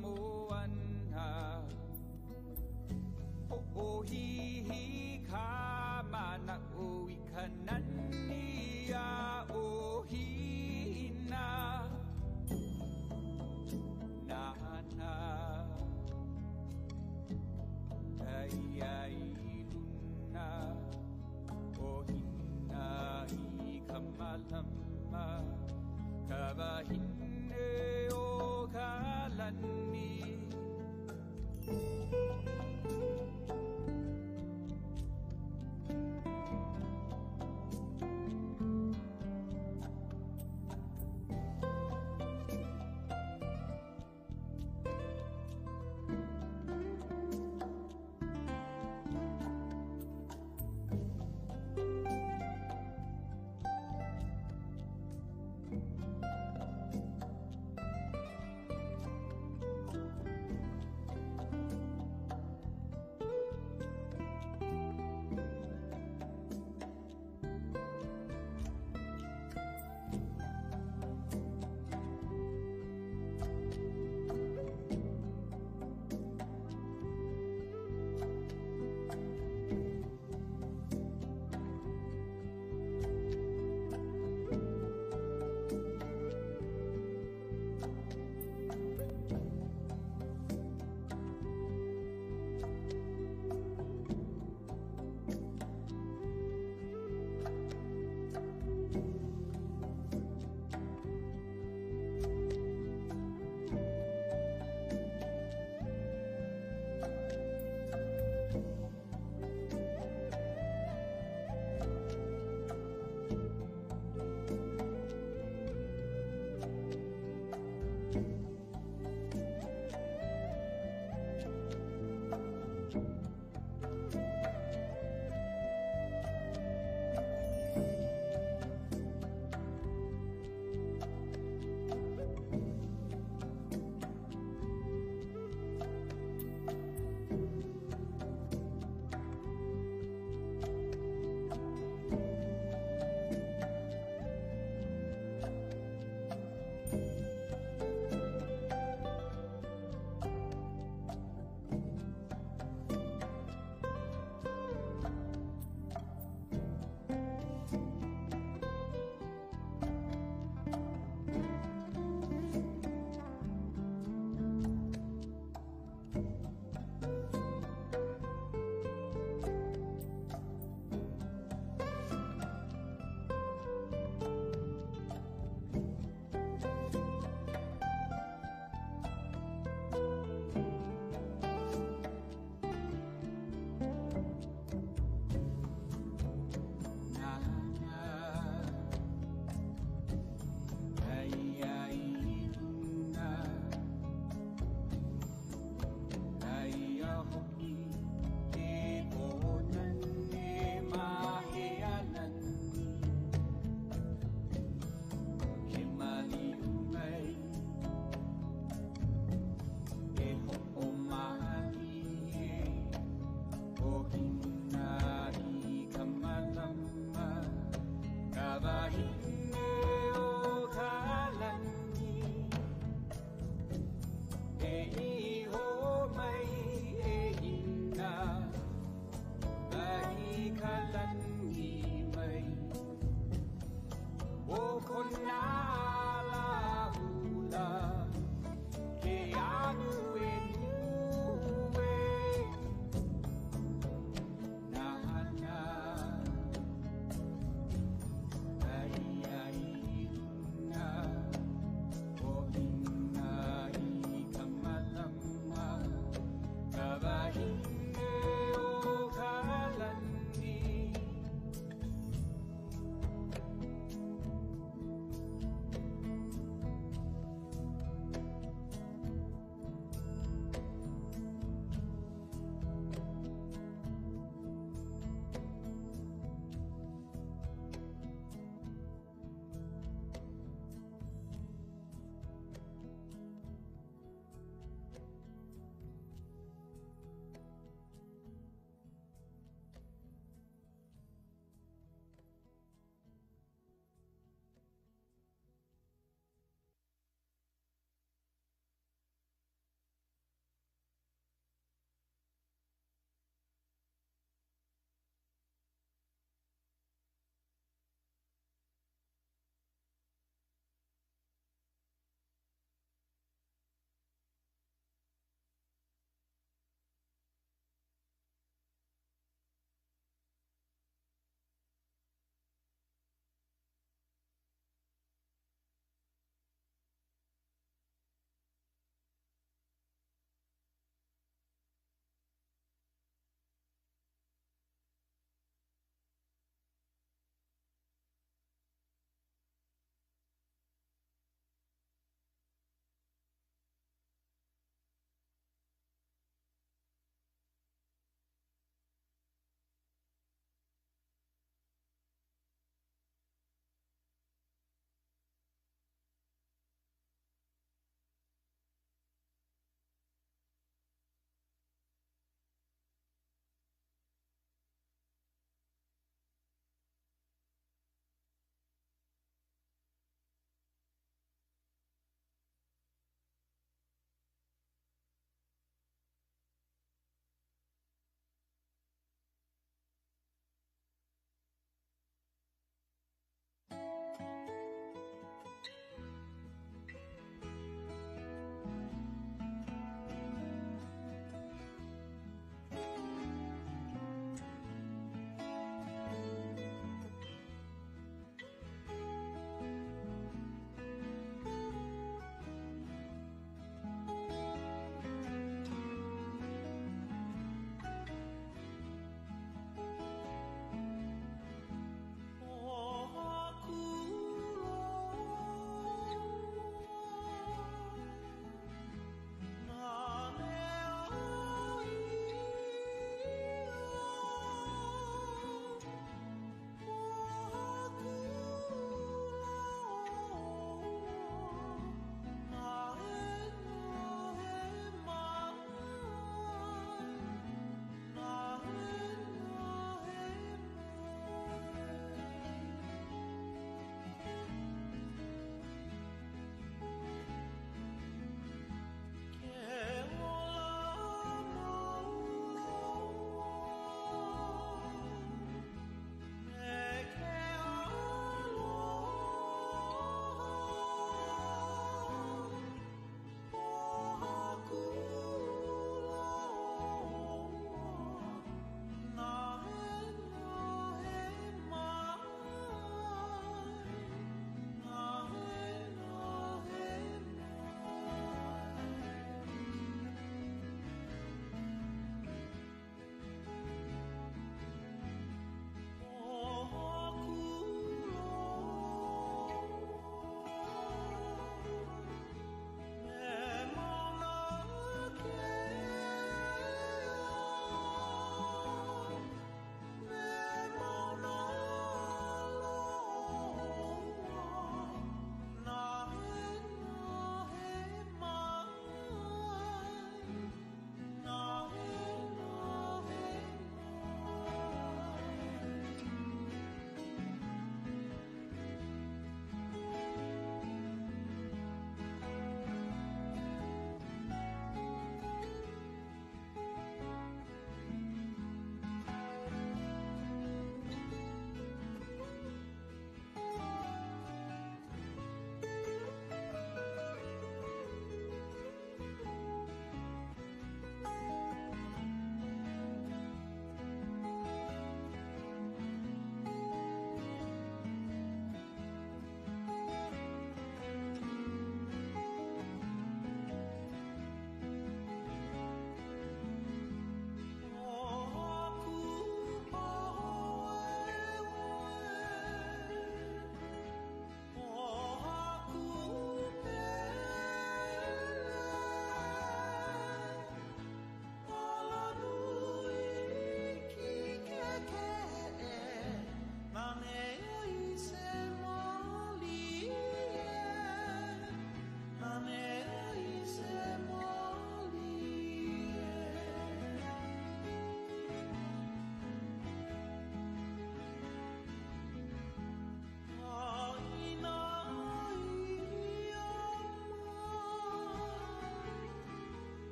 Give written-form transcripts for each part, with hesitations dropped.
moana Ho'ohihi ka mana o ikanani a ohina Nana Ai luna Ohina I kamalama Kawahine o kalani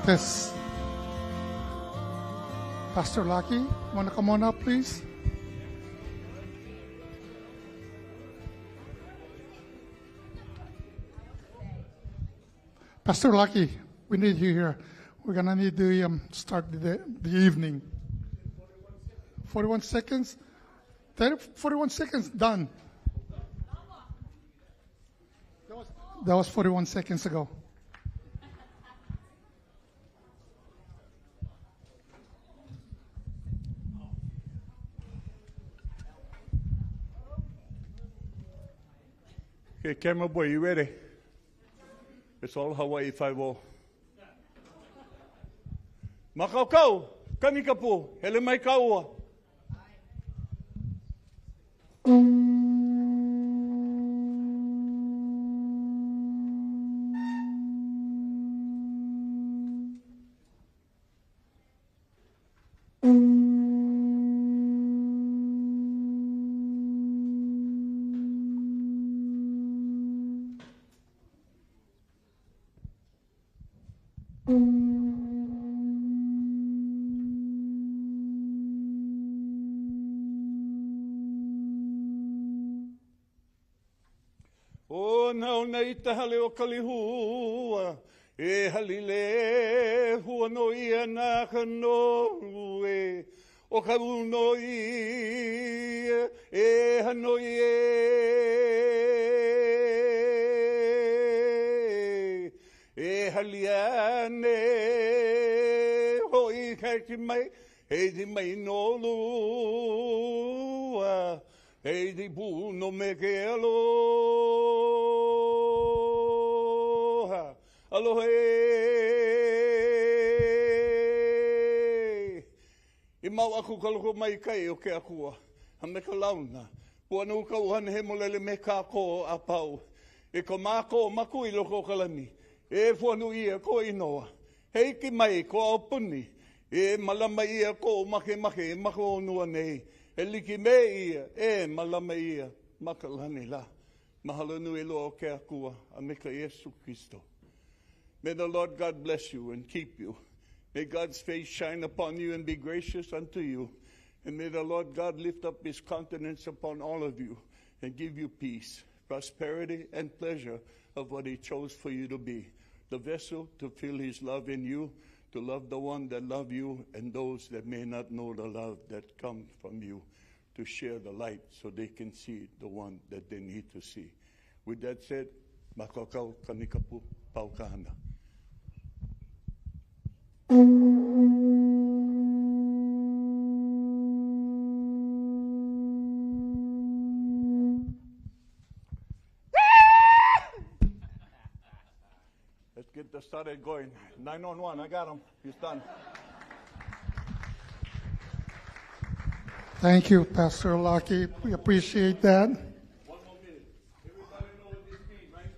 This. Pastor Lucky, want to come on up, please? Pastor Lucky, we need you here. We're going to need to start the evening. 41 seconds? 41 seconds, done. That was 41 seconds ago. Okay, camera boy, you ready? It's all Hawaii 5-0. Makawao, kanikapu, hele mai kaua. Nei tahale o kalihua, e halile hua no ia na kano e o kauno ia e hano e haliane ho I kaki mai e di mai no lua e di bu no me ke alo. Aloha I mau aku kaloko mai kai o ke akua. Ha me ka launa. Pua nu ka uhane he molele me ka ko a pau. E ko mako maku I loko kalani. E pua nu ia ko inoa. Hei ki mai ko au puni. E malama ia ko make mako nua nei. E liki me ia. E malama ia. Makalani la. Mahalo nui lo o ke akua. A me ka Yesu Kristo. May the Lord God bless you and keep you. May God's face shine upon you and be gracious unto you. And may the Lord God lift up his countenance upon all of you and give you peace, prosperity, and pleasure of what he chose for you to be. The vessel to feel his love in you, to love the one that love you and those that may not know the love that comes from you, to share the light so they can see the one that they need to see. With that said, makakau kanikapu paukahana. Let's get this started going. 911, I got him. He's done. Thank you, Pastor Lucky. We appreciate that. One more minute. Everybody know what this means, right?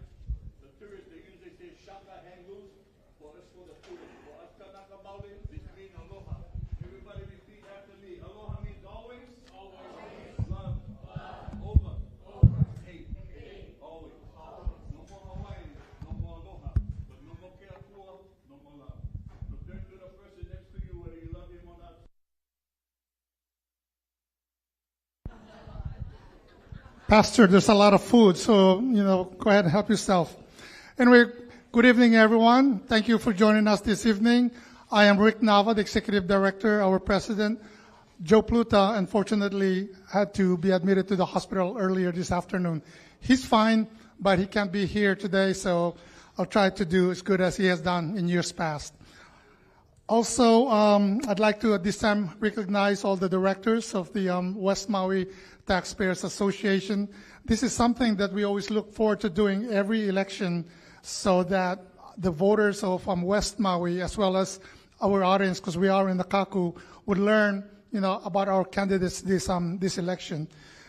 The tourists, they usually say, shaka, hang loose. For us, for the tourists. For us, kanaka mauli, this means aloha. Everybody repeat after me. Aloha means always. Always. Love. Over. Hate. Always. No more Hawaii. No more aloha. But no more keakua. No more love. So turn to the person next to you, whether you love him or not. Pastor, there's a lot of food, so, go ahead and help yourself. Anyway, good evening, everyone. Thank you for joining us this evening. I am Rick Nava, the Executive Director. Our President, Joe Pluta, unfortunately had to be admitted to the hospital earlier this afternoon. He's fine, but he can't be here today, so I'll try to do as good as he has done in years past. Also, I'd like to at this time recognize all the directors of the West Maui Taxpayers Association. This is something that we always look forward to doing every election so that the voters of West Maui, as well as our audience, because we are in the Kaku, would learn about our candidates this election.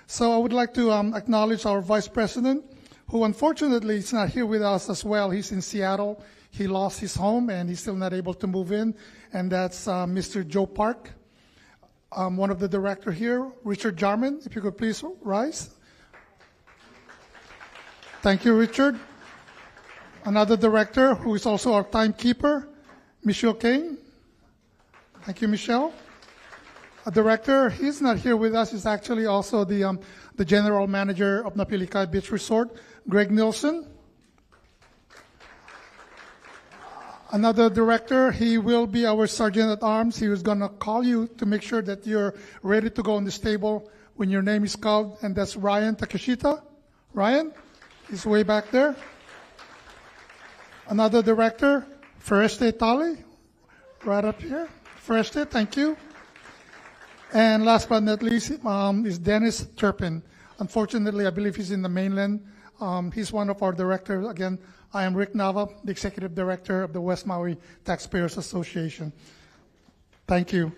So I would like to acknowledge our Vice President, who unfortunately is not here with us as well. He's in Seattle. He lost his home, and he's still not able to move in, and that's Mr. Joe Park. One of the director here, Richard Jarman, if you could please rise. Thank you, Richard. Another director who is also our timekeeper, Michelle Kane. Thank you, Michelle. A director, he's not here with us. He's actually also the general manager of Napilikai Beach Resort, Greg Nilsson. Another director, he will be our sergeant at arms. He was going to call you to make sure that you're ready to go on this table when your name is called, and that's Ryan Takashita. Ryan, he's way back there. Another director, Fereste Tali, right up here. Fereste, thank you. And last but not least is Dennis Turpin. Unfortunately, I believe he's in the mainland. He's one of our directors. Again, I am Rick Nava, the Executive Director of the West Maui Taxpayers Association. Thank you.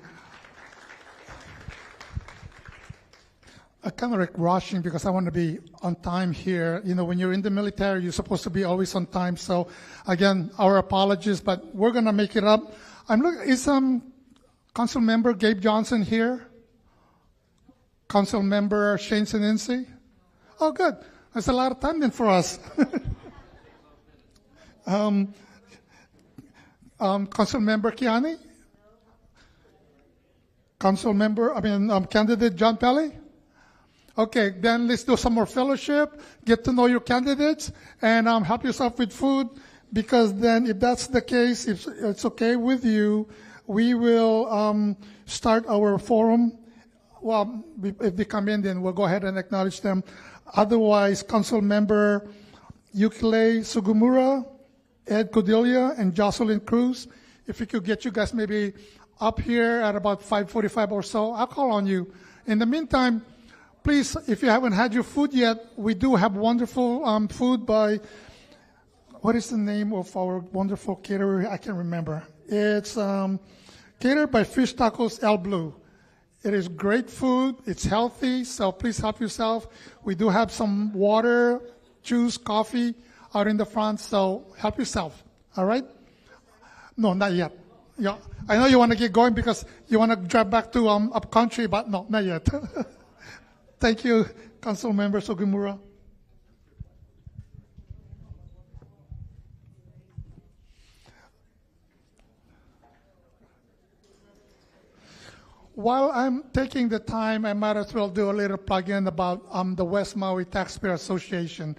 I'm kind of like rushing because I want to be on time here. You know, when you're in the military, you're supposed to be always on time. So, again, our apologies, but we're going to make it up. Is Council Member Gabe Johnson here? Council Member Shane Sinensi? Oh, good. That's a lot of time then for us. Council Member Kiani? Candidate John Pelly? Okay, then let's do some more fellowship, get to know your candidates, and help yourself with food, because then if that's the case, if it's okay with you, we will start our forum. Well, if they come in, then we'll go ahead and acknowledge them. Otherwise, Council Member Yukile Sugimura, Ed Cordelia, and Jocelyn Cruz, if we could get you guys maybe up here at about 5:45 or so, I'll call on you. In the meantime, please, if you haven't had your food yet, we do have wonderful food by, what is the name of our wonderful caterer? I can't remember. It's catered by Fish Tacos El Blue. It is great food. It's healthy, so please help yourself. We do have some water, juice, coffee out in the front, so help yourself. All right? No, not yet. Yeah, I know you want to get going because you want to drive back to Upcountry, but no, not yet. Thank you, Council Member Sugimura. While I'm taking the time, I might as well do a little plug-in about the West Maui Taxpayer Association.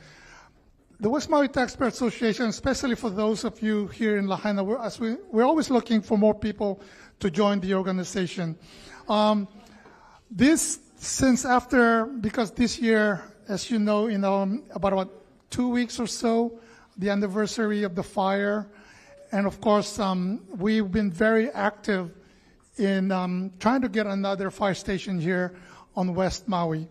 The West Maui Taxpayer Association, especially for those of you here in Lahaina, we're always looking for more people to join the organization. Because this year, as you know, in about 2 weeks or so, the anniversary of the fire, and of course, we've been very active in trying to get another fire station here on West Maui.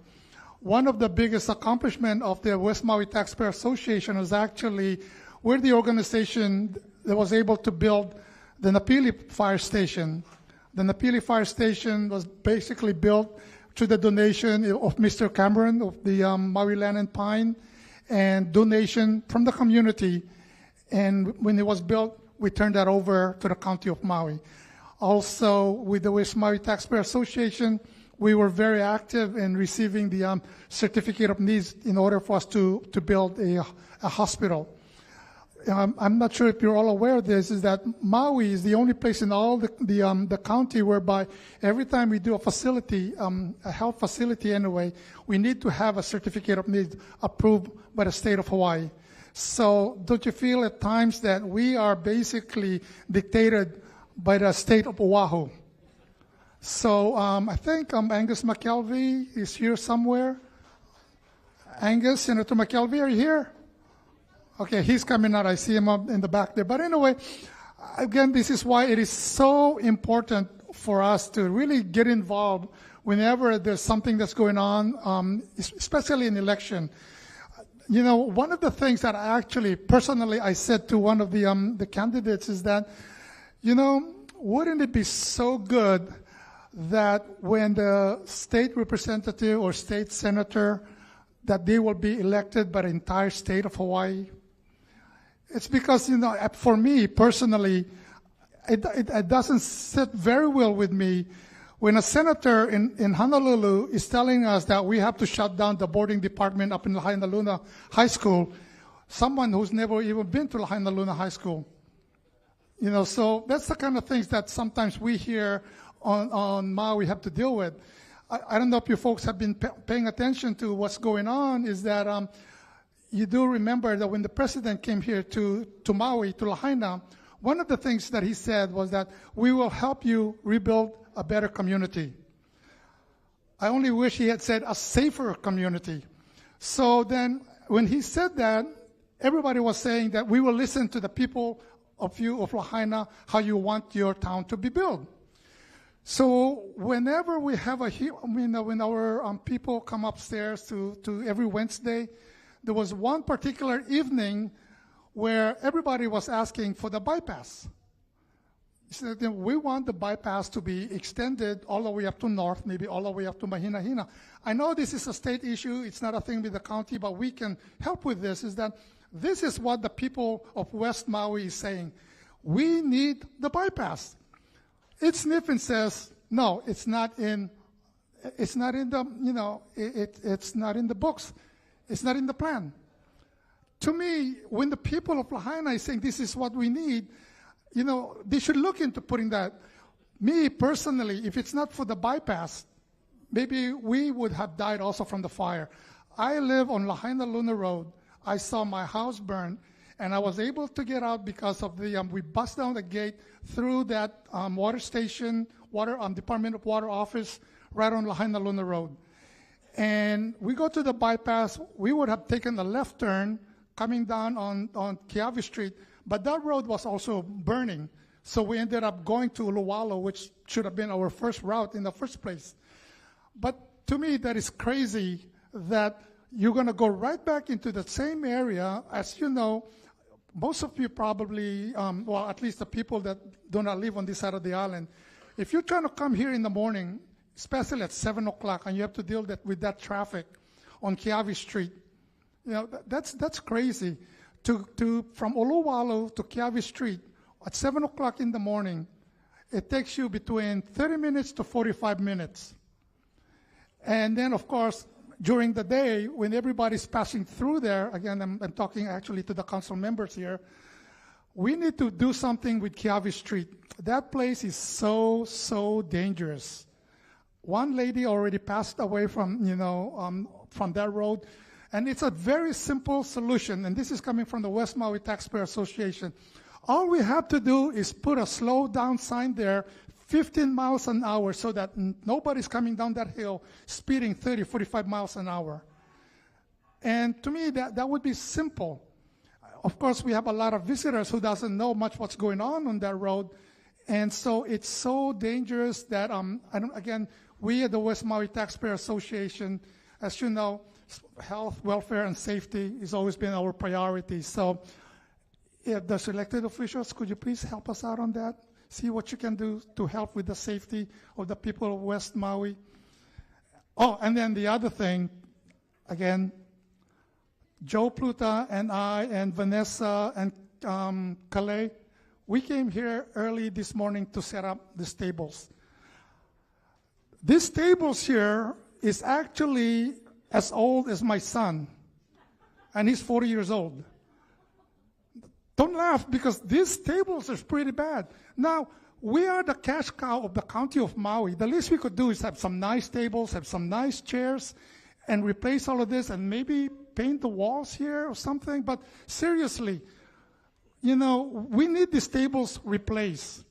One of the biggest accomplishments of the West Maui Taxpayer Association was actually we're the organization that was able to build the Napili Fire Station. The Napili Fire Station was basically built through the donation of Mr. Cameron of the Maui Land and Pine, and donation from the community. And when it was built, we turned that over to the County of Maui. Also, with the West Maui Taxpayer Association, we were very active in receiving the certificate of needs in order for us to build a hospital. I'm not sure if you're all aware of this, is that Maui is the only place in all the county whereby every time we do a facility, a health facility anyway, we need to have a certificate of needs approved by the state of Hawaii. So don't you feel at times that we are basically dictated by the state of Oahu? So I think Angus McKelvey is here somewhere. Angus, Senator McKelvey, are you here? Okay, he's coming out. I see him up in the back there. But anyway, again, this is why it is so important for us to really get involved whenever there's something that's going on, especially in election. You know, one of the things that I said to one of the candidates is that, you know, wouldn't it be so good that when the state representative or state senator, that they will be elected by the entire state of Hawaii? It's because, you know, for me personally, it doesn't sit very well with me when a senator in Honolulu is telling us that we have to shut down the boarding department up in Lahaina Luna High School, someone who's never even been to Lahaina Luna High School. So that's the kind of things that sometimes we here on Maui have to deal with. I don't know if you folks have been paying attention to what's going on, is that you do remember that when the president came here to Maui, to Lahaina, one of the things that he said was that we will help you rebuild a better community. I only wish he had said a safer community. So then when he said that, everybody was saying that we will listen to the people of Lahaina, how you want your town to be built. So whenever we have when our people come upstairs to every Wednesday, there was one particular evening where everybody was asking for the bypass. So we want the bypass to be extended all the way up to north, maybe all the way up to Mahina-Hina. I know this is a state issue. It's not a thing with the county, but we can help with this, is that this is what the people of West Maui is saying. We need the bypass. It sniffs and says, no, it's not in the, it's not in the books. It's not in the plan. To me, when the people of Lahaina is saying this is what we need, they should look into putting that. Me personally, if it's not for the bypass, maybe we would have died also from the fire. I live on Lahaina Luna Road. I saw my house burn, and I was able to get out because of we bust down the gate through that water station, Department of Water office, right on Lahaina Luna Road. And we go to the bypass. We would have taken a left turn coming down on Keawe Street, but that road was also burning. So we ended up going to Uluwalo, which should have been our first route in the first place. But to me, that is crazy that you're going to go right back into the same area. As you know, most of you probably, at least the people that do not live on this side of the island, if you're trying to come here in the morning, especially at 7 o'clock, and you have to deal with that traffic on Keawe Street, that's crazy. From Uluwalo to Keawe Street at 7 o'clock in the morning, it takes you between 30 minutes to 45 minutes. And then, of course, during the day, when everybody's passing through there, again, I'm talking actually to the council members here, we need to do something with Keawe Street. That place is so dangerous. One lady already passed away from that road. And it's a very simple solution, and this is coming from the West Maui Taxpayers Association. All we have to do is put a slow down sign there, 15 miles an hour, so that nobody's coming down that hill speeding 30, 45 miles an hour. And to me, that would be simple. Of course, we have a lot of visitors who doesn't know much what's going on that road. And so it's so dangerous that, we at the West Maui Taxpayer Association, as you know, health, welfare, and safety has always been our priority. So if the elected officials, could you please help us out on that? See what you can do to help with the safety of the people of West Maui. Oh, and then the other thing, again, Joe Pluta and I and Vanessa and Calais, we came here early this morning to set up these tables. These tables here is actually as old as my son, and he's 40 years old. Don't laugh, because these tables are pretty bad. Now, we are the cash cow of the county of Maui. The least we could do is have some nice tables, have some nice chairs, and replace all of this, and maybe paint the walls here or something. But seriously, we need these tables replaced.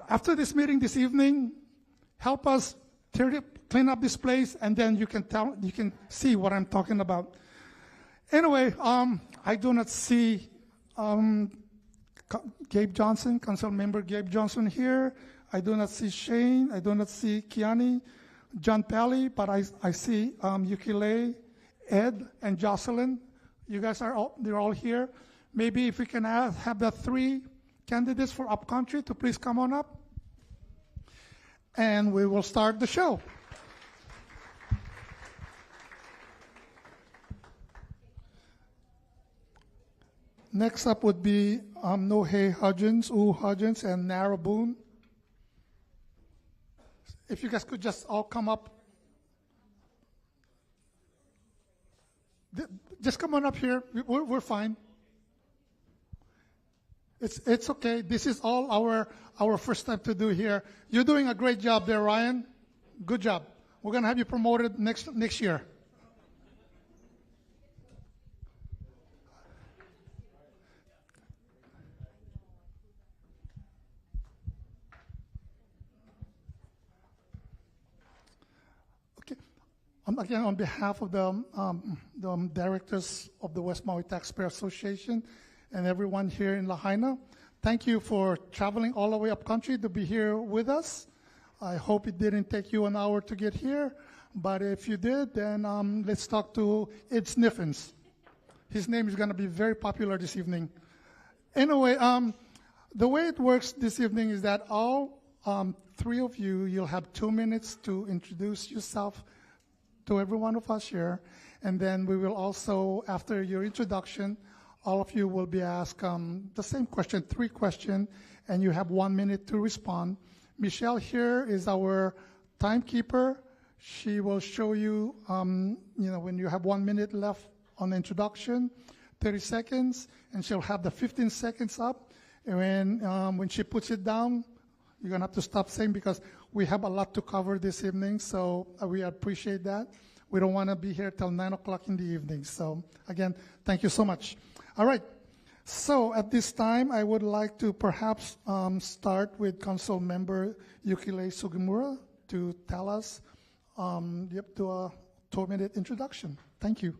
After this meeting this evening, help us clean up this place, and then you can see what I'm talking about. Anyway, I do not see Gabe Johnson, Council Member Gabe Johnson here. I do not see Shane. I do not see Kiani, John Pally, but I see Yukile, Ed, and Jocelyn. You guys they're all here. Maybe if we can have the 3 candidates for Upcountry to please come on up, and we will start the show. Next up would be Nohe Hudgens, Hudgens, and Nara Boone. If you guys could just all come up. Just come on up here. We're fine. It's okay. This is all our first time to do here. You're doing a great job there, Ryan. Good job. We're going to have you promoted next year. Okay. Again, on behalf of the directors of the West Maui Taxpayers Association and everyone here in Lahaina, thank you for traveling all the way up country to be here with us. I hope it didn't take you an hour to get here, but if you did, then let's talk to Ed Sniffins. His name is going to be very popular this evening. Anyway, the way it works this evening is that all three of you, you'll have 2 minutes to introduce yourself to every one of us here, and then we will also, after your introduction, all of you will be asked the same question, 3 questions, and you have 1 minute to respond. Michelle here is our timekeeper. She will show you, when you have 1 minute left on the introduction, 30 seconds, and she'll have the 15 seconds up. And when she puts it down, you're going to have to stop saying because we have a lot to cover this evening, so we appreciate that. We don't want to be here till 9 o'clock in the evening. So, again, thank you so much. All right. So at this time, I would like to perhaps start with Council Member Yukile Sugimura to tell us, do a 2-minute introduction. Thank you.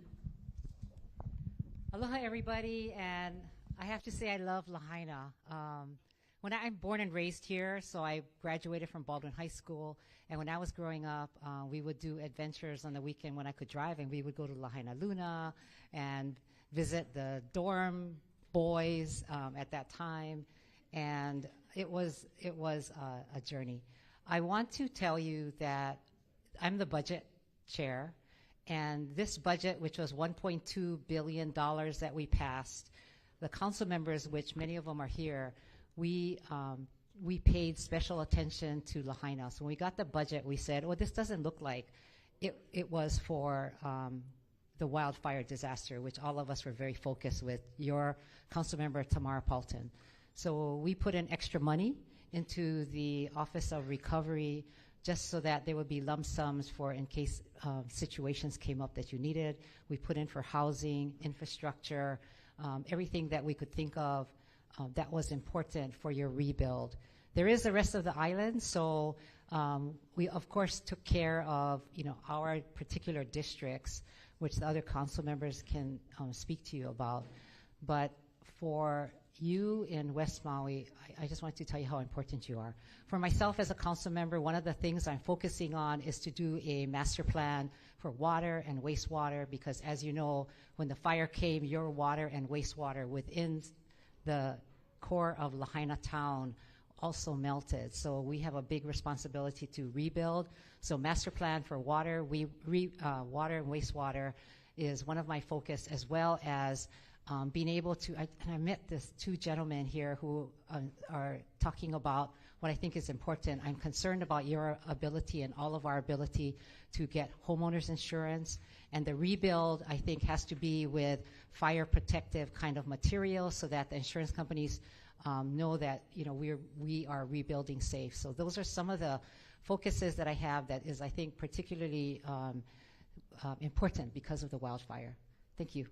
Aloha, everybody, and I have to say I love Lahaina. I'm born and raised here, so I graduated from Baldwin High School, and when I was growing up, we would do adventures on the weekend when I could drive, and we would go to Lahaina Luna and visit the dorm boys at that time, and it was a journey. I want to tell you that I'm the budget chair, and this budget, which was $1.2 billion that we passed, the council members, which many of them are here, we paid special attention to Lahaina. So when we got the budget, we said, well, this doesn't look like it was for the wildfire disaster, which all of us were very focused with, your council member, Tamara Paulton. So we put in extra money into the Office of Recovery just so that there would be lump sums for in case situations came up that you needed. We put in for housing, infrastructure, everything that we could think of that was important for your rebuild. There is the rest of the island, so we of course took care of our particular districts, which the other council members can speak to you about. But for you in West Maui, I just want to tell you how important you are. For myself as a council member, one of the things I'm focusing on is to do a master plan for water and wastewater, because as you know, when the fire came, your water and wastewater within the core of Lahaina town also melted. So we have a big responsibility to rebuild. So master plan for water, water and wastewater is one of my focus, as well as being able to, I met these 2 gentlemen here who are talking about what I think is important. I'm concerned about your ability and all of our ability to get homeowners insurance. And the rebuild, I think, has to be with fire protective kind of material so that the insurance companies know that we are rebuilding safe. So those are some of the focuses that I have that is, I think, particularly important because of the wildfire. Thank you.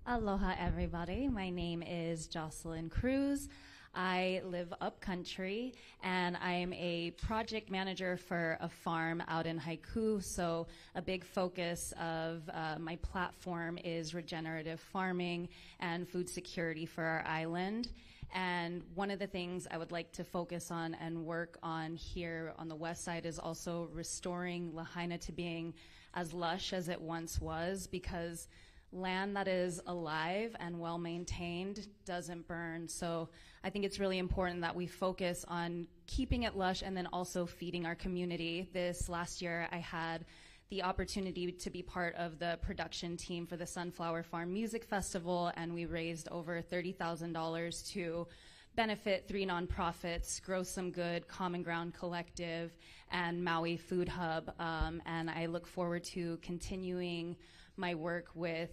Aloha, everybody. My name is Jocelyn Cruz. I live upcountry, and I'm a project manager for a farm out in Haiku. So a big focus of my platform is regenerative farming and food security for our island. And one of the things I would like to focus on and work on here on the west side is also restoring Lahaina to being as lush as it once was, because land that is alive and well maintained doesn't burn. So I think it's really important that we focus on keeping it lush and then also feeding our community. This last year I had the opportunity to be part of the production team for the Sunflower Farm Music Festival, and we raised over $30,000 to benefit 3 nonprofits, Grow Some Good, Common Ground Collective, and Maui Food Hub. And I look forward to continuing my work with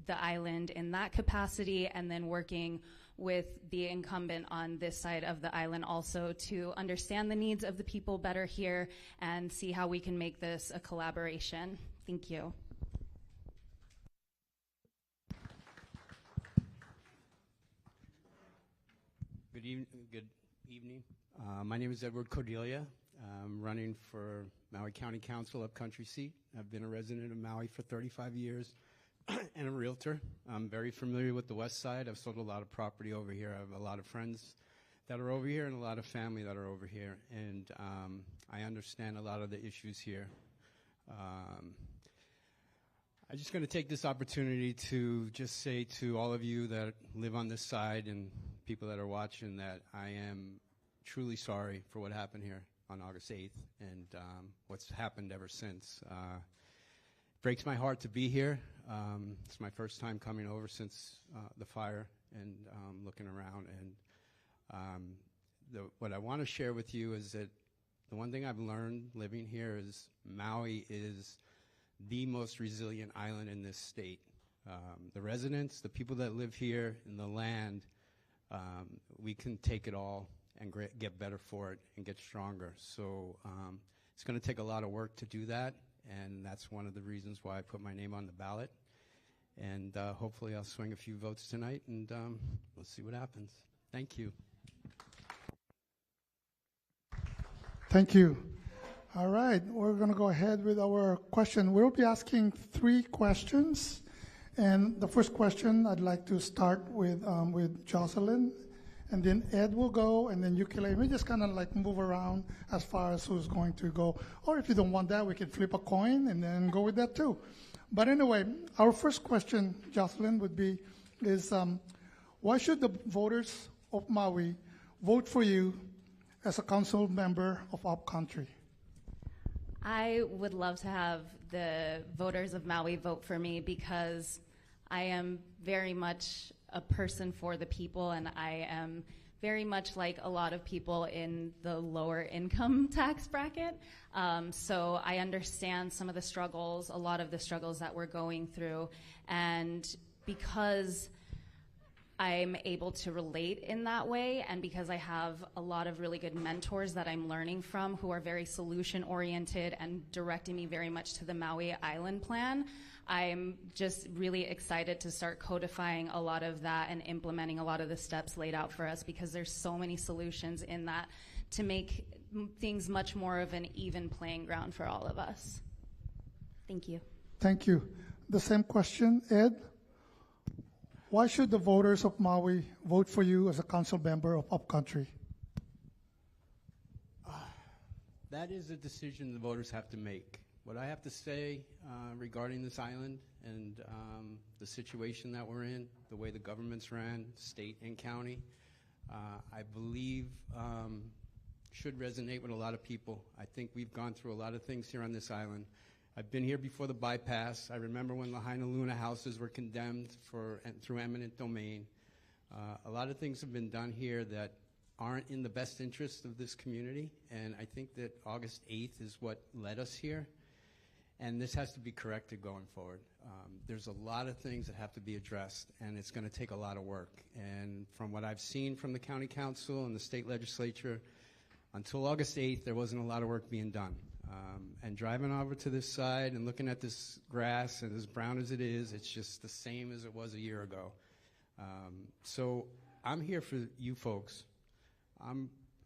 the island in that capacity, and then working with the incumbent on this side of the island also to understand the needs of the people better here and see how we can make this a collaboration. Thank you. Good evening. My name is Edward Cordelia. I'm running for Maui County Council Upcountry seat. I've been a resident of Maui for 35 years and a realtor. I'm very familiar with the west side. I've sold a lot of property over here. I have a lot of friends that are over here and a lot of family that are over here. And I understand a lot of the issues here. I'm just going to take this opportunity to just say to all of you that live on this side and people that are watching that I am truly sorry for what happened here on August 8th and what's happened ever since. Breaks my heart to be here. It's my first time coming over since the fire and looking around. And what I want to share with you is that the one thing I've learned living here is Maui is the most resilient island in this state. The residents, the people that live here, and the land, we can take it all and get better for it and get stronger. So it's going to take a lot of work to do that, and that's one of the reasons why I put my name on the ballot. And hopefully I'll swing a few votes tonight, and we'll see what happens. Thank you. Thank you. All right, we're going to go ahead with our question. We'll be asking 3 questions. And the first question, I'd like to start with Jocelyn, and then Ed will go, and then Yukila. We just kind of like move around as far as who's going to go. Or if you don't want that, we can flip a coin and then go with that too. But anyway, our first question, Jocelyn, is why should the voters of Maui vote for you as a council member of Upcountry? I would love to have the voters of Maui vote for me because I am very much a person for the people, and I am very much like a lot of people in the lower income tax bracket. So I understand some of the struggles, a lot of the struggles that we're going through. And because I'm able to relate in that way, and because I have a lot of really good mentors that I'm learning from who are very solution-oriented and directing me very much to the Maui Island Plan, I'm just really excited to start codifying a lot of that and implementing a lot of the steps laid out for us, because there's so many solutions in that to make things much more of an even playing ground for all of us. Thank you. Thank you. The same question, Ed. Why should the voters of Maui vote for you as a council member of Upcountry? That is a decision the voters have to make. What I have to say regarding this island and the situation that we're in, the way the government's ran, state and county, I believe should resonate with a lot of people. I think we've gone through a lot of things here on this island. I've been here before the bypass. I remember when Lahaina Luna houses were condemned through eminent domain. A lot of things have been done here that aren't in the best interest of this community, and I think that August 8th is what led us here, and this has to be corrected going forward. There's a lot of things that have to be addressed, and it's going to take a lot of work. And from what I've seen from the county council and the state legislature, until August 8th, there wasn't a lot of work being done. And driving over to this side and looking at this grass, and as brown as it is, it's just the same as it was a year ago. So I'm here for you folks.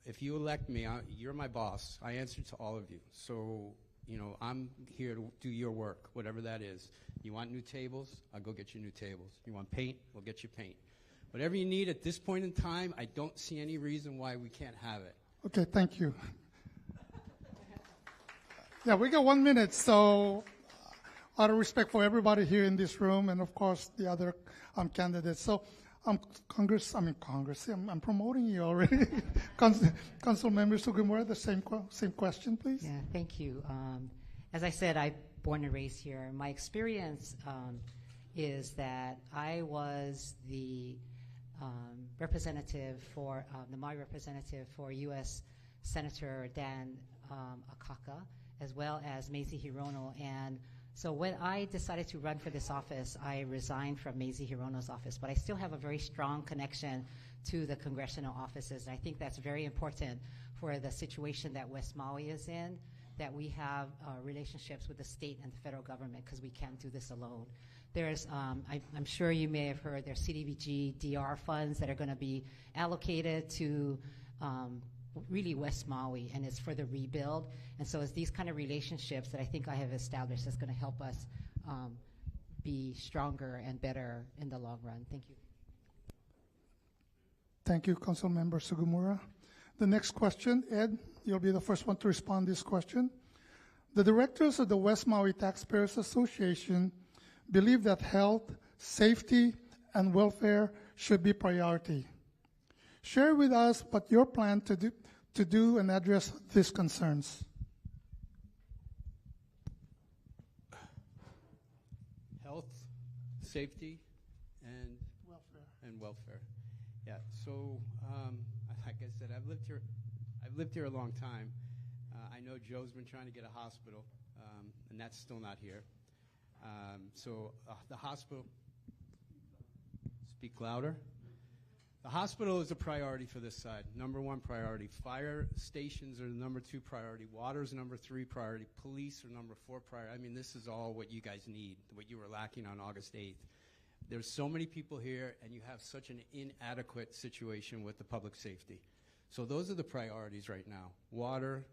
If you elect me, you're my boss. I answer to all of you. So, you know, I'm here to do your work, whatever that is. You want new tables? I'll go get you new tables. You want paint? We'll get you paint. Whatever you need at this point in time, I don't see any reason why we can't have it. Okay, thank you. Yeah, we got 1 minute, so out of respect for everybody here in this room and, of course, the other candidates. So, I'm promoting you already. Council members Sugimura, the same question, please. Yeah, thank you. As I said, I'm born and raised here. My experience is that I was the representative for the Maui representative for U.S. Senator Dan Akaka, as well as Mazie Hirono. And so when I decided to run for this office, I resigned from Mazie Hirono's office, but I still have a very strong connection to the congressional offices. And I think that's very important for the situation that West Maui is in, that we have relationships with the state and the federal government, because we can't do this alone. There's, I'm sure you may have heard, there's CDBG DR funds that are going to be allocated to really West Maui, and it's for the rebuild. And so it's these kind of relationships that I think I have established that's going to help us be stronger and better in the long run. Thank you. Thank you, Councilmember Sugimura. The next question, Ed, you'll be the first one to respond to this question. The directors of the West Maui Taxpayers Association believe that health, safety, and welfare should be priority. Share with us what your plan to do and address these concerns. Health, safety, and welfare. Yeah. So, like I said, I've lived here a long time. I know Joe's been trying to get a hospital, and that's still not here. The hospital. Speak louder. The hospital is a priority for this side. Number one priority. Fire stations are the number 2 priority. Water's number 3 priority. Police are number 4 priority. I mean, this is all what you guys need, what you were lacking on August 8th. There's so many people here, and you have such an inadequate situation with the public safety. So those are the priorities right now. Water,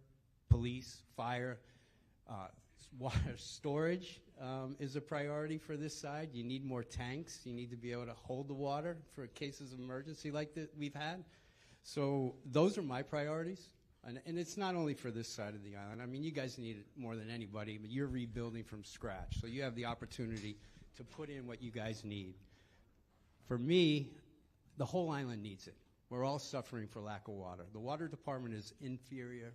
police, fire, water storage is a priority for this side. You need more tanks. You need to be able to hold the water for cases of emergency like that we've had. So those are my priorities. And it's not only for this side of the island. I mean, you guys need it more than anybody, but you're rebuilding from scratch. So you have the opportunity to put in what you guys need. For me, the whole island needs it. We're all suffering for lack of water. The water department is inferior.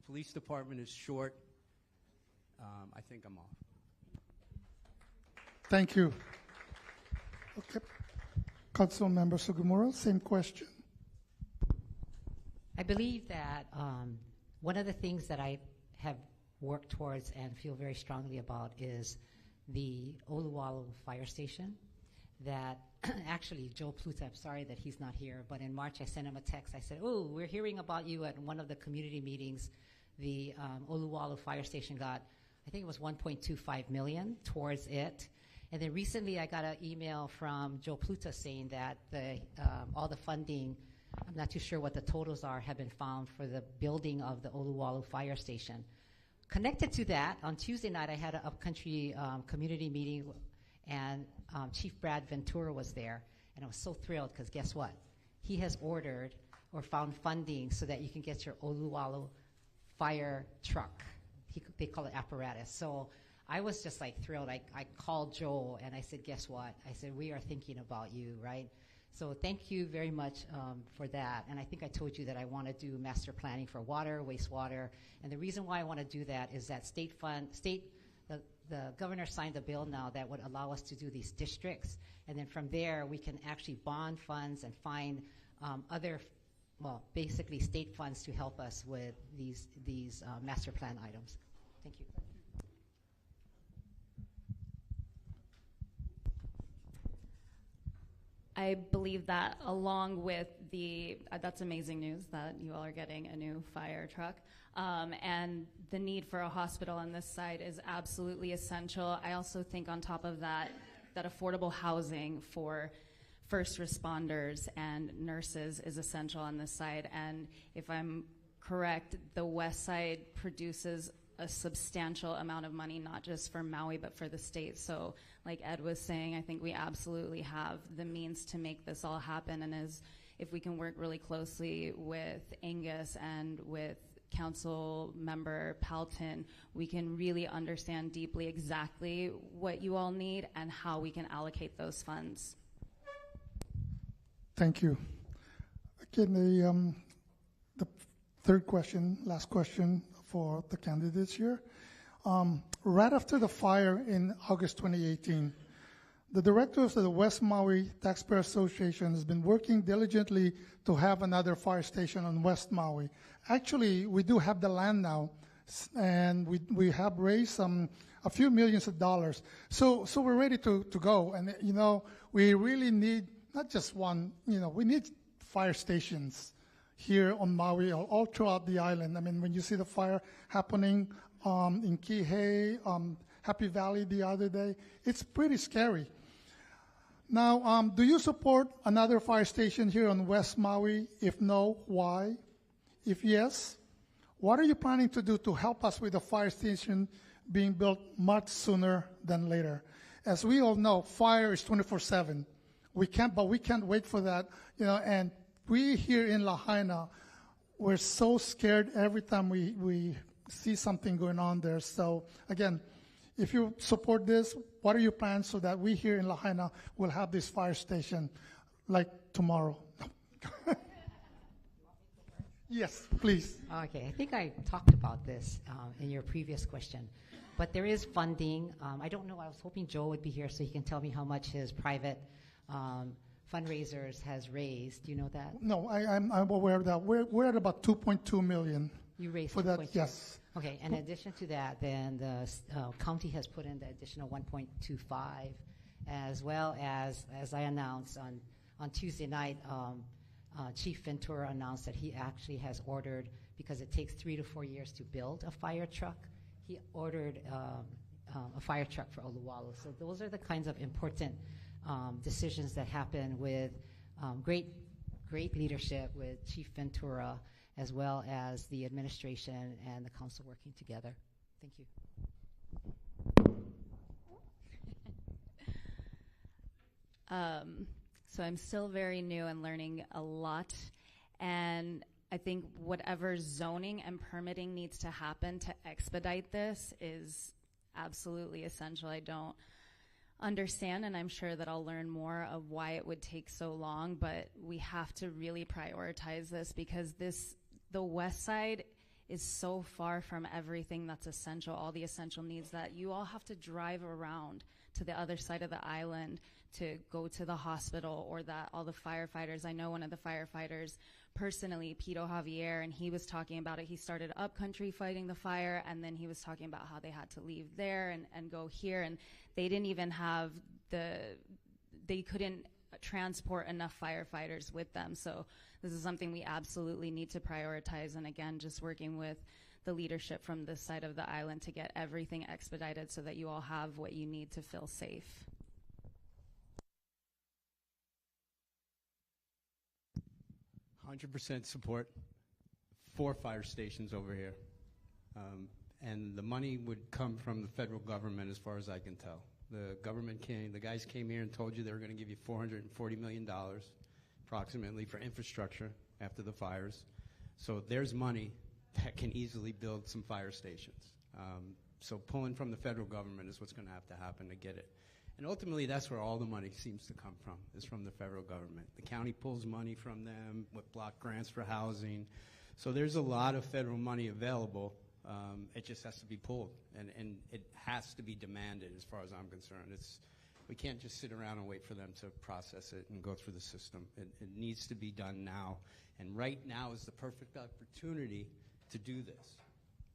Police department is short. I think I'm off. Thank you. Okay. Councilmember Sugimura, same question. I believe that one of the things that I have worked towards and feel very strongly about is the Oluwalu fire station that actually Joe Pluta, I'm sorry that he's not here, but in March I sent him a text. I said, oh, we're hearing about you at one of the community meetings. The Oluwalu fire station got, I think it was $1.25 million towards it. And then recently I got an email from Joe Pluta saying that all the funding, I'm not too sure what the totals are, have been found for the building of the Oluwalu fire station. Connected to that, on Tuesday night I had an Upcountry community meeting, and Chief Brad Ventura was there, and I was so thrilled because guess what? He has ordered or found funding so that you can get your Oluwalu fire truck. They call it apparatus. So I was just like thrilled. I called Joel and I said, guess what? I said, we are thinking about you, right? So thank you very much for that. And I think I told you that I want to do master planning for water, wastewater. And the reason why I want to do that is that the governor signed a bill now that would allow us to do these districts. And then from there, we can actually bond funds and find basically state funds to help us with these master plan items. Thank you. I believe that along with that's amazing news that you all are getting a new fire truck. And the need for a hospital on this side is absolutely essential. I also think on top of that affordable housing for first responders and nurses is essential on this side. And if I'm correct, the west side produces a substantial amount of money, not just for Maui, but for the state. So like Ed was saying, I think we absolutely have the means to make this all happen. And if we can work really closely with Angus and with Council Member Palton, we can really understand deeply exactly what you all need and how we can allocate those funds. Thank you. Again, the third question, last question for the candidates here. Right after the fire in August 2018, The directors of the West Maui Taxpayers Association has been working diligently to have another fire station on West Maui. Actually, we do have the land now, and we have raised a few millions of dollars. So we're ready to go. And, we really need not just one, we need fire stations here on Maui, all throughout the island. I mean, when you see the fire happening in Kihei, Happy Valley the other day, it's pretty scary. Now, do you support another fire station here on West Maui? If no, why? If yes, what are you planning to do to help us with the fire station being built much sooner than later? As we all know, fire is 24/7. We can't wait for that, and we here in Lahaina, we're so scared every time we see something going on there. So again, if you support this, what are your plans so that we here in Lahaina will have this fire station like tomorrow? Yes, please. Okay, I think I talked about this in your previous question, but there is funding. I don't know, I was hoping Joe would be here so he can tell me how much his private fundraisers has raised. Do you know that? No, I'm aware of that. We're at about 2.2 million. You raised for that, 2.2. yes. Okay, in addition to that, then the county has put in the additional 1.25, as well as I announced on Tuesday night, Chief Ventura announced that he actually has ordered, because it takes 3 to 4 years to build a fire truck, he ordered a fire truck for Oluwalu. So those are the kinds of important decisions that happen with great leadership with Chief Ventura, as well as the administration and the council working together. Thank you. So I'm still very new and learning a lot, and I think whatever zoning and permitting needs to happen to expedite this is absolutely essential. I don't understand, and I'm sure that I'll learn more of why it would take so long, but we have to really prioritize this, because the west side is so far from everything that's essential, all the essential needs, that you all have to drive around to the other side of the island to go to the hospital, or that all the firefighters, I know one of the firefighters personally, Pito Javier, and he was talking about it. He started Upcountry fighting the fire, and then he was talking about how they had to leave there and go here, and they didn't even have they couldn't transport enough firefighters with them. So this is something we absolutely need to prioritize, and again, just working with the leadership from this side of the island to get everything expedited so that you all have what you need to feel safe. 100% support 4 fire stations over here. And the money would come from the federal government, as far as I can tell. The guys came here and told you they were going to give you $440 million approximately for infrastructure after the fires. So there's money that can easily build some fire stations. So pulling from the federal government is what's going to have to happen to get it. And ultimately, that's where all the money seems to come from, is from the federal government. The county pulls money from them with block grants for housing. So there's a lot of federal money available. It just has to be pulled, and it has to be demanded, as far as I'm concerned. We can't just sit around and wait for them to process it and go through the system. It needs to be done now, and right now is the perfect opportunity to do this.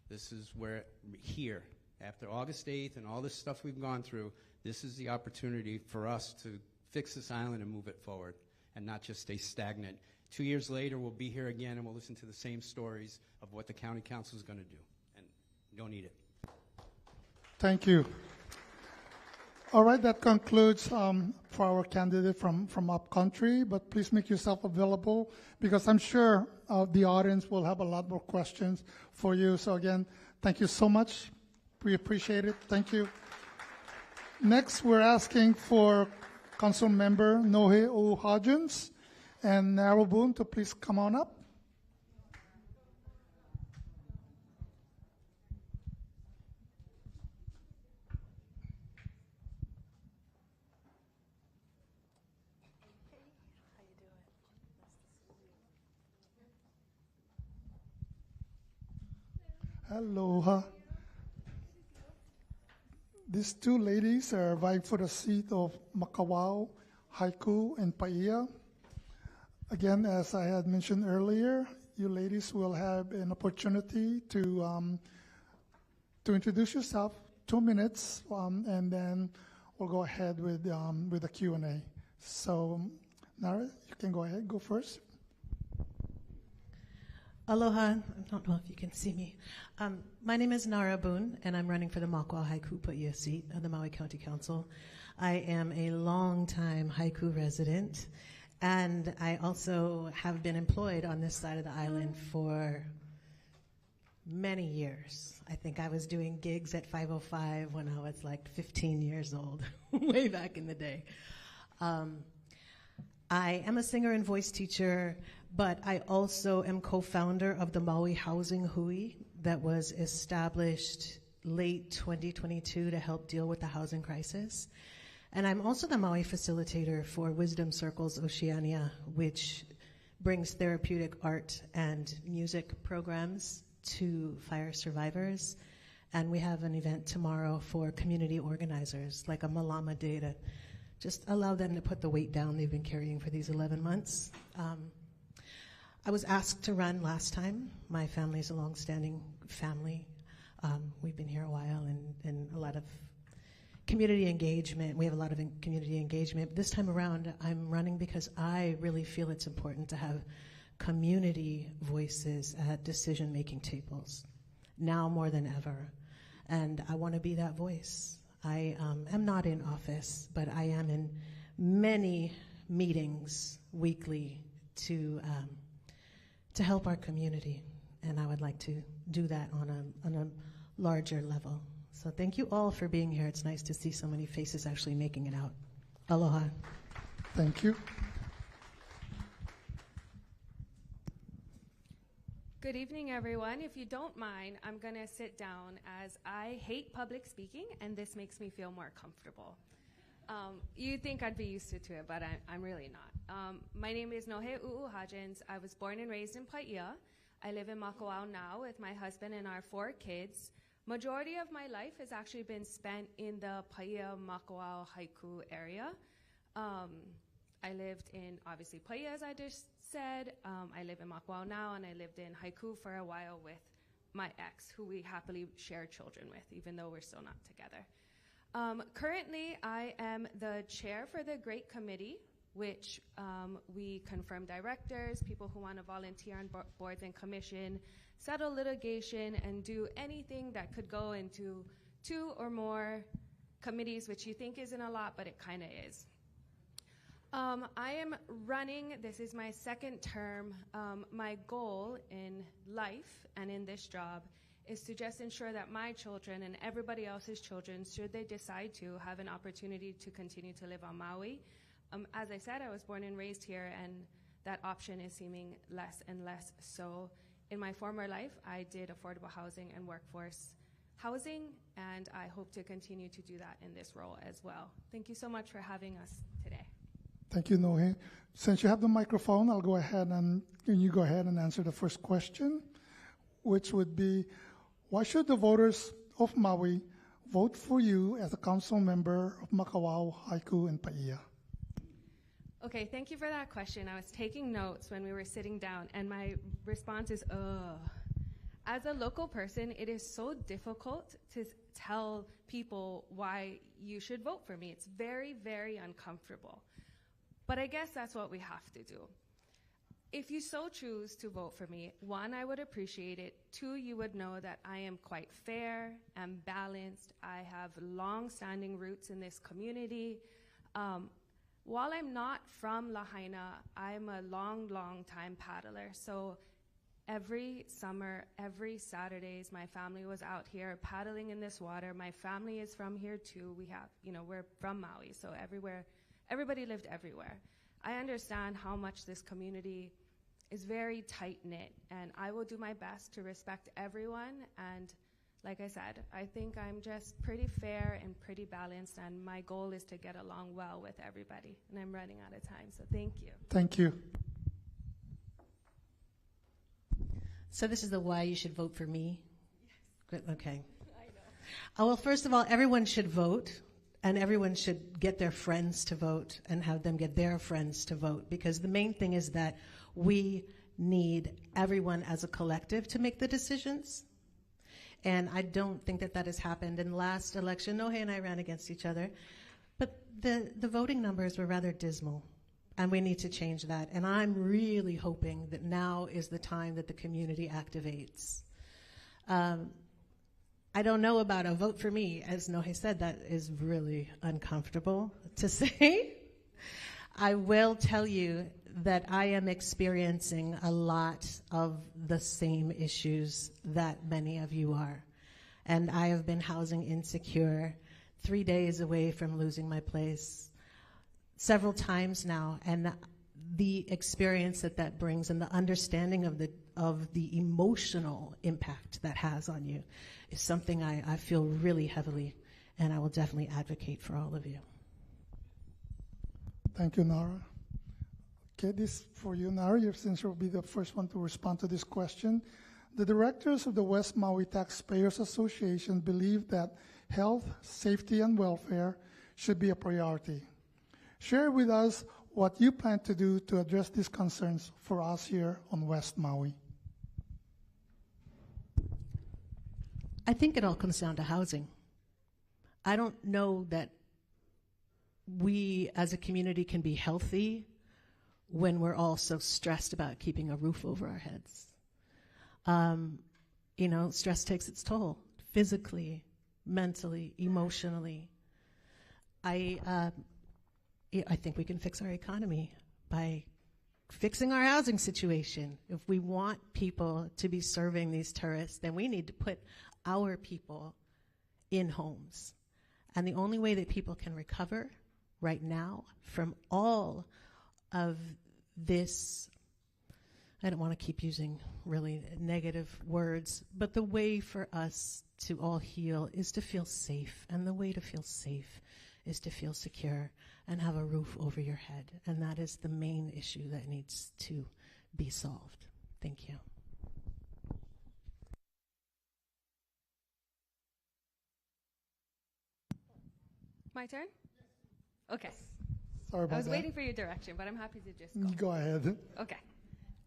This is where, here, after August 8th and all this stuff we've gone through, this is the opportunity for us to fix this island and move it forward and not just stay stagnant. 2 years later, we'll be here again and we'll listen to the same stories of what the county council is going to do. And we don't need it. Thank you. All right, that concludes for our candidate from Upcountry, but please make yourself available, because I'm sure the audience will have a lot more questions for you. So again, thank you so much. We appreciate it. Thank you. Next, we're asking for Council Member Nohe O'Hodgins and Narrowboon to please come on up. Aloha. These two ladies are vying for the seat of Makawao-Haiku-Paia. Again, as I had mentioned earlier, you ladies will have an opportunity to introduce yourself, 2 minutes, and then we'll go ahead with the Q&A. So, Nara, you can go ahead, go first. Aloha. I don't know if you can see me. My name is Nara Boone, and I'm running for the Makawao-Haiku-Paia seat of the Maui County Council. I am a longtime haiku resident, and I also have been employed on this side of the island for many years. I think I was doing gigs at 505 when I was like 15 years old, way back in the day. I am a singer and voice teacher, but I also am co-founder of the Maui Housing Hui that was established late 2022 to help deal with the housing crisis. And I'm also the Maui facilitator for Wisdom Circles Oceania, which brings therapeutic art and music programs to fire survivors. And we have an event tomorrow for community organizers, like a Malama Day, to just allow them to put the weight down they've been carrying for these 11 months. I was asked to run last time. My family's a long-standing family. We've been here a while, and a lot of community engagement. We have a lot of community engagement. This time around, I'm running because I really feel it's important to have community voices at decision-making tables, now more than ever. And I want to be that voice. I am not in office, but I am in many meetings weekly to help our community, and I would like to do that on a larger level. So thank you all for being here. It's nice to see so many faces actually making it out. Aloha. Thank you. Good evening, everyone. If you don't mind, I'm going to sit down as I hate public speaking, and this makes me feel more comfortable. You'd think I'd be used to it, but I'm really not. My name is Nohe U'uhajens. I was born and raised in Paia. I live in Makawao now with my husband and our 4 kids. Majority of my life has actually been spent in the Paia Makawao-Haiku area. I lived in, obviously, Paia, as I just said. I live in Makawao now, and I lived in Haiku for a while with my ex, who we happily share children with, even though we're still not together. Currently, I am the chair for the Great Committee, which we confirm directors, people who want to volunteer on boards and commission, settle litigation, and do anything that could go into 2 or more committees, which you think isn't a lot, but it kind of is. I am running, this is my 2nd term. My goal in life and in this job is to just ensure that my children and everybody else's children, should they decide to, have an opportunity to continue to live on Maui. As I said, I was born and raised here, and that option is seeming less and less so. In my former life, I did affordable housing and workforce housing, and I hope to continue to do that in this role as well. Thank you so much for having us today. Thank you, Nohe. Since you have the microphone, I'll go ahead and you go ahead and answer the first question, which would be, why should the voters of Maui vote for you as a council member of Makawao-Haiku-Paia? Okay, thank you for that question. I was taking notes when we were sitting down, and my response is, ugh. As a local person, it is so difficult to tell people why you should vote for me. It's very, very uncomfortable. But I guess that's what we have to do. If you so choose to vote for me, 1, I would appreciate it. 2, you would know that I am quite fair and balanced. I have long-standing roots in this community. While I'm not from Lahaina, I'm a long time paddler. So every summer, every Saturdays, my family was out here paddling in this water. My family is from here too. We're from Maui, so everybody lived everywhere. I understand how much this community is very tight-knit, and I will do my best to respect everyone. And like I said, I think I'm just pretty fair and pretty balanced, and my goal is to get along well with everybody. And I'm running out of time, so thank you. Thank you. So this is the why you should vote for me? Yes. Good, okay. Well, first of all, everyone should vote, and everyone should get their friends to vote and have them get their friends to vote, because the main thing is that we need everyone as a collective to make the decisions. And I don't think that that has happened. In the last election, Nohe and I ran against each other, but the voting numbers were rather dismal, and we need to change that. And I'm really hoping that now is the time that the community activates. I don't know about a vote for me. As Nohe said, that is really uncomfortable to say. I will tell you that I am experiencing a lot of the same issues that many of you are. And I have been housing insecure, 3 days away from losing my place, several times now. And the experience that that brings and the understanding of the emotional impact that has on you is something I feel really heavily, and I will definitely advocate for all of you. Thank you, Nara. Okay, this for you, Nara, since you'll be the first one to respond to this question. The directors of the West Maui Taxpayers Association believe that health, safety, and welfare should be a priority. Share with us what you plan to do to address these concerns for us here on West Maui. I think it all comes down to housing. I don't know that we as a community can be healthy when we're all so stressed about keeping a roof over our heads. Stress takes its toll, physically, mentally, emotionally. I think we can fix our economy by fixing our housing situation. If we want people to be serving these tourists, then we need to put our people in homes. And the only way that people can recover right now from all of this, I don't want to keep using really negative words, but the way for us to all heal is to feel safe. And the way to feel safe is to feel secure and have a roof over your head. And that is the main issue that needs to be solved. Thank you. My turn? Okay. Sorry about that. I was waiting for your direction, but I'm happy to just go. Go ahead. Okay.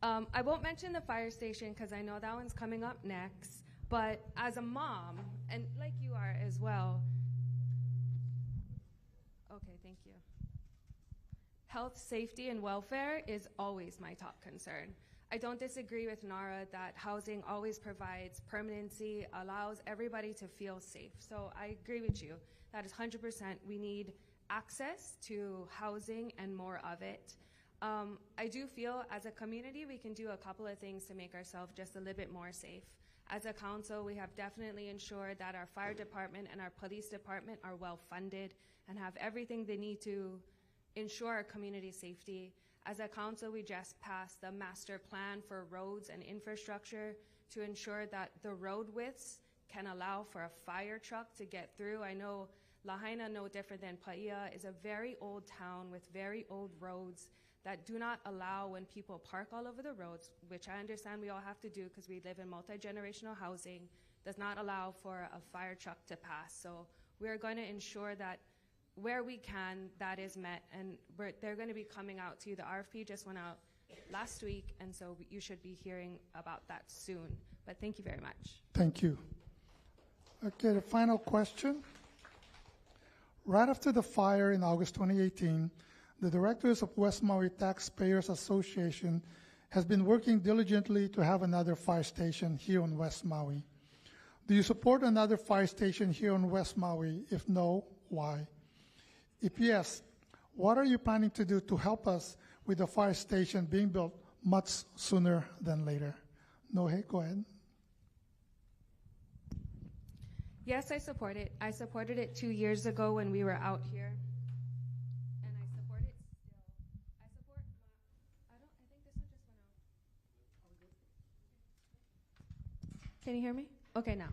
I won't mention the fire station because I know that one's coming up next. But as a mom, and like you are as well, okay, thank you. Health, safety, and welfare is always my top concern. I don't disagree with Nara that housing always provides permanency, allows everybody to feel safe. So I agree with you. That is 100%. We need access to housing and more of it. I do feel as a community we can do a couple of things to make ourselves just a little bit more safe. As a council, we have definitely ensured that our fire department and our police department are well funded and have everything they need to ensure our community safety. As a council, we just passed the master plan for roads and infrastructure to ensure that the road widths can allow for a fire truck to get through. I know Lahaina, no different than Paia, is a very old town with very old roads that do not allow when people park all over the roads, which I understand we all have to do because we live in multi-generational housing, does not allow for a fire truck to pass. So we're going to ensure that where we can, that is met, and they're going to be coming out to you. The RFP just went out last week, and so you should be hearing about that soon. But thank you very much. Thank you. Okay, the final question. Right after the fire in August 2018, the directors of West Maui Taxpayers Association has been working diligently to have another fire station here on West Maui. Do you support another fire station here on West Maui? If no, why? If yes, what are you planning to do to help us with the fire station being built much sooner than later? Nohe, go ahead. Yes, I support it. I supported it 2 years ago when we were out here. And I support it still. I support, I think this one just went out. Can you hear me? Okay, now.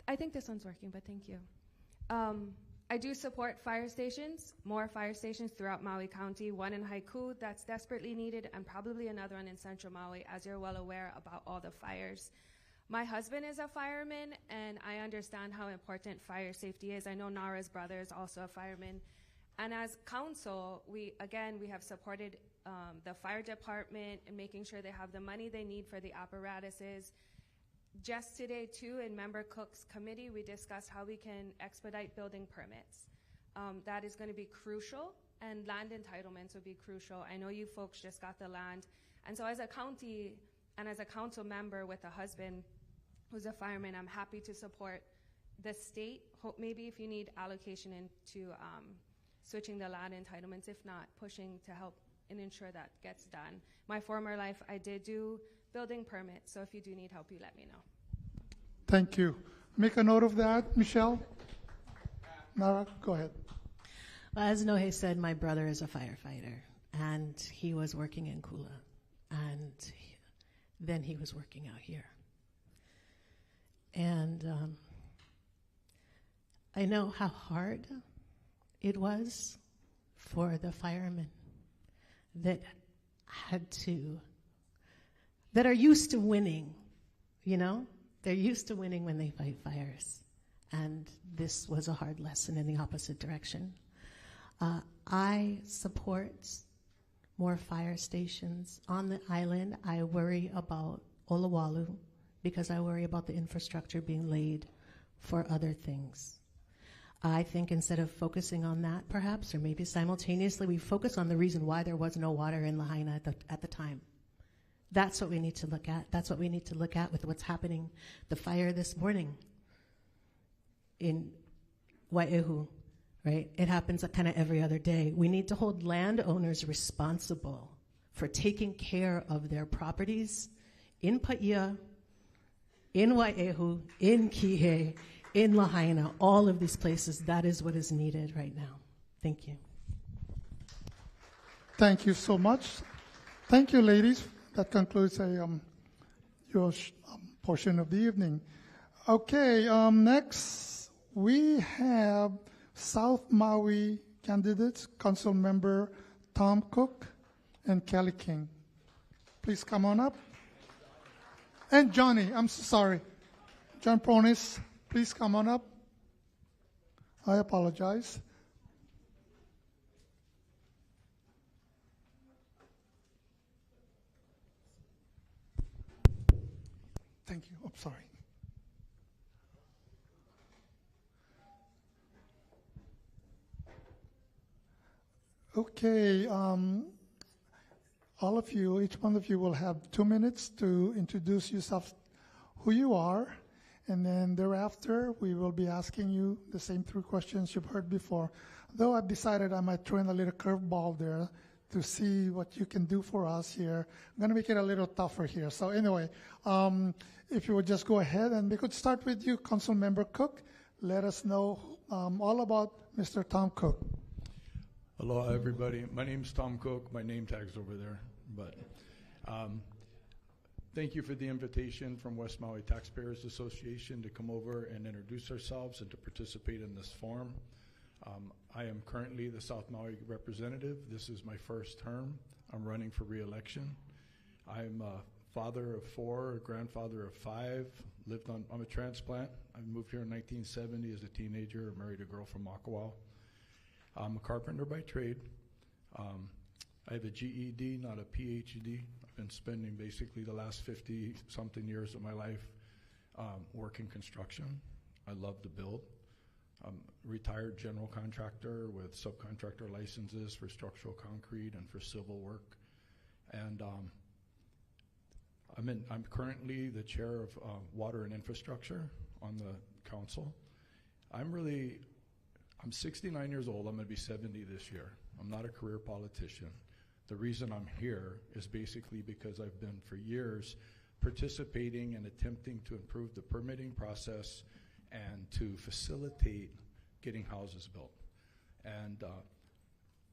I think this one's working, but thank you. I do support fire stations, more fire stations throughout Maui County, one in Haiku that's desperately needed, and probably another one in Central Maui, as you're well aware about all the fires. My husband is a fireman, and I understand how important fire safety is. I know Nara's brother is also a fireman. And as council, we have supported the fire department and making sure they have the money they need for the apparatuses. Just today, too, in Member Cook's committee, we discussed how we can expedite building permits. That is going to be crucial, and land entitlements will be crucial. I know you folks just got the land. And so as a county and as a council member with a husband who's a fireman, I'm happy to support the state. Hope maybe if you need allocation into switching the land entitlements, if not, pushing to help and ensure that gets done. My former life, I did do building permits, so if you do need help, you let me know. Thank you. Make a note of that, Michelle. Nara, go ahead. Well, as Nohe said, my brother is a firefighter, and he was working in Kula, and then he was working out here. And I know how hard it was for the firemen that are used to winning, you know? They're used to winning when they fight fires. And this was a hard lesson in the opposite direction. I support more fire stations on the island. I worry about Olawalu because I worry about the infrastructure being laid for other things. I think instead of focusing on that, perhaps, or maybe simultaneously, we focus on the reason why there was no water in Lahaina at the time. That's what we need to look at. That's what we need to look at with what's happening. The fire this morning in Wailuku, right? It happens kind of every other day. We need to hold landowners responsible for taking care of their properties in Paia, in Wailuku, in Kihei, in Lahaina, all of these places. That is what is needed right now. Thank you. Thank you so much. Thank you, ladies. That concludes your portion of the evening. Okay, next we have South Maui candidates, Council Member Tom Cook and Kelly King. Please come on up. And Johnny, I'm so sorry. John Pronis, please come on up. I apologize. Thank you. I'm sorry. Okay. All of you, each one of you will have 2 minutes to introduce yourself, who you are, and then thereafter we will be asking you the same 3 questions you've heard before. Though I've decided I might throw in a little curveball there to see what you can do for us here. I'm going to make it a little tougher here. So anyway, if you would just go ahead, and we could start with you, Council Member Cook. Let us know all about Mr. Tom Cook. Aloha, everybody. My name's Tom Cook. My name tag's over there. But thank you for the invitation from West Maui Taxpayers Association to come over and introduce ourselves and to participate in this forum. I am currently the South Maui representative. This is my first term. I'm running for re-election. I'm a father of 4, a grandfather of 5. I'm a transplant. I moved here in 1970 as a teenager. I married a girl from Makawao. I'm a carpenter by trade. I have a GED, not a PhD. I've been spending basically the last 50-something years of my life working construction. I love to build. I'm a retired general contractor with subcontractor licenses for structural concrete and for civil work. And I'm currently the chair of water and infrastructure on the council. I'm 69 years old. I'm going to be 70 this year. I'm not a career politician. The reason I'm here is basically because I've been for years participating and attempting to improve the permitting process and to facilitate getting houses built. And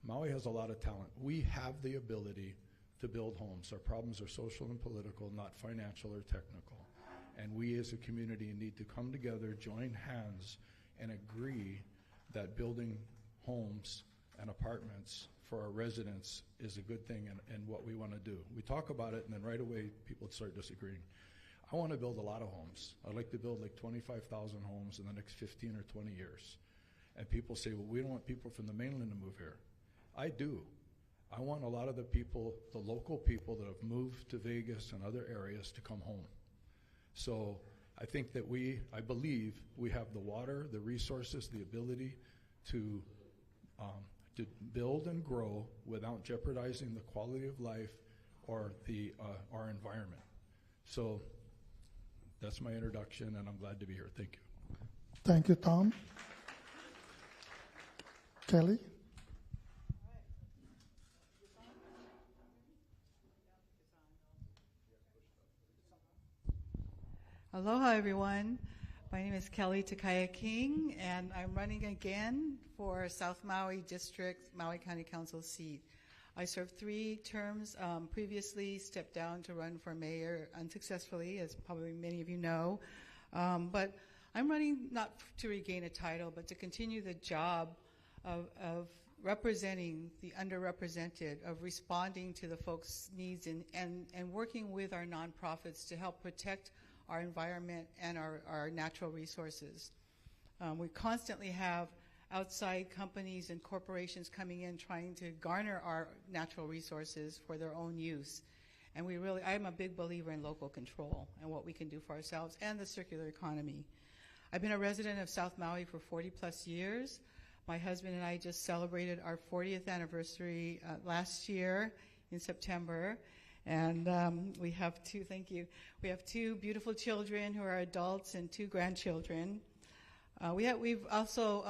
Maui has a lot of talent. We have the ability to build homes. Our problems are social and political, not financial or technical. And we as a community need to come together, join hands, and agree that building homes and apartments for our residents is a good thing and what we want to do. We talk about it, and then right away people start disagreeing. I want to build a lot of homes. I'd like to build like 25,000 homes in the next 15 or 20 years. And people say, well, we don't want people from the mainland to move here. I do. I want a lot of the people, the local people that have moved to Vegas and other areas to come home. So I think that I believe we have the water, the resources, the ability to build and grow without jeopardizing the quality of life or our environment. So that's my introduction, and I'm glad to be here. Thank you. Thank you, Tom. Kelly? Aloha, everyone. My name is Kelly Takaya King, and I'm running again for South Maui District, Maui County Council seat. I served 3 terms, previously stepped down to run for mayor unsuccessfully, as probably many of you know. But I'm running not to regain a title, but to continue the job of representing the underrepresented, of responding to the folks' needs and working with our nonprofits to help protect our environment and our natural resources. We constantly have outside companies and corporations coming in trying to garner our natural resources for their own use. And I'm a big believer in local control and what we can do for ourselves and the circular economy. I've been a resident of South Maui for 40 plus years. My husband and I just celebrated our 40th anniversary last year in September. And we have 2 beautiful children who are adults and 2 grandchildren. We've also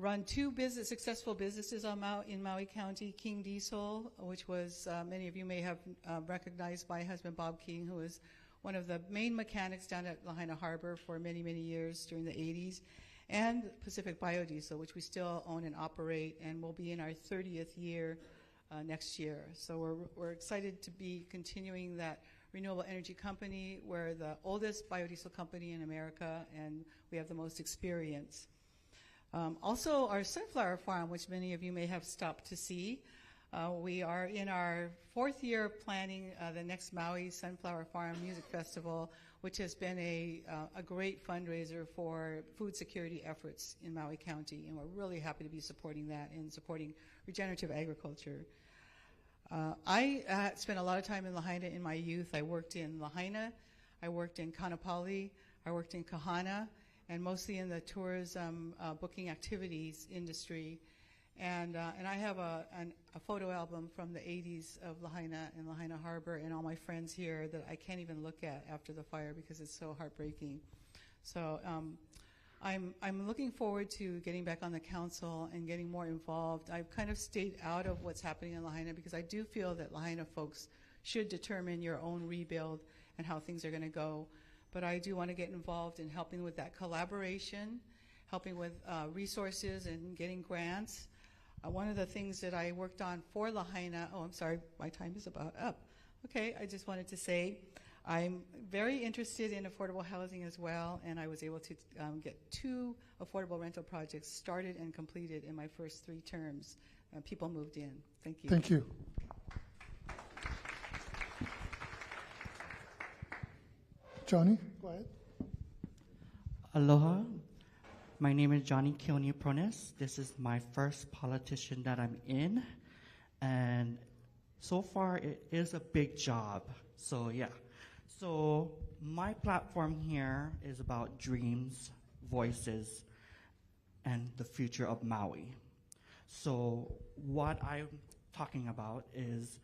run 2 successful businesses in Maui County. King Diesel, which was, many of you may have recognized my husband, Bob King, who was one of the main mechanics down at Lahaina Harbor for many, many years during the 80s. And Pacific Biodiesel, which we still own and operate, and will be in our 30th year next year. So we're excited to be continuing that renewable energy company. We're the oldest biodiesel company in America, and we have the most experience. Also, our sunflower farm, which many of you may have stopped to see. We are in our 4th year planning the next Maui Sunflower Farm Music Festival, which has been a great fundraiser for food security efforts in Maui County, and we're really happy to be supporting that and supporting regenerative agriculture. I spent a lot of time in Lahaina in my youth. I worked in Lahaina, I worked in Kaanapali, I worked in Kahana, and mostly in the tourism booking activities industry. And I have a photo album from the 80s of Lahaina and Lahaina Harbor and all my friends here that I can't even look at after the fire because it's so heartbreaking. So I'm looking forward to getting back on the council and getting more involved. I've kind of stayed out of what's happening in Lahaina because I do feel that Lahaina folks should determine your own rebuild and how things are going to go. But I do want to get involved in helping with that collaboration, helping with resources and getting grants. One of the things that I worked on for Lahaina, I'm sorry, my time is about up. Okay, I just wanted to say I'm very interested in affordable housing as well, and I was able to get 2 affordable rental projects started and completed in my first 3 terms. People moved in. Thank you. Thank you. Johnny, go ahead. Aloha. My name is Johnny Keone Pronis. This is my first politician that I'm in, and so far it is a big job. So yeah. So my platform here is about dreams, voices, and the future of Maui. So what I'm talking about is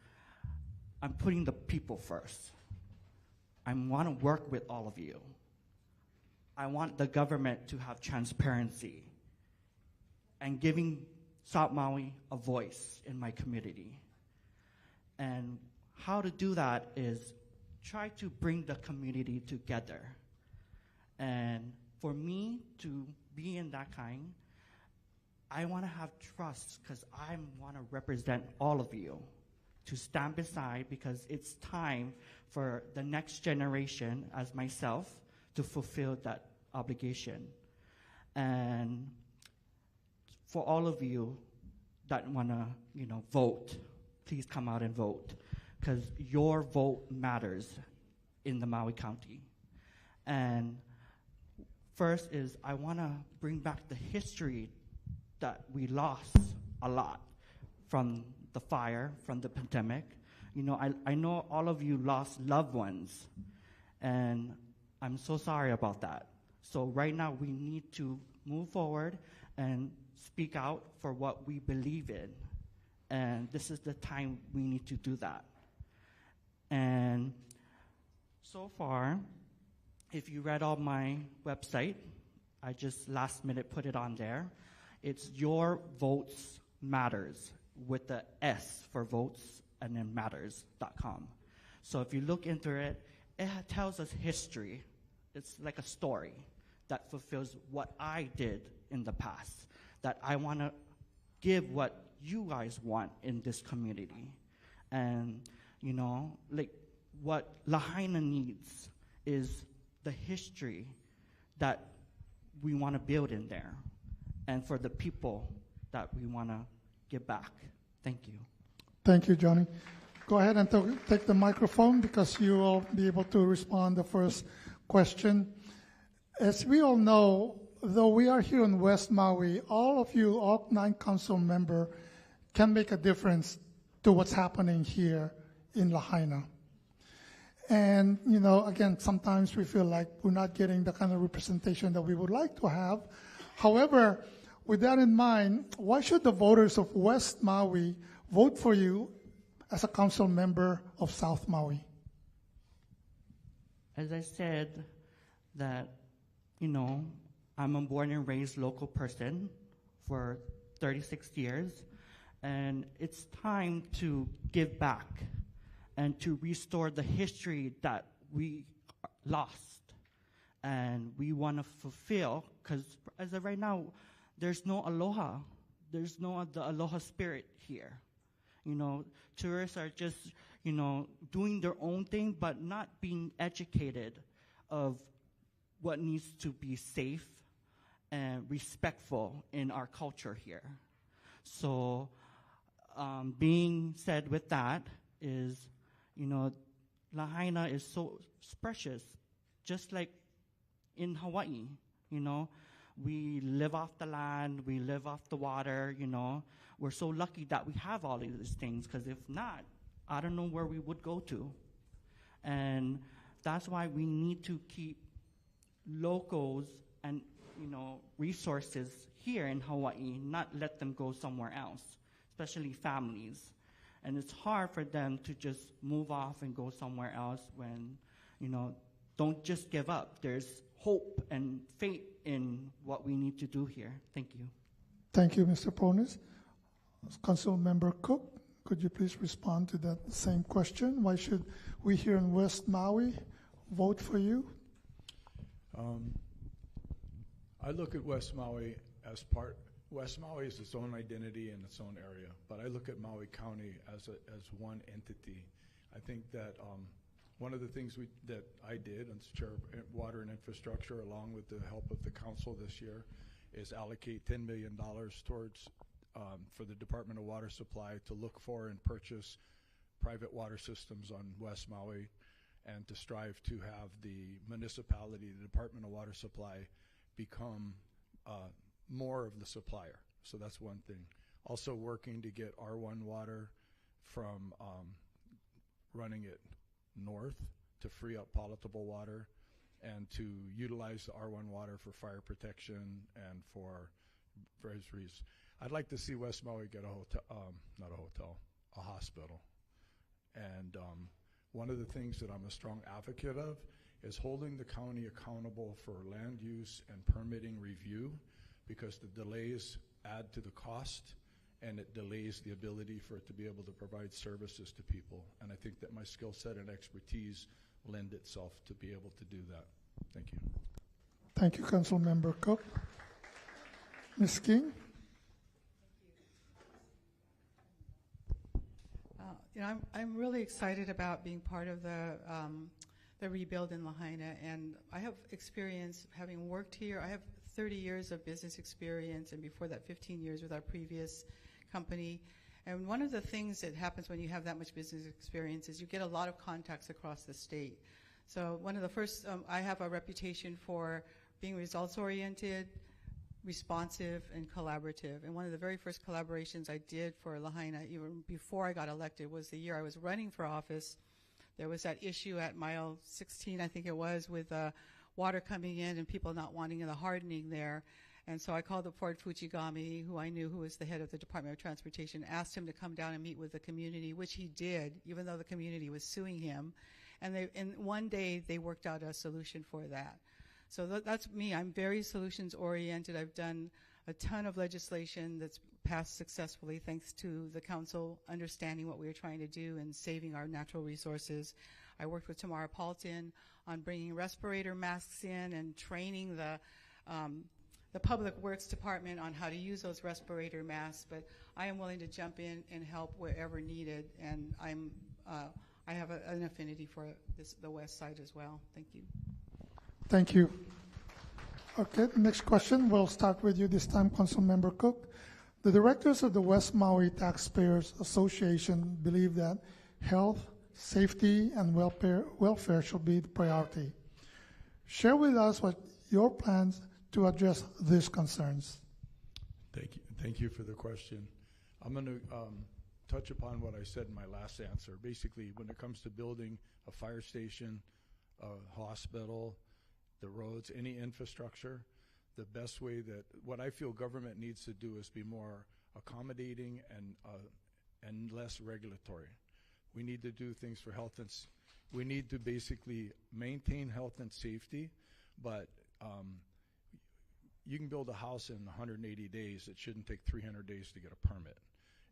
I'm putting the people first. I want to work with all of you. I want the government to have transparency and giving South Maui a voice in my community. And how to do that is try to bring the community together. And for me to be in that kind, I want to have trust because I want to represent all of you to stand beside because it's time for the next generation as myself to fulfill that obligation. And for all of you that want to, vote, please come out and vote because your vote matters in the Maui County. And first is I want to bring back the history that we lost a lot from the fire, from the pandemic. You know, I know all of you lost loved ones, and I'm so sorry about that. So right now we need to move forward and speak out for what we believe in. And this is the time we need to do that. And so far, if you read on my website, I just last minute put it on there. It's Your Votes Matters with the S for votes and then matters.com. So if you look into it, it tells us history. It's like a story that fulfills what I did in the past, that I want to give what you guys want in this community. And, you know, like what Lahaina needs is the history that we want to build in there, and for the people that we want to give back. Thank you. Thank you, Johnny. Go ahead and take the microphone because you will be able to respond to the first question. As we all know, though we are here in West Maui, all of you, all 9 council members, can make a difference to what's happening here in Lahaina. And, you know, again, sometimes we feel like we're not getting the kind of representation that we would like to have. However, with that in mind, why should the voters of West Maui vote for you as a council member of South Maui? As I said, that, you know, I'm a born and raised local person for 36 years, and it's time to give back and to restore the history that we lost. And we want to fulfill, because as of right now, there's no aloha. There's no the aloha spirit here. You know, tourists are just, you know, doing their own thing, but not being educated of what needs to be safe and respectful in our culture here. So, being said with that is, you know, Lahaina is so precious, just like in Hawaii, you know. We live off the land, we live off the water, you know. We're so lucky that we have all of these things, because if not, I don't know where we would go to. And that's why we need to keep locals and, you know, resources here in Hawaii, not let them go somewhere else, especially families. And it's hard for them to just move off and go somewhere else when, you know, don't just give up. There's hope and faith in what we need to do here. Thank you. Thank you, Mr. Pronis. Council Member Cook, could you please respond to that same question? Why should we here in West Maui vote for you? I look at West Maui as West Maui is its own identity in its own area, but I look at Maui County as one entity. I think that one of the things that I did as Chair of Water and Infrastructure, along with the help of the council this year, is allocate $10 million towards for the Department of Water Supply to look for and purchase private water systems on West Maui, and to strive to have the municipality, the Department of Water Supply, become more of the supplier. So that's one thing. Also working to get R1 water from running it north to free up palatable water, and to utilize the R1 water for fire protection and for various reasons. I'd like to see West Maui get a hotel, not a hotel, a hospital. And one of the things that I'm a strong advocate of is holding the county accountable for land use and permitting review, because the delays add to the cost, and it delays the ability for it to be able to provide services to people. And I think that my skill set and expertise lend itself to be able to do that. Thank you. Thank you, Council Member Cook. Ms. King? You know, I'm really excited about being part of the rebuild in Lahaina, and I have experience having worked here. I have 30 years of business experience, and before that 15 years with our previous company. And one of the things that happens when you have that much business experience is you get a lot of contacts across the state. So one of the first, I have a reputation for being results-oriented, responsive, and collaborative. And one of the very first collaborations I did for Lahaina, even before I got elected, was the year I was running for office. There was that issue at mile 16, I think it was, with water coming in and people not wanting the hardening there. And so I called up Ford Fujigami, who I knew who was the head of the Department of Transportation, asked him to come down and meet with the community, which he did, even though the community was suing him. And in one day, they worked out a solution for that. So that's me. I'm very solutions-oriented. I've done a ton of legislation that's passed successfully thanks to the council understanding what we were trying to do and saving our natural resources. I worked with Tamara Paulton on bringing respirator masks in and training the Public Works Department on how to use those respirator masks, but I am willing to jump in and help wherever needed, and I have an affinity for the West Side as well. Thank you. Thank you. Okay, next question. We'll start with you this time, Councilmember Cook. The directors of the West Maui Taxpayers Association believe that health, safety, and welfare should be the priority. Share with us what your plans to address these concerns. Thank you. Thank you for the question. I'm going to touch upon what I said in my last answer. Basically, when it comes to building a fire station, a hospital, the roads, any infrastructure, the best way that what I feel government needs to do is be more accommodating and less regulatory. We need to do things for health and we need to basically maintain health and safety, but you can build a house in 180 days. It shouldn't take 300 days to get a permit.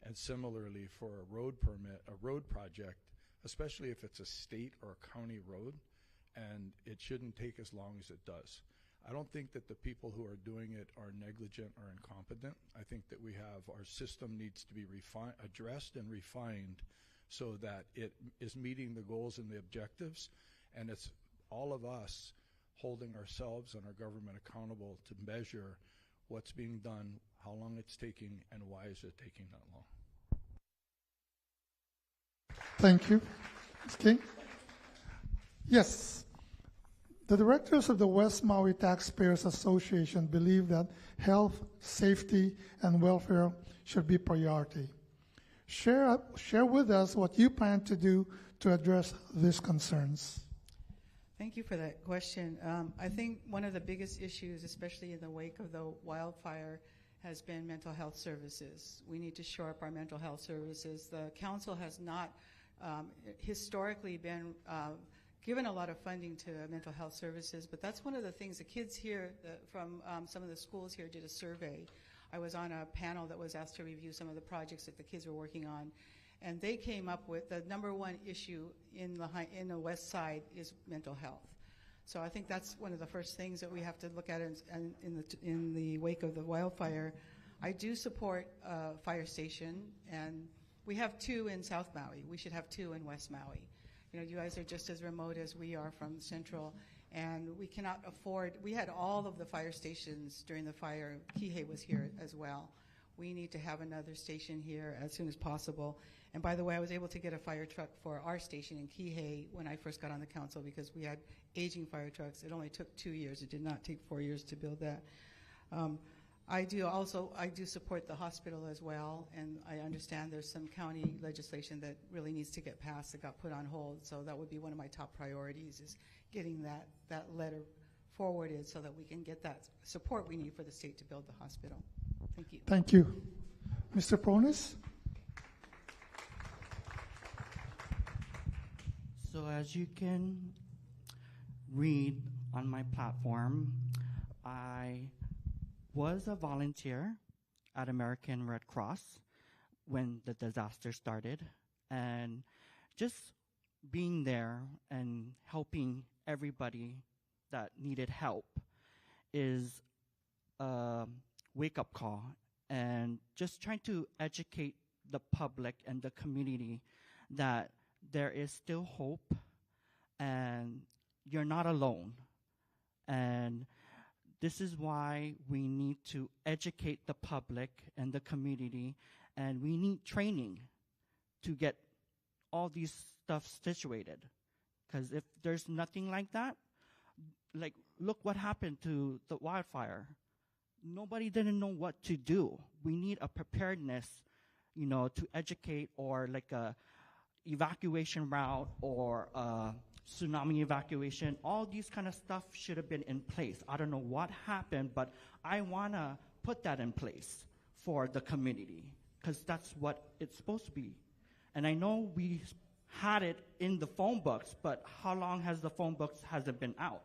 And similarly, for a road permit, a road project, especially if it's a state or a county road, and it shouldn't take as long as it does. I don't think that the people who are doing it are negligent or incompetent. I think that our system needs to be addressed and refined so that it is meeting the goals and the objectives, and it's all of us holding ourselves and our government accountable to measure what's being done, how long it's taking, and why is it taking that long. Thank you. Ms. King? Yes. The directors of the West Maui Taxpayers Association believe that health, safety, and welfare should be priority. Share with us what you plan to do to address these concerns. Thank you for that question. I think one of the biggest issues, especially in the wake of the wildfire, has been mental health services. We need to shore up our mental health services. The council has not historically been given a lot of funding to mental health services, but that's one of the things the kids here from some of the schools here did a survey. I was on a panel that was asked to review some of the projects that the kids were working on, and they came up with the number one issue in the West Side is mental health. So I think that's one of the first things that we have to look at in the wake of the wildfire. I do support a fire station, and we have 2 in South Maui. We should have 2 in West Maui. You know, you guys are just as remote as we are from Central, and we cannot afford, we had all of the fire stations during the fire. Kihei was here as well. We need to have another station here as soon as possible. And by the way, I was able to get a fire truck for our station in Kihei when I first got on the council because we had aging fire trucks. It only took 2 years. It did not take 4 years to build that. I do support the hospital as well, and I understand there's some county legislation that really needs to get passed that got put on hold, so that would be one of my top priorities is getting that letter forwarded so that we can get that support we need for the state to build the hospital. Thank you. Thank you. Mr. Pronis? So as you can read on my platform, I was a volunteer at American Red Cross when the disaster started, and just being there and helping everybody that needed help is a wake-up call, and just trying to educate the public and the community that there is still hope and you're not alone. And this is why we need to educate the public and the community, and we need training to get all these stuff situated. Because if there's nothing like that, like look what happened to the wildfire. Nobody didn't know what to do. We need a preparedness, to educate, or like a evacuation route or tsunami evacuation. All these kind of stuff should have been in place. I don't know what happened, but I want to put that in place for the community because that's what it's supposed to be. And I know we had it in the phone books, but how long has the phone books hasn't been out?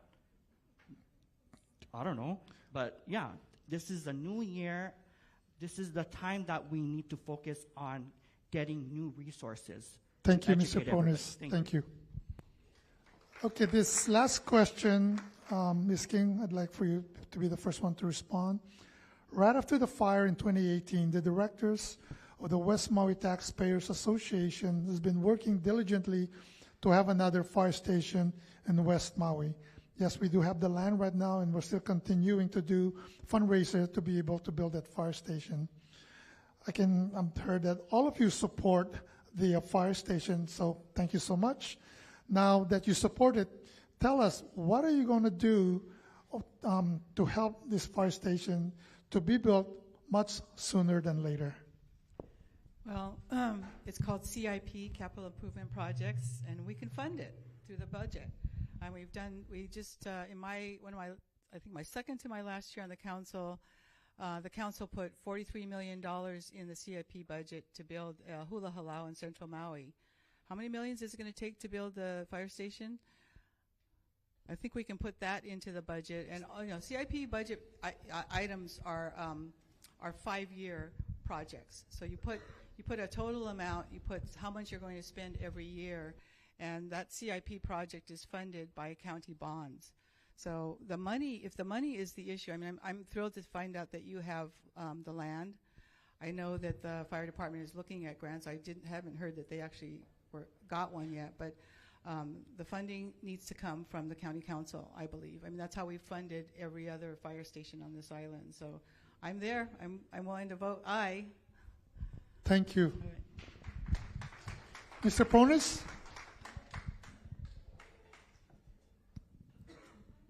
I don't know. But yeah, this is a new year. This is the time that we need to focus on getting new resources. Thank you, Mr. Ponis. Thank you. Okay, this last question, Ms. King, I'd like for you to be the first one to respond. Right after the fire in 2018, the directors of the West Maui Taxpayers Association has been working diligently to have another fire station in West Maui. Yes, we do have the land right now, and we're still continuing to do fundraisers to be able to build that fire station. I'm heard that all of you support the fire station, so thank you so much. Now that you support it, tell us, what are you going to do to help this fire station to be built much sooner than later? Well, it's called CIP, Capital Improvement Projects, and we can fund it through the budget. And my second to my last year on the council put $43 million in the CIP budget to build Hula Halau in Central Maui. How many millions is it going to take to build the fire station? I think we can put that into the budget. And CIP budget items are 5-year projects. So you put a total amount, you put how much you're going to spend every year, and that CIP project is funded by county bonds. So if the money is the issue, I'm thrilled to find out that you have the land. I know that the fire department is looking at grants. I haven't heard that they actually got one yet, but the funding needs to come from the county council, I believe. That's how we funded every other fire station on this island. So I'm there. I'm willing to vote aye. Thank you. Mr. Pronis?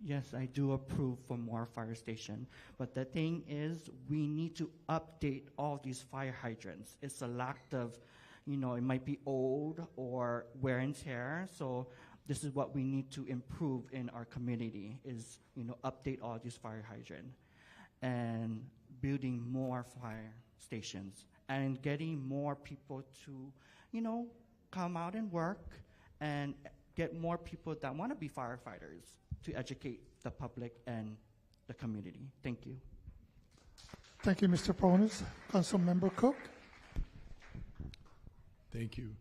Yes, I do approve for more fire station. But the thing is, we need to update all these fire hydrants. It's a lack of, it might be old or wear and tear. So this is what we need to improve in our community is, update all these fire hydrants and building more fire stations and getting more people to, come out and work and get more people that want to be firefighters to educate the public and the community. Thank you. Thank you, Mr. Pronis. Councilmember Cook. Thank you.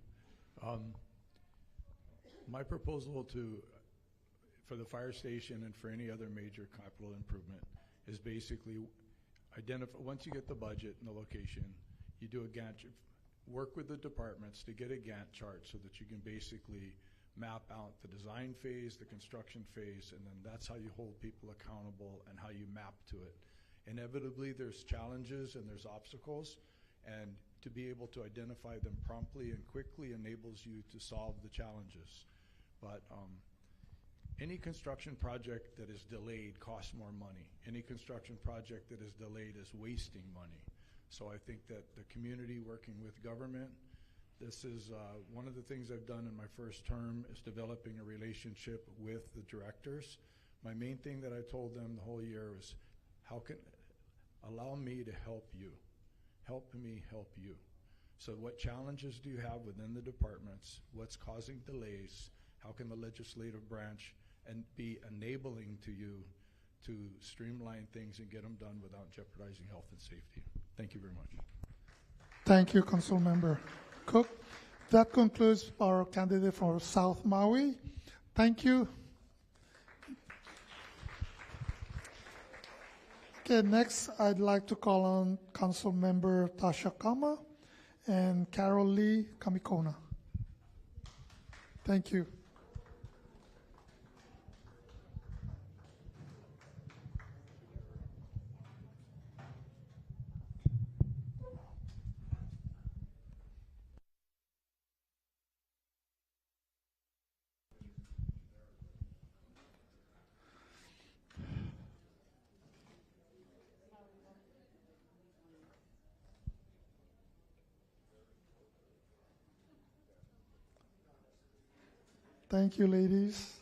My proposal for the fire station and for any other major capital improvement is basically identify, once you get the budget and the location, you do a Gantt, work with the departments to get a Gantt chart so that you can basically map out the design phase, the construction phase, and then that's how you hold people accountable and how you map to it. Inevitably, there's challenges and there's obstacles, and to be able to identify them promptly and quickly enables you to solve the challenges. But any construction project that is delayed costs more money. Any construction project that is delayed is wasting money. So I think that the community working with government, this is one of the things I've done in my first term is developing a relationship with the directors. My main thing that I told them the whole year was, allow me to help you. Help me help you. So what challenges do you have within the departments? What's causing delays? How can the legislative branch and be enabling to you to streamline things and get them done without jeopardizing health and safety? Thank you very much. Thank you, Councilmember Cook. That concludes our candidate for South Maui. Thank you. Okay, next I'd like to call on Councilmember Tasha Kama and Carol Lee Kamikona. Thank you. Thank you, ladies.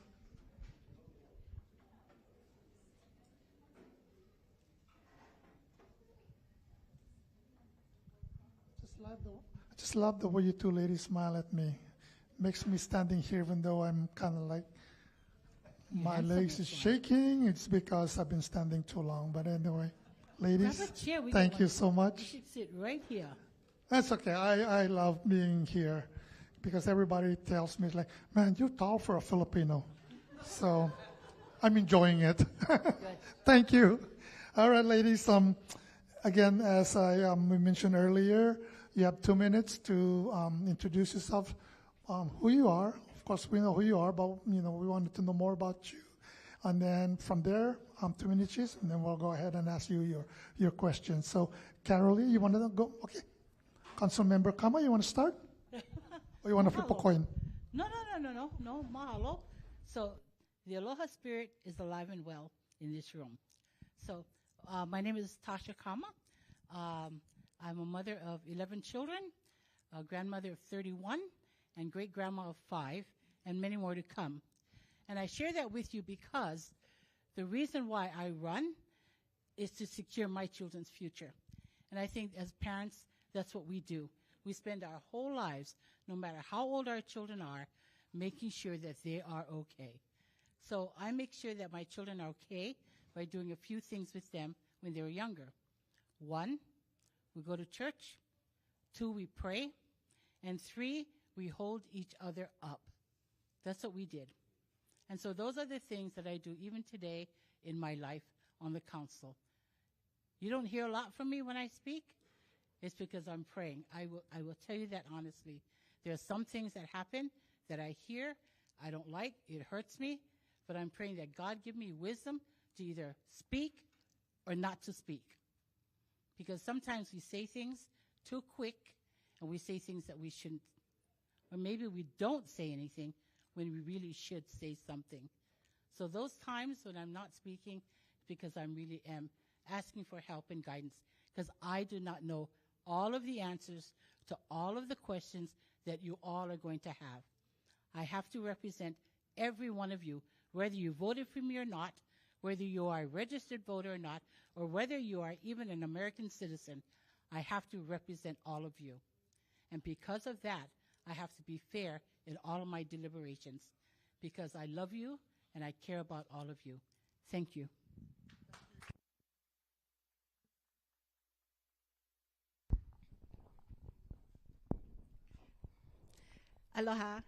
I just love the way you two ladies smile at me. Makes me standing here even though I'm kind of like, my legs is shaking. It's because I've been standing too long. But anyway, ladies, Grab a chair. We thank got you one. so much. You should sit right here. That's okay. I love being here because everybody tells me, like, man, you're tall for a Filipino. So I'm enjoying it. Thank you. All right, ladies. Again, as we mentioned earlier, you have 2 minutes to introduce yourself, who you are. Of course, we know who you are, but we wanted to know more about you. And then from there, 2 minutes each, and then we'll go ahead and ask you your questions. So, Carolee, you want to go? Okay. Councilmember Kama, you want to start? Or you want to flip a coin? No, mahalo. So the Aloha spirit is alive and well in this room. So my name is Tasha Kama. I'm a mother of 11 children, a grandmother of 31, and great-grandma of 5, and many more to come. And I share that with you because the reason why I run is to secure my children's future. And I think as parents, that's what we do. We spend our whole lives, no matter how old our children are, making sure that they are okay. So I make sure that my children are okay by doing a few things with them when they were younger. 1, we go to church. 2, we pray. And 3, we hold each other up. That's what we did. And so those are the things that I do even today in my life on the council. You don't hear a lot from me when I speak. It's because I'm praying. I will tell you that honestly. There are some things that happen that I hear, I don't like, it hurts me, but I'm praying that God give me wisdom to either speak or not to speak. Because sometimes we say things too quick and we say things that we shouldn't. Or maybe we don't say anything when we really should say something. So those times when I'm not speaking, because I really am asking for help and guidance, because I do not know all of the answers to all of the questions that you all are going to have. I have to represent every one of you, whether you voted for me or not, whether you are a registered voter or not, or whether you are even an American citizen. I have to represent all of you. And because of that, I have to be fair in all of my deliberations, because I love you and I care about all of you. Thank you. Aloha.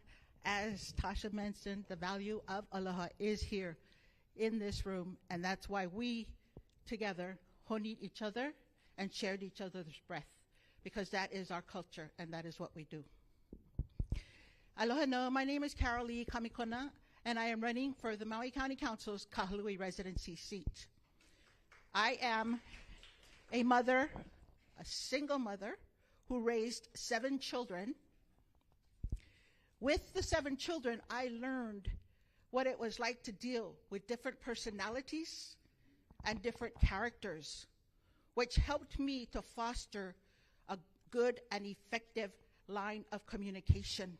As Tasha mentioned, the value of aloha is here in this room, and that's why we together honeyed each other and shared each other's breath, because that is our culture and that is what we do. Aloha no, my name is Carolee Kamikona, and I am running for the Maui County Council's Kahului residency seat. I am a mother, a single mother, who raised 7 children. With the 7 children, I learned what it was like to deal with different personalities and different characters, which helped me to foster a good and effective line of communication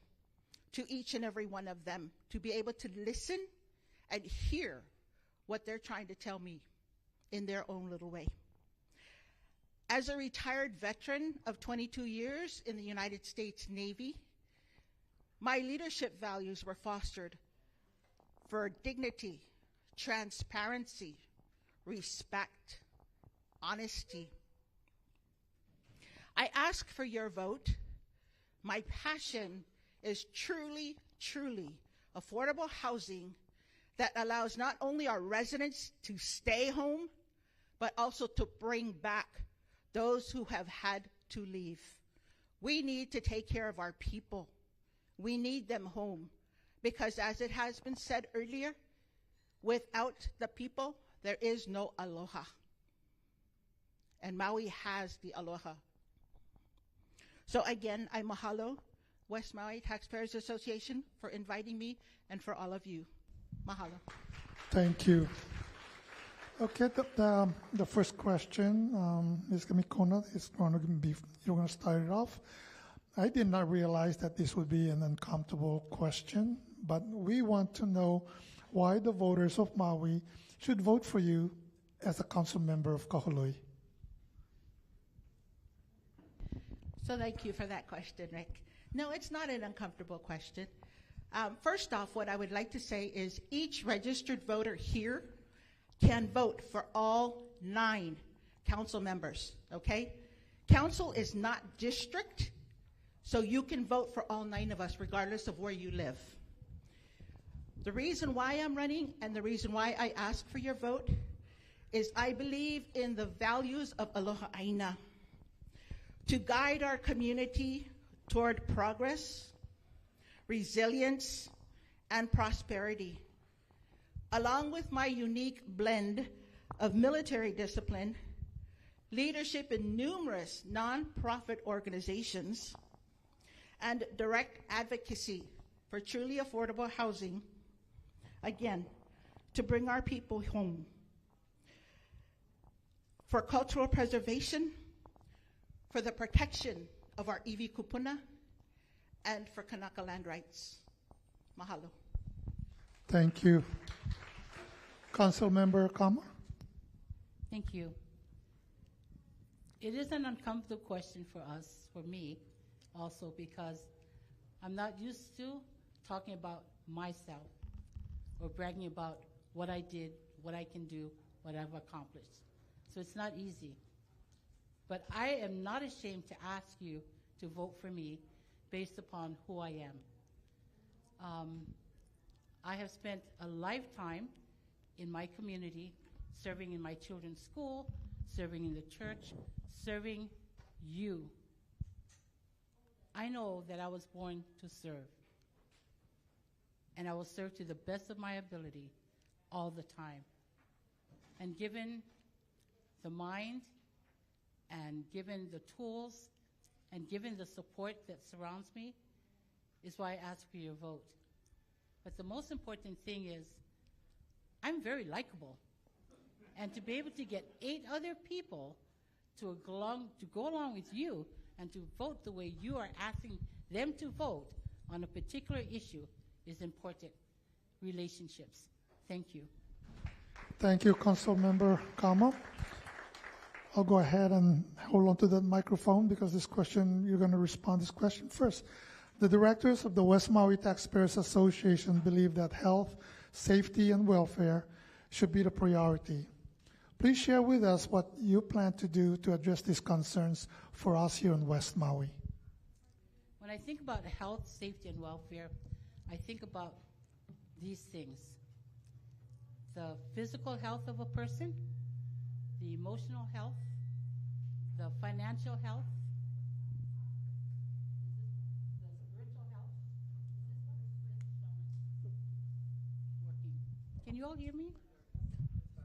to each and every one of them, to be able to listen and hear what they're trying to tell me in their own little way. As a retired veteran of 22 years in the United States Navy, my leadership values were fostered for dignity, transparency, respect, honesty. I ask for your vote. My passion is truly, truly affordable housing that allows not only our residents to stay home, but also to bring back those who have had to leave. We need to take care of our people. We need them home, because as it has been said earlier, without the people, there is no aloha. And Maui has the aloha. So again, I mahalo West Maui Taxpayers Association for inviting me, and for all of you. Mahalo. Thank you. Okay, the first question, Ms. Kamikona, is going to be, you're going to start it off. I did not realize that this would be an uncomfortable question, but we want to know why the voters of Maui should vote for you as a council member of Kahului. So thank you for that question, Rick. No, it's not an uncomfortable question. First off, what I would like to say is each registered voter here can vote for all 9 council members, okay? Council is not district, so you can vote for all 9 of us regardless of where you live. The reason why I'm running and the reason why I ask for your vote is I believe in the values of Aloha Aina to guide our community toward progress, resilience, and prosperity. Along with my unique blend of military discipline, leadership in numerous nonprofit organizations, and direct advocacy for truly affordable housing, again, to bring our people home. For cultural preservation, for the protection of our iwi kupuna, and for Kanaka land rights. Mahalo. Thank you. Council Member Kama? Thank you. It is an uncomfortable question for us, for me, also, because I'm not used to talking about myself or bragging about what I did, what I can do, what I've accomplished. So it's not easy. But I am not ashamed to ask you to vote for me based upon who I am. I have spent a lifetime in my community, serving in my children's school, serving in the church, serving you. I know that I was born to serve, and I will serve to the best of my ability all the time. And given the mind, and given the tools, and given the support that surrounds me, is why I ask for your vote. But the most important thing is, I'm very likable. And to be able to get 8 other people to go along with you and to vote the way you are asking them to vote on a particular issue is important. Relationships. Thank you. Thank you, Council Member Kama. I'll go ahead and hold on to that microphone because this question, you're going to respond to this question first. The directors of the West Maui Taxpayers Association believe that health, safety, and welfare should be the priority. Please share with us what you plan to do to address these concerns for us here in West Maui. When I think about health, safety, and welfare, I think about these things. The physical health of a person, the emotional health, the financial health, the spiritual health. Working. Can you all hear me?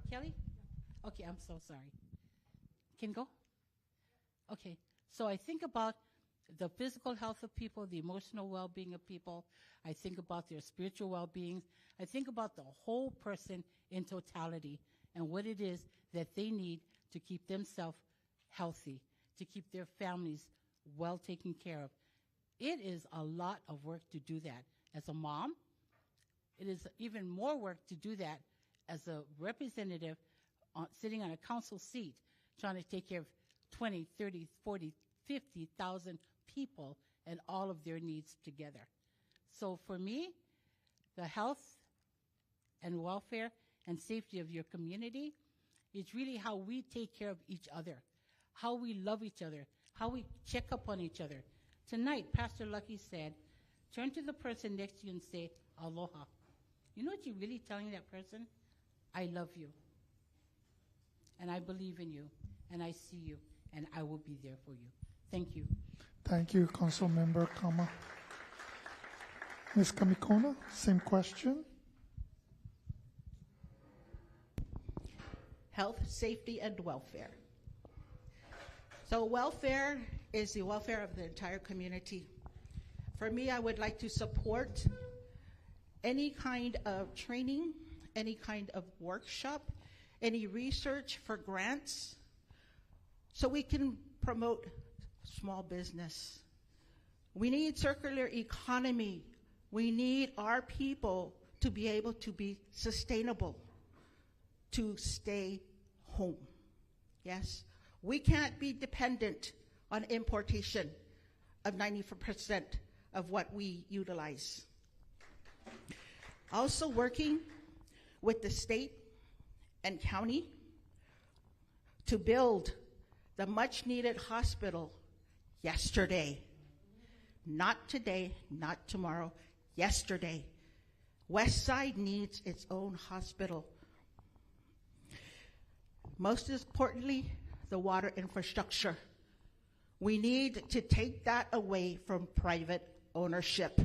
Kelly? Okay, I'm so sorry. Can go? Okay, so I think about the physical health of people, the emotional well-being of people. I think about their spiritual well-being. I think about the whole person in totality and what it is that they need to keep themselves healthy, to keep their families well taken care of. It is a lot of work to do that. As a mom, it is even more work to do that as a representative sitting on a council seat trying to take care of 20, 30, 40, 50,000 people and all of their needs together. So for me, the health and welfare and safety of your community is really how we take care of each other, how we love each other, how we check up on each other. Tonight, Pastor Lucky said, turn to the person next to you and say, aloha. You know what you're really telling that person? I love you. And I believe in you. And I see you. And I will be there for you. Thank you. Thank you, Council Member Kama. Ms. Kamikona, same question. Health, safety, and welfare. So welfare is the welfare of the entire community. For me, I would like to support any kind of training, any kind of workshop, any research for grants, so we can promote small business. We need circular economy We need our people to be able to be sustainable, to stay home. Yes? We can't be dependent on importation of 90% of what we utilize. Also working with the state and county to build the much needed hospital yesterday. Not today, not tomorrow, yesterday. West Side needs its own hospital. Most importantly, the water infrastructure. We need to take that away from private ownership,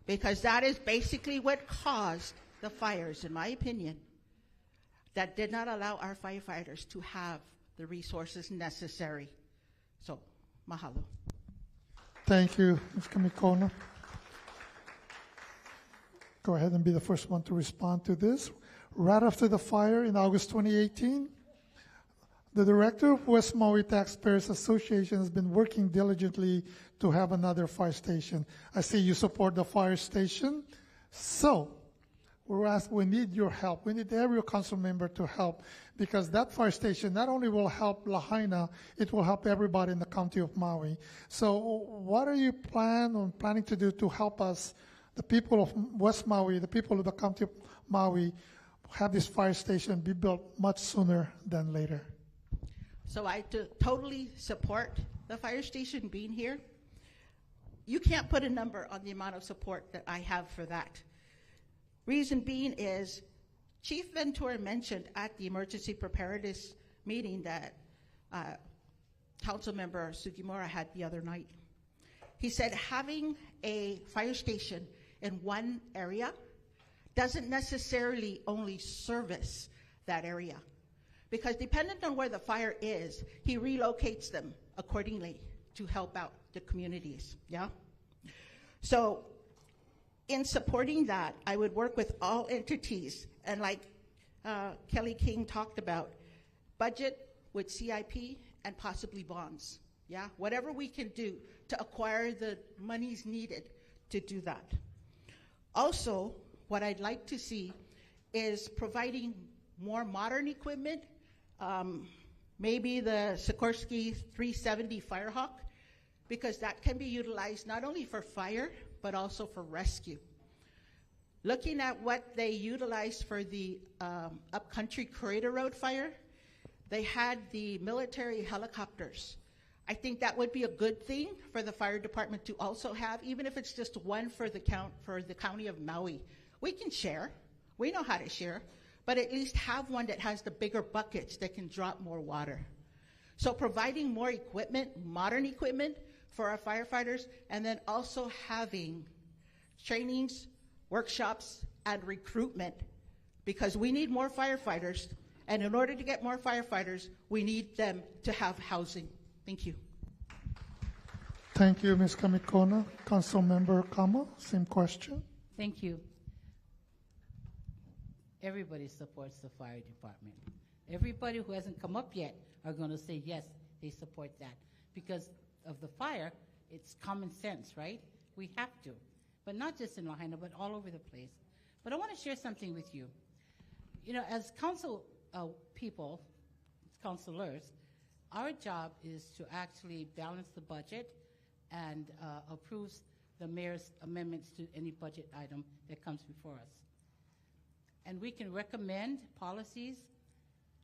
because that is basically what caused the fires, in my opinion, that did not allow our firefighters to have the resources necessary. So, mahalo. Thank you, Ms. Kamikona. Go ahead and be the first one to respond to this. Right after the fire in August 2018, the director of West Maui Taxpayers Association has been working diligently to have another fire station. I see you support the fire station. So, we need your help. We need every council member to help, because that fire station not only will help Lahaina, it will help everybody in the county of Maui. So what are you planning to do to help us, the people of West Maui, the people of the county of Maui, have this fire station be built much sooner than later? So I totally support the fire station being here. You can't put a number on the amount of support that I have for that. Reason being is, Chief Ventura mentioned at the emergency preparedness meeting that Council Member Sugimura had the other night. He said having a fire station in one area doesn't necessarily only service that area, because depending on where the fire is, he relocates them accordingly to help out the communities, yeah? So in supporting that, I would work with all entities, and like Kelly King talked about, budget with CIP and possibly bonds, yeah? Whatever we can do to acquire the monies needed to do that. Also, what I'd like to see is providing more modern equipment, maybe the Sikorsky 370 Firehawk, because that can be utilized not only for fire, but also for rescue. Looking at what they utilized for the Upcountry Corridor Road fire, they had the military helicopters. I think that would be a good thing for the fire department to also have, even if it's just one for the county of Maui. We can share. We know how to share. But at least have one that has the bigger buckets that can drop more water. So providing more equipment, modern equipment for our firefighters, and then also having trainings, workshops, and recruitment, because we need more firefighters, and in order to get more firefighters, we need them to have housing. Thank you. Thank you, Ms. Kamikona. Councilmember Kama, same question. Thank you. Everybody supports the fire department. Everybody who hasn't come up yet are going to say yes, they support that. Because of the fire, it's common sense, right? We have to. But not just in Lahaina, but all over the place. But I want to share something with you. You know, as council people, councilors, our job is to actually balance the budget and approve the mayor's amendments to any budget item that comes before us. And we can recommend policies,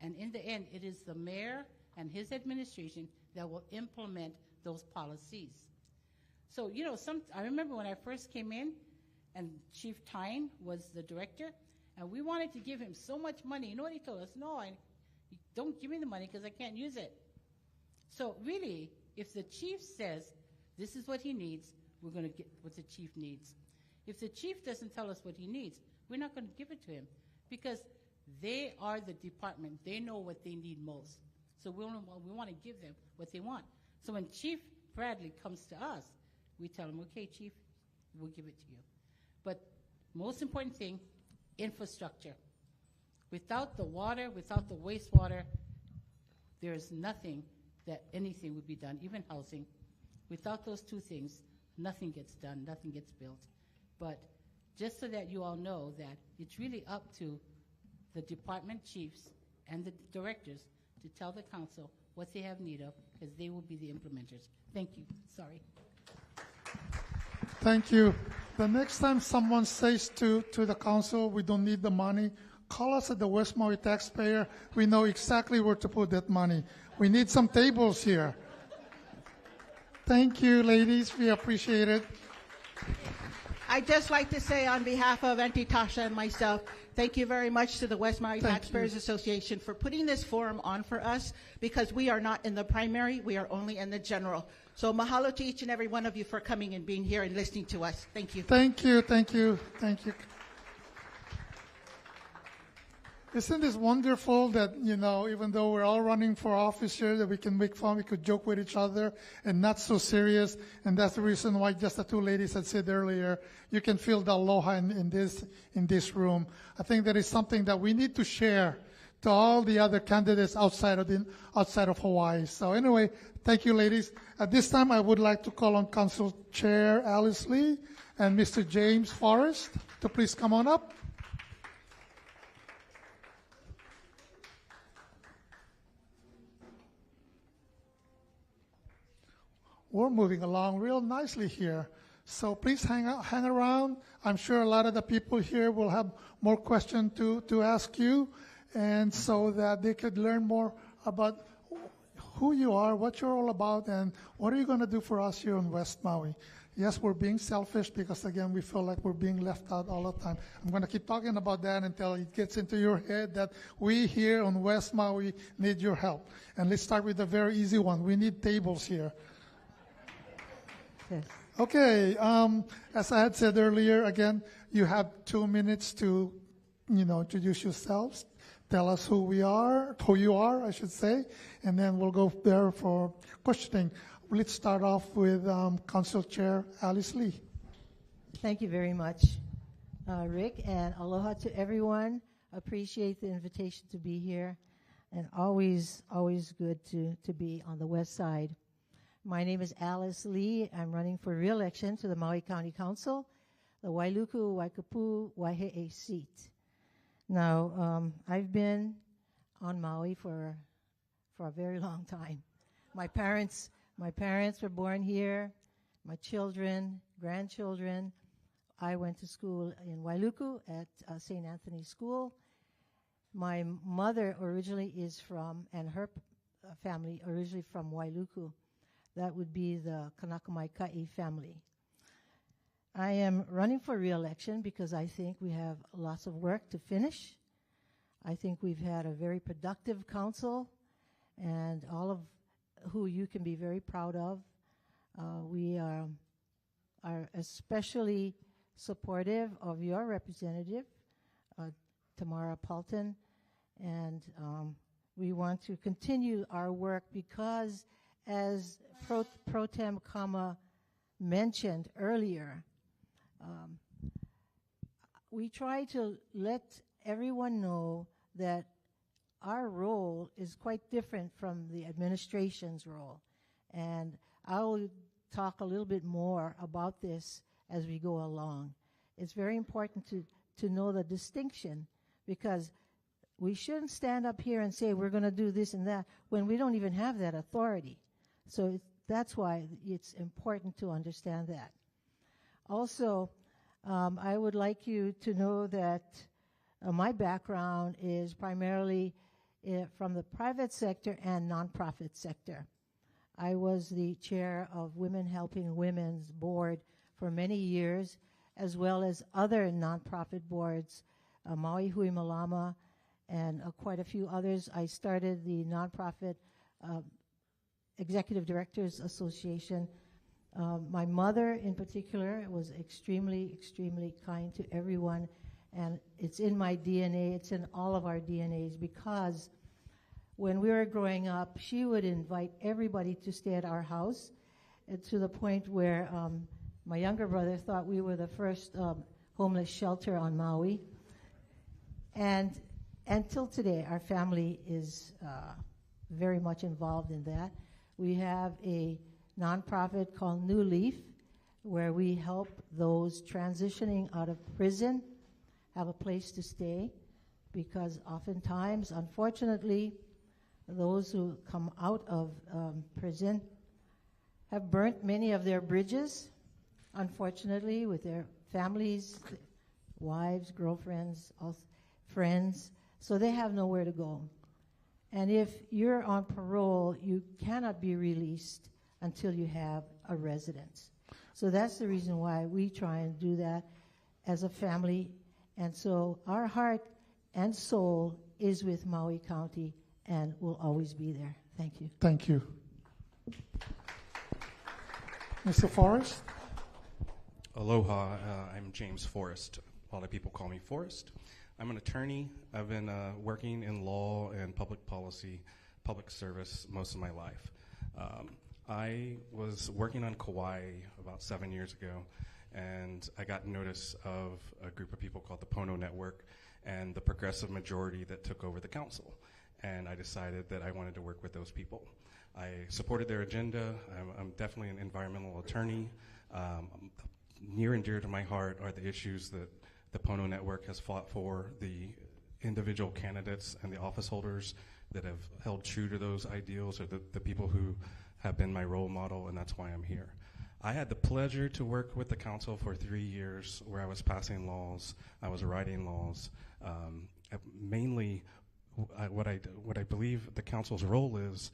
and in the end, it is the mayor and his administration that will implement those policies. So, you know, I remember when I first came in, and Chief Tyne was the director, and we wanted to give him so much money. You know what he told us? No, don't give me the money because I can't use it. So really, if the chief says this is what he needs, we're going to get what the chief needs. If the chief doesn't tell us what he needs, we're not going to give it to him, because they are the department. They know what they need most. So we want to give them what they want. So when Chief Bradley comes to us, we tell him, okay, Chief, we'll give it to you. But most important thing, infrastructure. Without the water, without the wastewater, there is nothing that anything would be done, even housing. Without those two things, nothing gets done, nothing gets built. But just so that you all know that it's really up to the department chiefs and the directors to tell the council what they have need of, because they will be the implementers. Thank you. Sorry. Thank you. The next time someone says to the council, we don't need the money, call us at the West Maui Taxpayer. We know exactly where to put that money. We need some tables here. Thank you, ladies. We appreciate it. I'd just like to say on behalf of Auntie Tasha and myself, thank you very much to the West Maui Taxpayers Association for putting this forum on for us, because we are not in the primary, we are only in the general. So mahalo to each and every one of you for coming and being here and listening to us. Thank you. Thank you, thank you, thank you. Isn't this wonderful that, even though we're all running for office here, that we can make fun, we could joke with each other and not so serious. And that's the reason why just the two ladies had said earlier, you can feel the aloha in this room. I think that is something that we need to share to all the other candidates outside of Hawaii. So anyway, thank you, ladies. At this time, I would like to call on Council Chair Alice Lee and Mr. James Forrest to please come on up. We're moving along real nicely here. So please hang around. I'm sure a lot of the people here will have more questions to ask you, and so that they could learn more about who you are, what you're all about, and what are you going to do for us here in West Maui. Yes, we're being selfish because, again, we feel like we're being left out all the time. I'm going to keep talking about that until it gets into your head that we here on West Maui need your help. And let's start with a very easy one. We need tables here. Yes. Okay, as I had said earlier, again, you have 2 minutes to, introduce yourselves. Tell us who you are, I should say, and then we'll go there for questioning. Let's start off with Council Chair Alice Lee. Thank you very much, Rick, and aloha to everyone. Appreciate the invitation to be here, and always good to be on the west side. My name is Alice Lee. I'm running for re-election to the Maui County Council, the Wailuku-Waikapu-Waihe'e seat. Now, I've been on Maui for a very long time. My parents were born here. My children, grandchildren. I went to school in Wailuku at St. Anthony's School. My mother originally is from, and her family originally from Wailuku. That would be the Kanaka-Mai-Ka'i family. I am running for re-election because I think we have lots of work to finish. I think we've had a very productive council, and all of who you can be very proud of. We are especially supportive of your representative, Tamara Paulton, and we want to continue our work because, as Pro Tem Kama mentioned earlier, we try to let everyone know that our role is quite different from the administration's role. And I'll talk a little bit more about this as we go along. It's very important to know the distinction, because we shouldn't stand up here and say we're going to do this and that when we don't even have that authority. So that's why it's important to understand that. Also, I would like you to know that my background is primarily from the private sector and nonprofit sector. I was the chair of Women Helping Women's board for many years, as well as other nonprofit boards, Maui Hui Malama, and quite a few others. I started the nonprofit Executive Directors Association. My mother, in particular, was extremely kind to everyone, and it's in my DNA. It's in all of our DNAs, because when we were growing up, she would invite everybody to stay at our house, to the point where my younger brother thought we were the first homeless shelter on Maui. And until today, our family is very much involved in that. We have a nonprofit called New Leaf, where we help those transitioning out of prison have a place to stay, because oftentimes, unfortunately, those who come out of prison have burnt many of their bridges, unfortunately, with their families, wives, girlfriends, friends, so they have nowhere to go. And if you're on parole, you cannot be released until you have a residence. So that's the reason why we try and do that as a family. And so our heart and soul is with Maui County and will always be there. Thank you. Thank you. Mr. Forrest? Aloha, I'm James Forrest. A lot of people call me Forrest. I'm an attorney. I've been working in law and public policy, public service most of my life. I was working on Kauai about 7 years ago, and I got notice of a group of people called the Pono Network and the progressive majority that took over the council. And I decided that I wanted to work with those people. I supported their agenda. I'm definitely an environmental attorney. Near and dear to my heart are the issues that the Pono Network has fought for, the individual candidates and the office holders that have held true to those ideals, or the people who have been my role model, and that's why I'm here. I had the pleasure to work with the council for 3 years, where I was passing laws, I was writing laws. Mainly, what I believe the council's role is,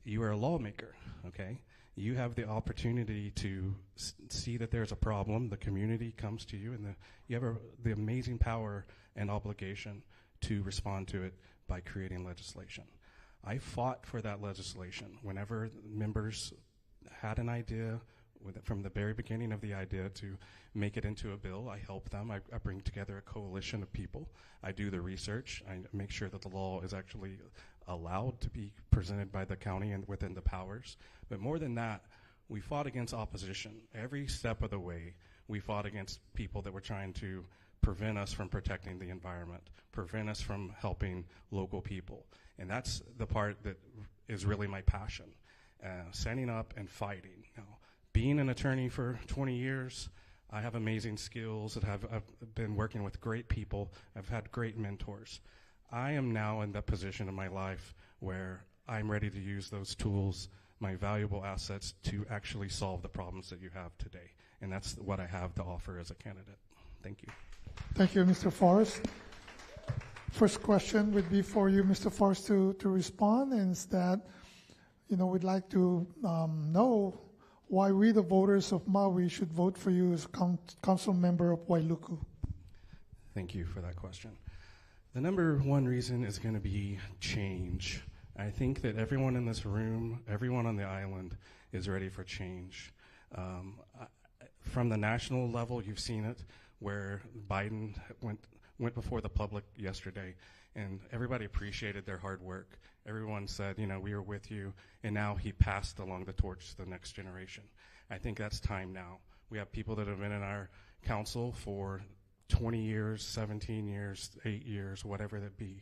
you are a lawmaker, okay? You have the opportunity to see that there's a problem, the community comes to you, and you have the amazing power and obligation to respond to it by creating legislation. I fought for that legislation. Whenever members had an idea, from the very beginning of the idea to make it into a bill, I help them. I bring together a coalition of people. I do the research. I make sure that the law is actually allowed to be presented by the county and within the powers. But more than that, we fought against opposition. Every step of the way, we fought against people that were trying to prevent us from protecting the environment, prevent us from helping local people. And that's the part that is really my passion, standing up and fighting. Being an attorney for 20 years, I have amazing skills that I've been working with great people. I've had great mentors. I am now in that position in my life where I'm ready to use those tools, my valuable assets, to actually solve the problems that you have today. And that's what I have to offer as a candidate. Thank you. Thank you, Mr. Forrest. First question would be for you, Mr. Forrest, to respond, and is that, we'd like to know why we, the voters of Maui, should vote for you as council member of Wailuku. Thank you for that question. The number one reason is going to be change. I think that everyone in this room, everyone on the island, is ready for change. From the national level, you've seen it, where Biden went before the public yesterday, and everybody appreciated their hard work. Everyone said, we are with you, and now he passed along the torch to the next generation. I think that's time now. We have people that have been in our council for 20 years, 17 years, 8 years, whatever that be.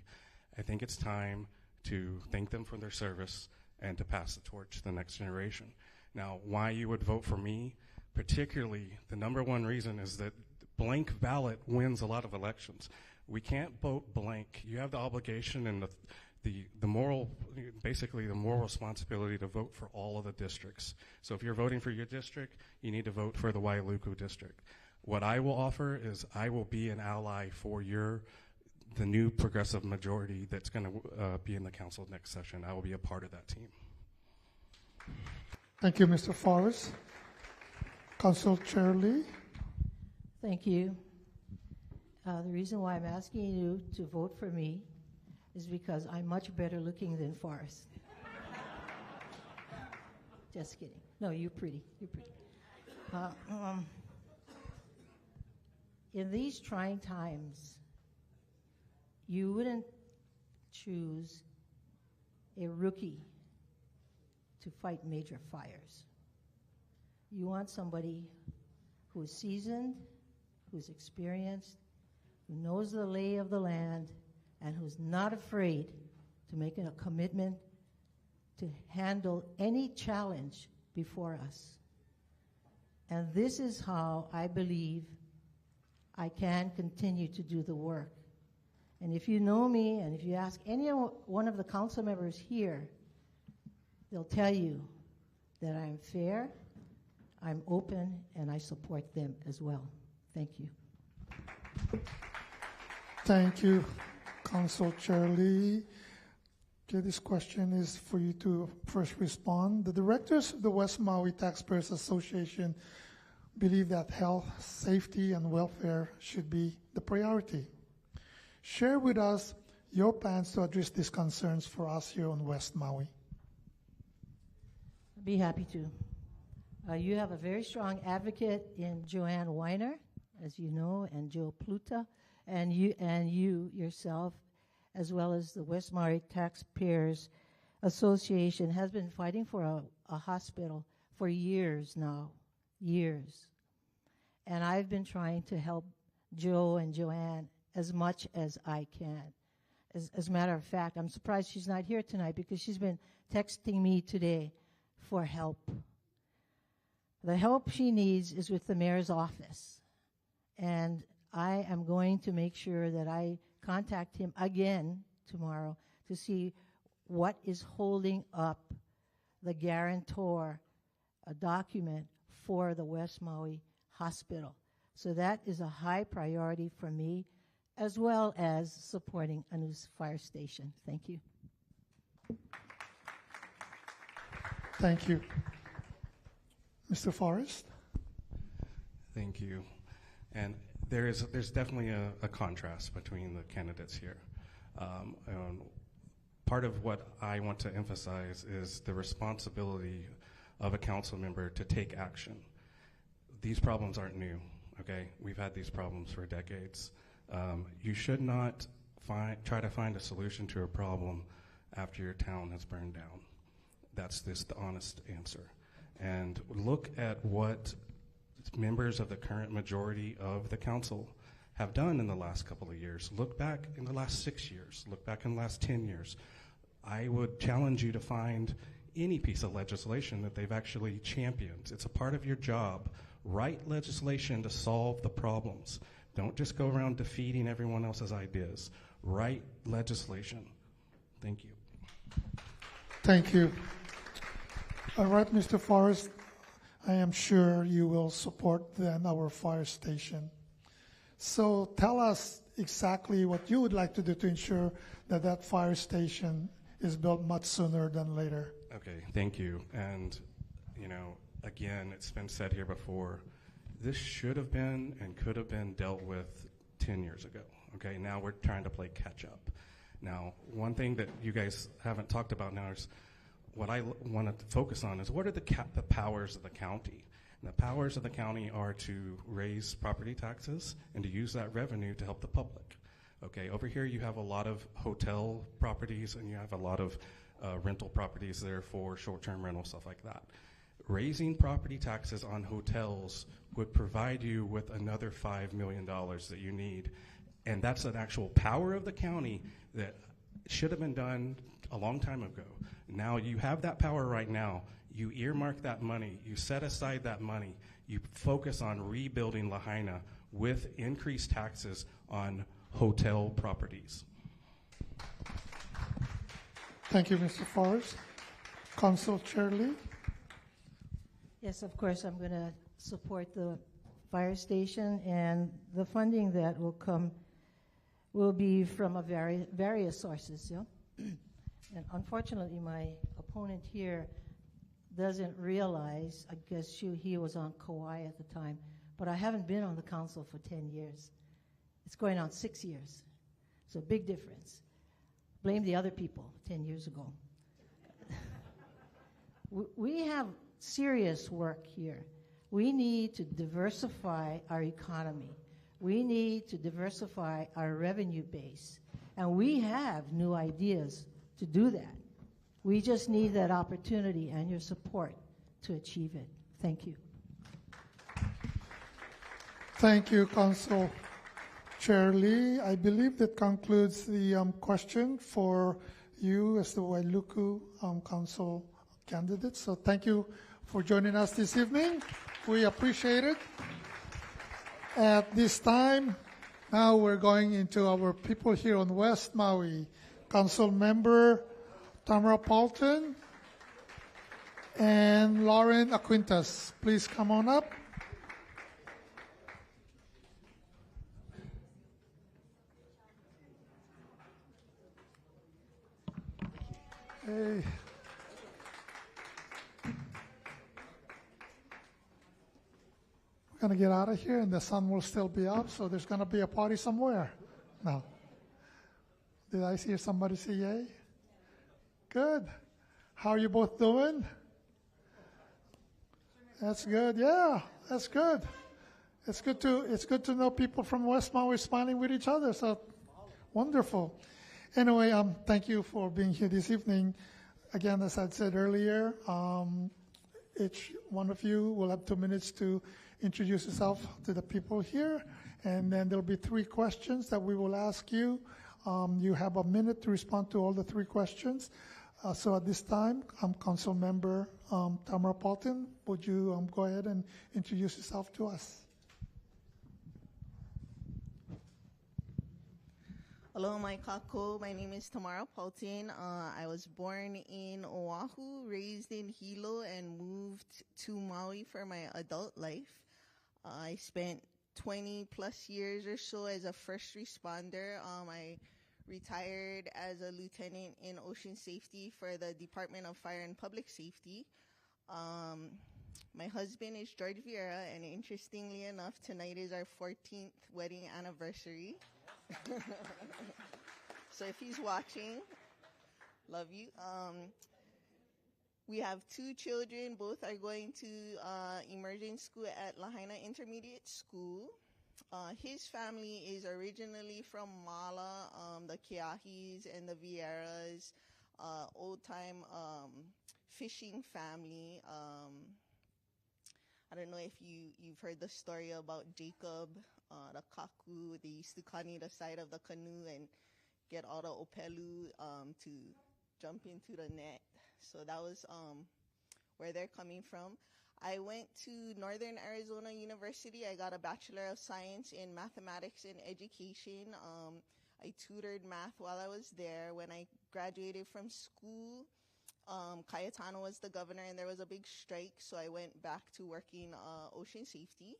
I think it's time to thank them for their service and to pass the torch to the next generation. Now, why you would vote for me, particularly the number one reason is that blank ballot wins a lot of elections. We can't vote blank. You have the obligation and the moral, basically the moral responsibility to vote for all of the districts. So if you're voting for your district, you need to vote for the Wailuku district. What I will offer is I will be an ally for the new progressive majority that's going to be in the council next session. I will be a part of that team. Thank you, Mr. Forrest. Council Chair Lee. Thank you. The reason why I'm asking you to vote for me is because I'm much better looking than Forrest. Just kidding. No, you're pretty. You're pretty. In these trying times, you wouldn't choose a rookie to fight major fires. You want somebody who is seasoned, who's experienced, who knows the lay of the land, and who's not afraid to make a commitment to handle any challenge before us. And this is how I believe I can continue to do the work. And if you know me, and if you ask any one of the council members here, they'll tell you that I'm fair, I'm open, and I support them as well. Thank you. Thank you, Council Chair Lee. Okay, this question is for you to first respond. The directors of the West Maui Taxpayers Association believe that health, safety, and welfare should be the priority. Share with us your plans to address these concerns for us here on West Maui. I'd be happy to. You have a very strong advocate in Joanne Weiner, as you know, and Joe Pluta, and you yourself, as well as the West Maui Taxpayers Association, has been fighting for a hospital for years now, years. And I've been trying to help Joe and Joanne as much as I can. As a matter of fact, I'm surprised she's not here tonight because she's been texting me today for help. The help she needs is with the mayor's office. And I am going to make sure that I contact him again tomorrow to see what is holding up the guarantor document for the West Maui Hospital. So that is a high priority for me, as well as supporting a new fire station. Thank you. Thank you. Mr. Forrest? Thank you. And there's definitely a contrast between the candidates here. Part of what I want to emphasize is the responsibility of a council member to take action. These problems aren't new, okay? We've had these problems for decades. You should not try to find a solution to a problem after your town has burned down. That's just the honest answer. And look at what members of the current majority of the council have done in the last couple of years. Look back in the last 6 years. Look back in the last 10 years. I would challenge you to find any piece of legislation that they've actually championed. It's a part of your job. Write legislation to solve the problems. Don't just go around defeating everyone else's ideas. Write legislation. Thank you. Thank you. All right, Mr. Forrest, I am sure you will support then our fire station. So tell us exactly what you would like to do to ensure that that fire station is built much sooner than later. Okay, thank you. And, you know, again, it's been said here before, this should have been and could have been dealt with 10 years ago. Okay, now we're trying to play catch up. Now, one thing that you guys haven't talked about now is what I want to focus on is what are the powers of the county? And the powers of the county are to raise property taxes and to use that revenue to help the public. Okay, over here you have a lot of hotel properties and you have a lot of rental properties there for short-term rental, stuff like that. Raising property taxes on hotels would provide you with another $5 million that you need. And that's an actual power of the county that should have been done a long time ago. Now you have that power right now. You earmark that money. You set aside that money. You focus on rebuilding Lahaina with increased taxes on hotel properties. Thank you, Mr. Forrest. Council Chair Lee? Yes, of course, I'm going to support the fire station, and the funding that will come will be from various sources. Yeah? And unfortunately, my opponent here doesn't realize, I guess he was on Kauai at the time, but I haven't been on the council for 10 years. It's going on 6 years. So big difference. Blame the other people 10 years ago. We have serious work here. We need to diversify our economy. We need to diversify our revenue base. And we have new ideas to do that. We just need that opportunity and your support to achieve it. Thank you. Thank you, Council Chair Lee. I believe that concludes the question for you as the Wailuku Council candidate. So thank you for joining us this evening. We appreciate it. At this time, now we're going into our people here on West Maui. Council Member Tamara Paulton and Lauren Aquintas. Please come on up. Hey. We're going to get out of here and the sun will still be up, so there's going to be a party somewhere. No. Did I hear somebody say yay? Good. How are you both doing? That's good. Yeah, that's good. It's good to know people from West Maui smiling with each other. So wonderful. Anyway, thank you for being here this evening. Again, as I said earlier, each one of you will have 2 minutes to introduce yourself to the people here, and then there'll be 3 questions that we will ask you. You have a minute to respond to all the 3 questions. So at this time, Council Member Tamara Paulton, would you go ahead and introduce yourself to us? Hello, my kako. My name is Tamara Paulton. I was born in Oahu, raised in Hilo, and moved to Maui for my adult life. I spent 20 plus years or so as a first responder. I retired as a lieutenant in ocean safety for the Department of Fire and Public Safety. My husband is George Vieira, and interestingly enough, tonight is our 14th wedding anniversary. So if he's watching, love you. We have 2 children. Both are going to immersion school at Lahaina Intermediate School. His family is originally from Mala, the Keahis and the Vieiras, old-time fishing family. I don't know if you've heard the story about Jacob, the kaku. They used to kani the side of the canoe and get all the opelu to jump into the net. So that was where they're coming from. I went to Northern Arizona University. I got a Bachelor of Science in Mathematics and Education. I tutored math while I was there. When I graduated from school, Cayetano was the governor and there was a big strike, so I went back to working ocean safety.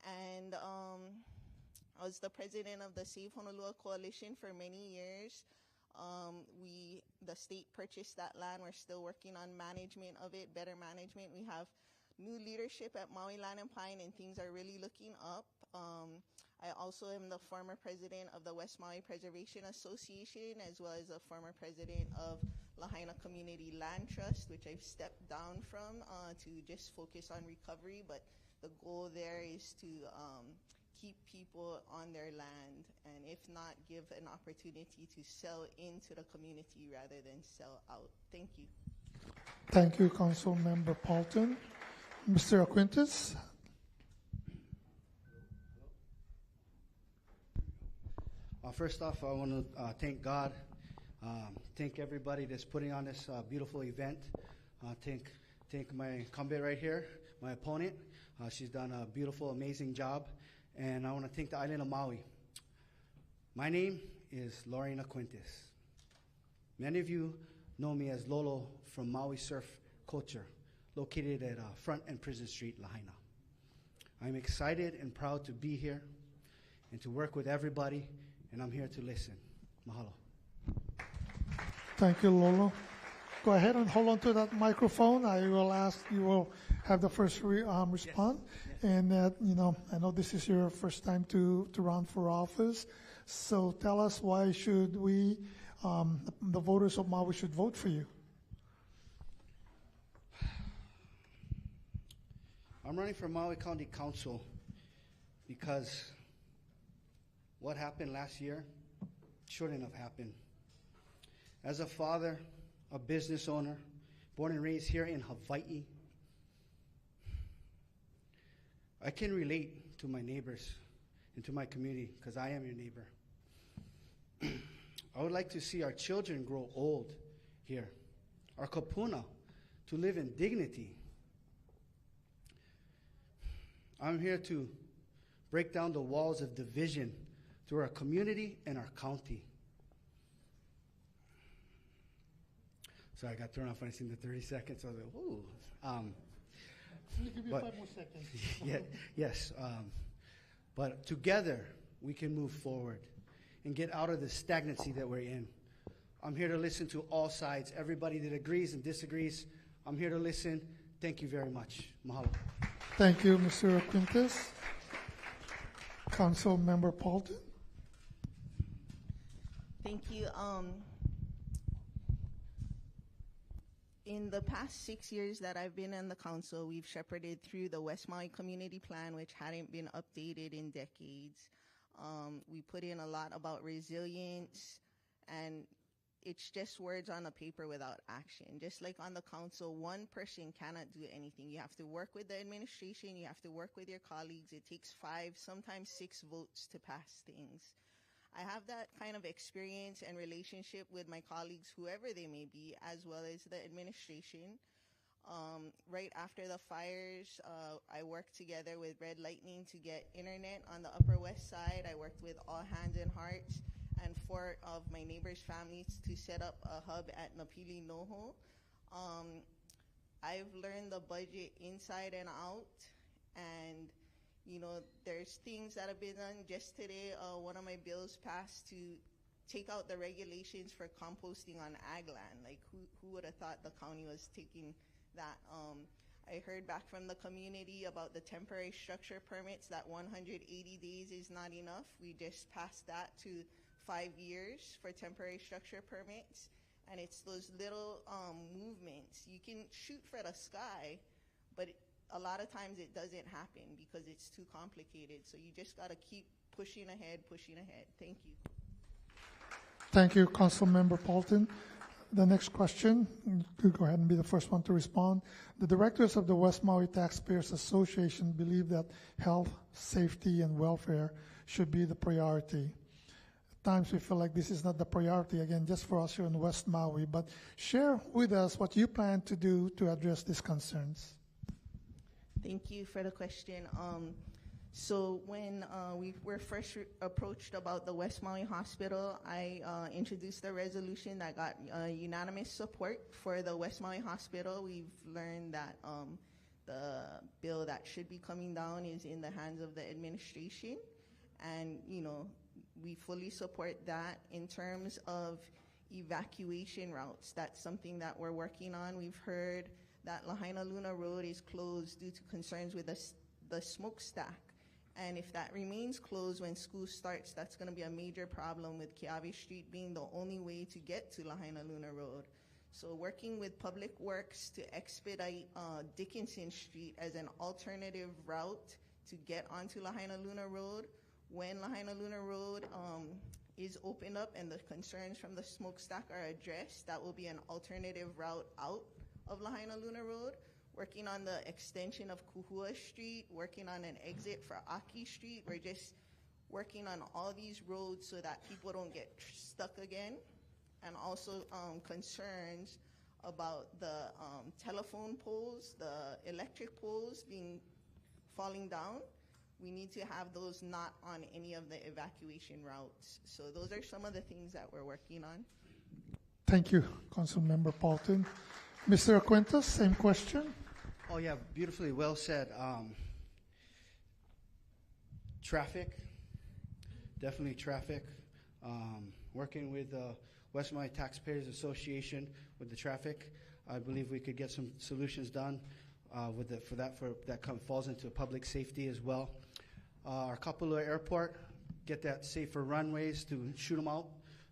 And I was the president of the Save Honolulu Coalition for many years. The state purchased that land. We're still working on management of it, better management. We have new leadership at Maui Land and Pine, and things are really looking up. I also am the former president of the West Maui Preservation Association, as well as a former president of Lahaina Community Land Trust, which I've stepped down from to just focus on recovery. But the goal there is to keep people on their land, and if not, give an opportunity to sell into the community rather than sell out. Thank you. Thank you, Council Member Paulton. Mr. Aquintas. First off, I want to thank God, thank everybody that's putting on this beautiful event. Thank my incumbent right here, my opponent. She's done a beautiful, amazing job. And I want to thank the island of Maui. My name is Lauren Aquintas. Many of you know me as Lolo from Maui Surf Culture, located at Front and Prison Street, Lahaina. I'm excited and proud to be here and to work with everybody, and I'm here to listen. Mahalo. Thank you, Lolo. Go ahead and hold on to that microphone. I will ask, you will have the first respond. Yes. And I know this is your first time to run for office. So tell us, why should we, the voters of Maui should vote for you? I'm running for Maui County Council because what happened last year shouldn't have happened. As a father, a business owner, born and raised here in Hawaii, I can relate to my neighbors and to my community because I am your neighbor. I would like to see our children grow old here, our kapuna to live in dignity. I'm here to break down the walls of division through our community and our county. Sorry, I got thrown off when I seen the 30 seconds. I was like, ooh. Give you 5 more seconds. Yes. But together, we can move forward and get out of the stagnancy that we're in. I'm here to listen to all sides, everybody that agrees and disagrees. I'm here to listen. Thank you very much. Mahalo. Thank you, Mr. Quintes. Council Member Paulton. Thank you. In the past 6 years that I've been on the council, we've shepherded through the West Maui Community Plan, which hadn't been updated in decades. We put in a lot about resilience, and it's just words on a paper without action. Just like on the council, one person cannot do anything. You have to work with the administration, you have to work with your colleagues. It takes 5, sometimes 6 votes to pass things. I have that kind of experience and relationship with my colleagues, whoever they may be, as well as the administration. Right after the fires, I worked together with Red Lightning to get internet on the Upper West Side. I worked with All Hands and Hearts and 4 of my neighbors' families to set up a hub at Napili Noho. I've learned the budget inside and out, and you know, there's things that have been done. Just today, one of my bills passed to take out the regulations for composting on ag land. Like, who would have thought the county was taking that? I heard back from the community about the temporary structure permits, that 180 days is not enough. We just passed that to 5 years for temporary structure permits. And it's those little movements. You can shoot for the sky, but a lot of times it doesn't happen because it's too complicated. So you just got to keep pushing ahead. Thank you. Thank you, Council Member Paulton. The next question, you could go ahead and be the first one to respond. The directors of the West Maui Taxpayers Association believe that health, safety, and welfare should be the priority. At times we feel like this is not the priority, again, just for us here in West Maui, but share with us what you plan to do to address these concerns. Thank you for the question. So when we were first approached about the West Maui Hospital, I introduced a resolution that got unanimous support for the West Maui Hospital. We've learned that the bill that should be coming down is in the hands of the administration, and you know, we fully support that. In terms of evacuation routes, that's something that we're working on. We've heard that Lahaina Luna Road is closed due to concerns with the smokestack. And if that remains closed when school starts, that's going to be a major problem, with Keawe Street being the only way to get to Lahaina Luna Road. So working with Public Works to expedite Dickinson Street as an alternative route to get onto Lahaina Luna Road. When Lahaina Luna Road is opened up and the concerns from the smokestack are addressed, that will be an alternative route out of Lahaina Luna Road, working on the extension of Kuhua Street, working on an exit for Aki Street. We're just working on all these roads so that people don't get stuck again. And also concerns about the telephone poles, the electric poles falling down. We need to have those not on any of the evacuation routes. So those are some of the things that we're working on. Thank you, Councilmember Paulton. Mr. Quintes, same question. Oh yeah, beautifully well said. Traffic, definitely traffic. Working with the West Maui Taxpayers Association with the traffic, I believe we could get some solutions done that falls into public safety as well. Our Kapalua Airport, get that safer runways to shoot them out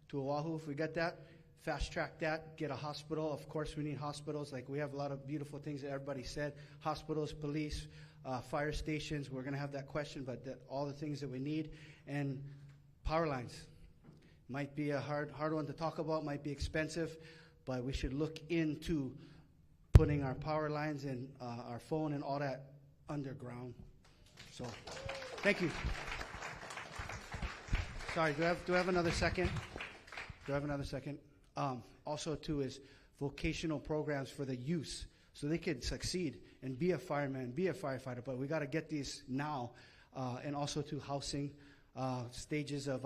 to Oahu if we get that. Fast track that, get a hospital. Of course, we need hospitals. Like, we have a lot of beautiful things that everybody said. Hospitals, police, fire stations. We're going to have that question, but all the things that we need. And power lines. Might be a hard one to talk about, might be expensive, but we should look into putting our power lines and our phone and all that underground. So, thank you. Sorry, do I have another second? Also, too, is vocational programs for the youth so they could succeed and be a fireman, be a firefighter. But we got to get these now, and also to housing, stages of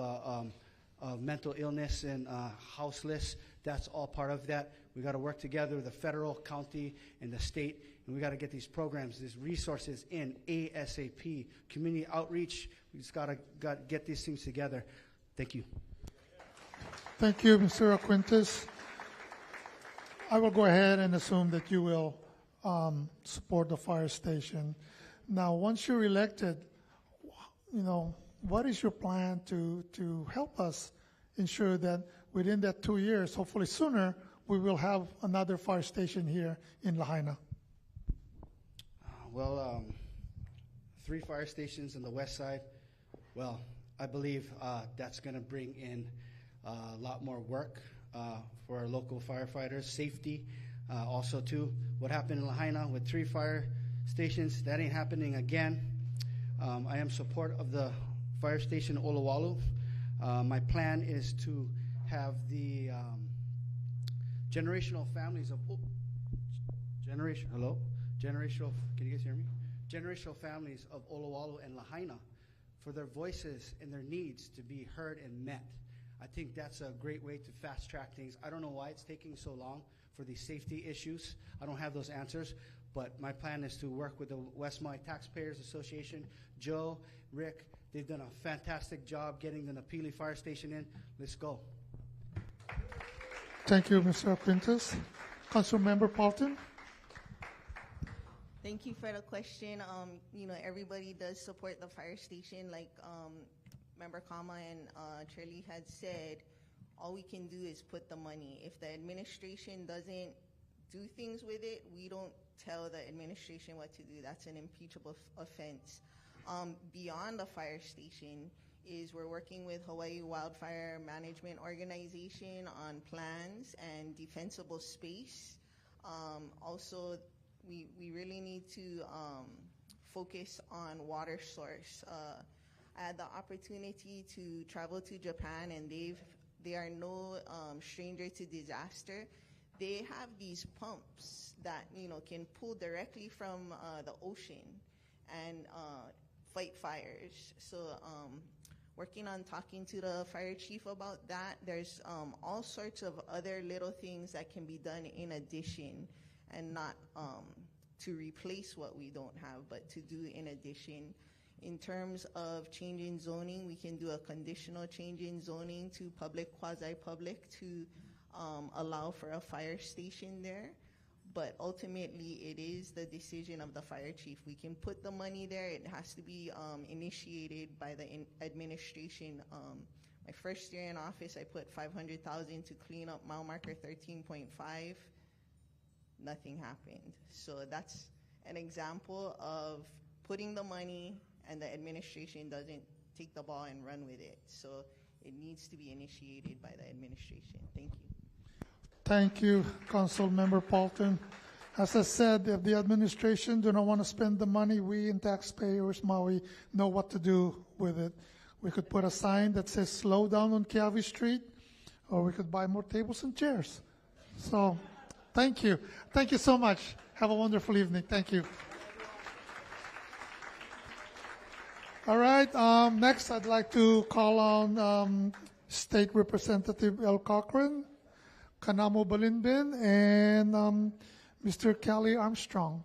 mental illness and houseless. That's all part of that. We got to work together with the federal, county, and the state, and we got to get these programs, these resources in ASAP. Community outreach. We just got to get these things together. Thank you. Thank you, Mr. Quintus. I will go ahead and assume that you will support the fire station. Now, once you're elected, what is your plan to help us ensure that within that 2 years, hopefully sooner, we will have another fire station here in Lahaina? Well, 3 fire stations on the west side. Well, I believe that's going to bring in a lot more work for our local firefighters, safety. Also, too, what happened in Lahaina with 3 fire stations, that ain't happening again. I am support of the fire station Olowalu. My plan is to have the generational families of generational. Can you guys hear me? Generational families of Olowalu and Lahaina, for their voices and their needs to be heard and met. I think that's a great way to fast track things. I don't know why it's taking so long for these safety issues. I don't have those answers, but my plan is to work with the West Maui Taxpayers Association. Joe, Rick, they've done a fantastic job getting the Napili Fire Station in. Let's go. Thank you, Mr. Quintus. Councilmember Paulton. Thank you for the question. Everybody does support the fire station, like Member Kama and Shirley had said. All we can do is put the money. If the administration doesn't do things with it, we don't tell the administration what to do. That's an impeachable offense. Beyond the fire station is we're working with Hawaii Wildfire Management Organization on plans and defensible space. Also, we really need to focus on water source. I had the opportunity to travel to Japan, and they are no stranger to disaster. They have these pumps that can pull directly from the ocean and fight fires. So working on talking to the fire chief about that. There's all sorts of other little things that can be done in addition, and not to replace what we don't have, but to do in addition. In terms of change in zoning, we can do a conditional change in zoning to public, quasi-public, to allow for a fire station there. But ultimately, it is the decision of the fire chief. We can put the money there. It has to be initiated by the administration. My first year in office, I put $500,000 to clean up mile marker 13.5. Nothing happened. So that's an example of putting the money and the administration doesn't take the ball and run with it. So it needs to be initiated by the administration. Thank you. Thank you, Councilmember Paulton. As I said, if the administration do not want to spend the money, we in Taxpayers Maui know what to do with it. We could put a sign that says slow down on Keawe Street, or we could buy more tables and chairs. So thank you. Thank you so much. Have a wonderful evening. Thank you. All right, next I'd like to call on State Representative El Cochran, Kanamo Balinbin, and Mr. Kelly Armstrong.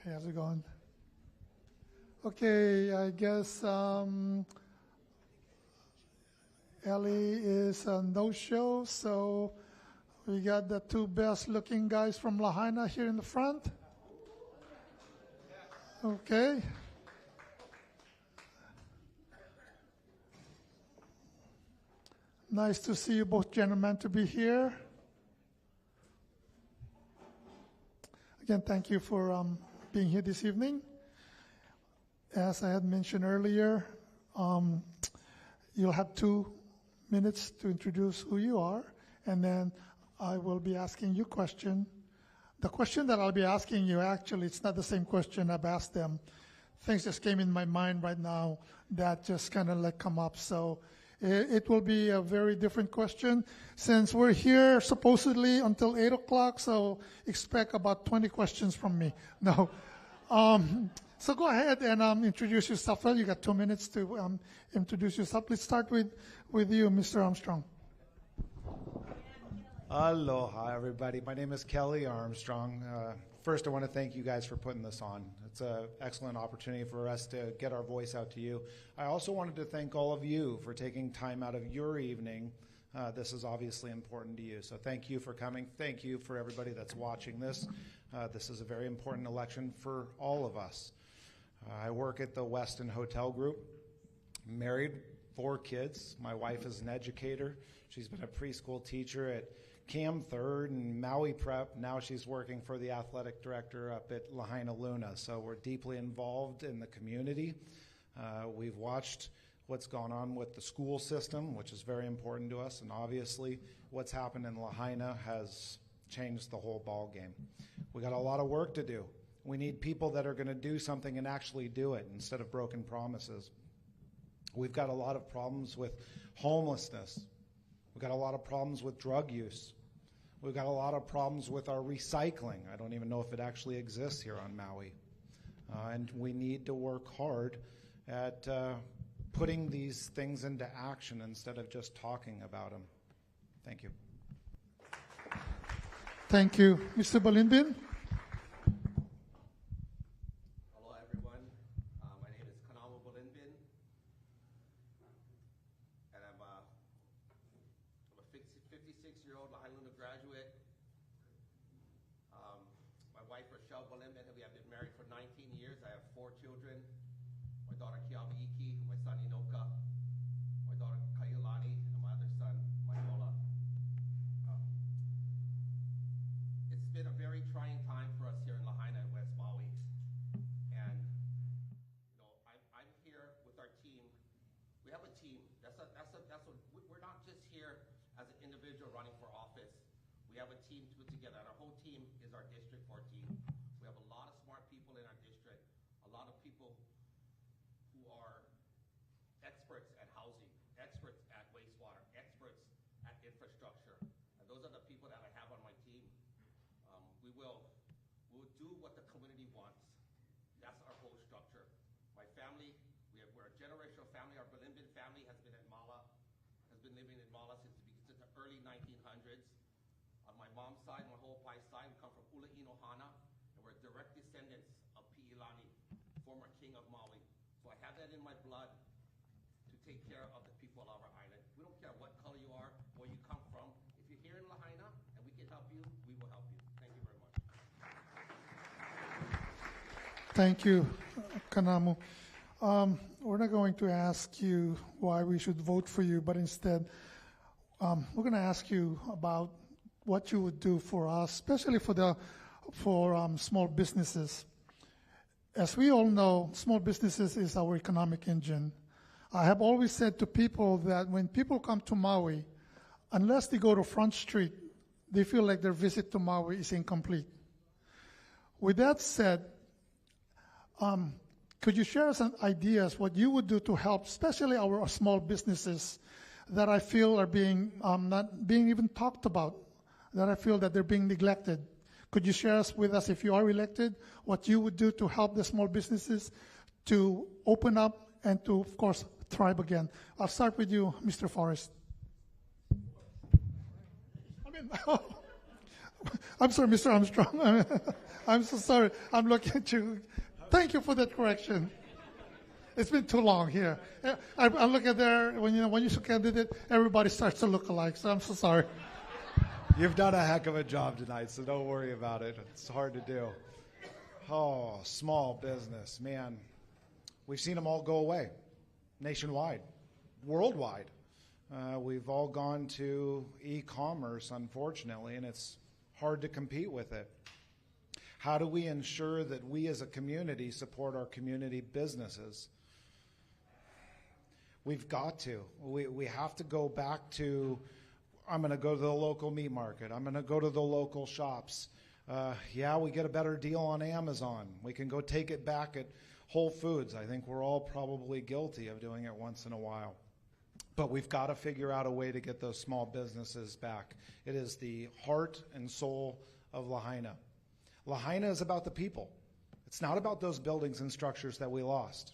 Hey, how's it going? Okay, I guess Ellie is a no-show, so we got the 2 best-looking guys from Lahaina here in the front. Okay. Nice to see you both gentlemen to be here. Again, thank you for being here this evening. As I had mentioned earlier, you'll have 2 minutes to introduce who you are, and then I will be asking you a question. The question that I'll be asking you, actually, it's not the same question I've asked them things just came in my mind right now that just kind of like come up. So it will be a very different question. Since we're here supposedly until 8 o'clock, so expect about 20 questions from me. No. So go ahead and introduce yourself. Well, you got 2 minutes to introduce yourself. Let's start with you, Mr. Armstrong. Aloha, everybody. My name is Kelly Armstrong. First, I want to thank you guys for putting this on. It's an excellent opportunity for us to get our voice out to you. I also wanted to thank all of you for taking time out of your evening. This is obviously important to you, so thank you for coming. Thank you for everybody that's watching this. This is a very important election for all of us. I work at the Westin Hotel Group. Married, 4 kids. My wife is an educator. She's been a preschool teacher at Cam Third and Maui Prep. Now she's working for the athletic director up at Lahaina Luna. So we're deeply involved in the community. We've watched what's gone on with the school system, which is very important to us. And obviously what's happened in Lahaina has changed the whole ball game. We got a lot of work to do. We need people that are going to do something and actually do it instead of broken promises. We've got a lot of problems with homelessness. We've got a lot of problems with drug use. We've got a lot of problems with our recycling. I don't even know if it actually exists here on Maui. And we need to work hard at putting these things into action instead of just talking about them. Thank you. Thank you. Mr. Balinbin? Hello, everyone. My name is Kanamo Balinbin, and I'm a 56-year-old Lahaina graduate. My wife, Rochelle Balinbin, we have been married for 19 years. I have 4 children. My daughter, Kiawaiki, my son, Inoka, my daughter, Kaiulani, and my other son, Maiola. It's been a very trying time for us here in Lahaina and West Maui. And, you know, I'm here with our team. We have a team. We're not just here as an individual running for office. We have a team put together, and our whole team is our District 14. We have a lot of smart people in our district, a lot of people who are experts at housing, experts at wastewater, experts at infrastructure. And those are the people that I have on my team. We'll do what the community wants. That's our whole structure. My family, we're a generational family. Our Balinbin family has been living in Mala since the early 1900s. On my mom's side, my whole Pai side, we come from Ulainohana, and we're direct descendants of Piilani, former king of Maui. So I have that in my blood to take care of the people of our island. We don't care what color you are, where you come from. If you're here in Lahaina and we can help you, we will help you. Thank you very much. Thank you, Kanamo. We're not going to ask you why we should vote for you, but instead, we're going to ask you about what you would do for us, especially for small businesses. As we all know, small businesses is our economic engine. I have always said to people that when people come to Maui, unless they go to Front Street, they feel like their visit to Maui is incomplete. With that said, could you share some ideas what you would do to help, especially our small businesses that I feel are being not being even talked about, that I feel that they're being neglected? Could you share with us, if you are elected, what you would do to help the small businesses to open up and to, of course, thrive again? I'll start with you, Mr. Forrest. I'm sorry, Mr. Armstrong. I'm so sorry. I'm looking at you. Thank you for that correction. It's been too long here. I look at there, when you show candidate, everybody starts to look alike, so I'm so sorry. You've done a heck of a job tonight, so don't worry about it. It's hard to do. Oh, small business, man. We've seen them all go away, nationwide, worldwide. We've all gone to e-commerce, unfortunately, and it's hard to compete with it. How do we ensure that we as a community support our community businesses? We've got to. We have to go back to, I'm going to go to the local meat market. I'm going to go to the local shops. Yeah, we get a better deal on Amazon. We can go take it back at Whole Foods. I think we're all probably guilty of doing it once in a while. But we've got to figure out a way to get those small businesses back. It is the heart and soul of Lahaina. Lahaina is about the people. It's not about those buildings and structures that we lost.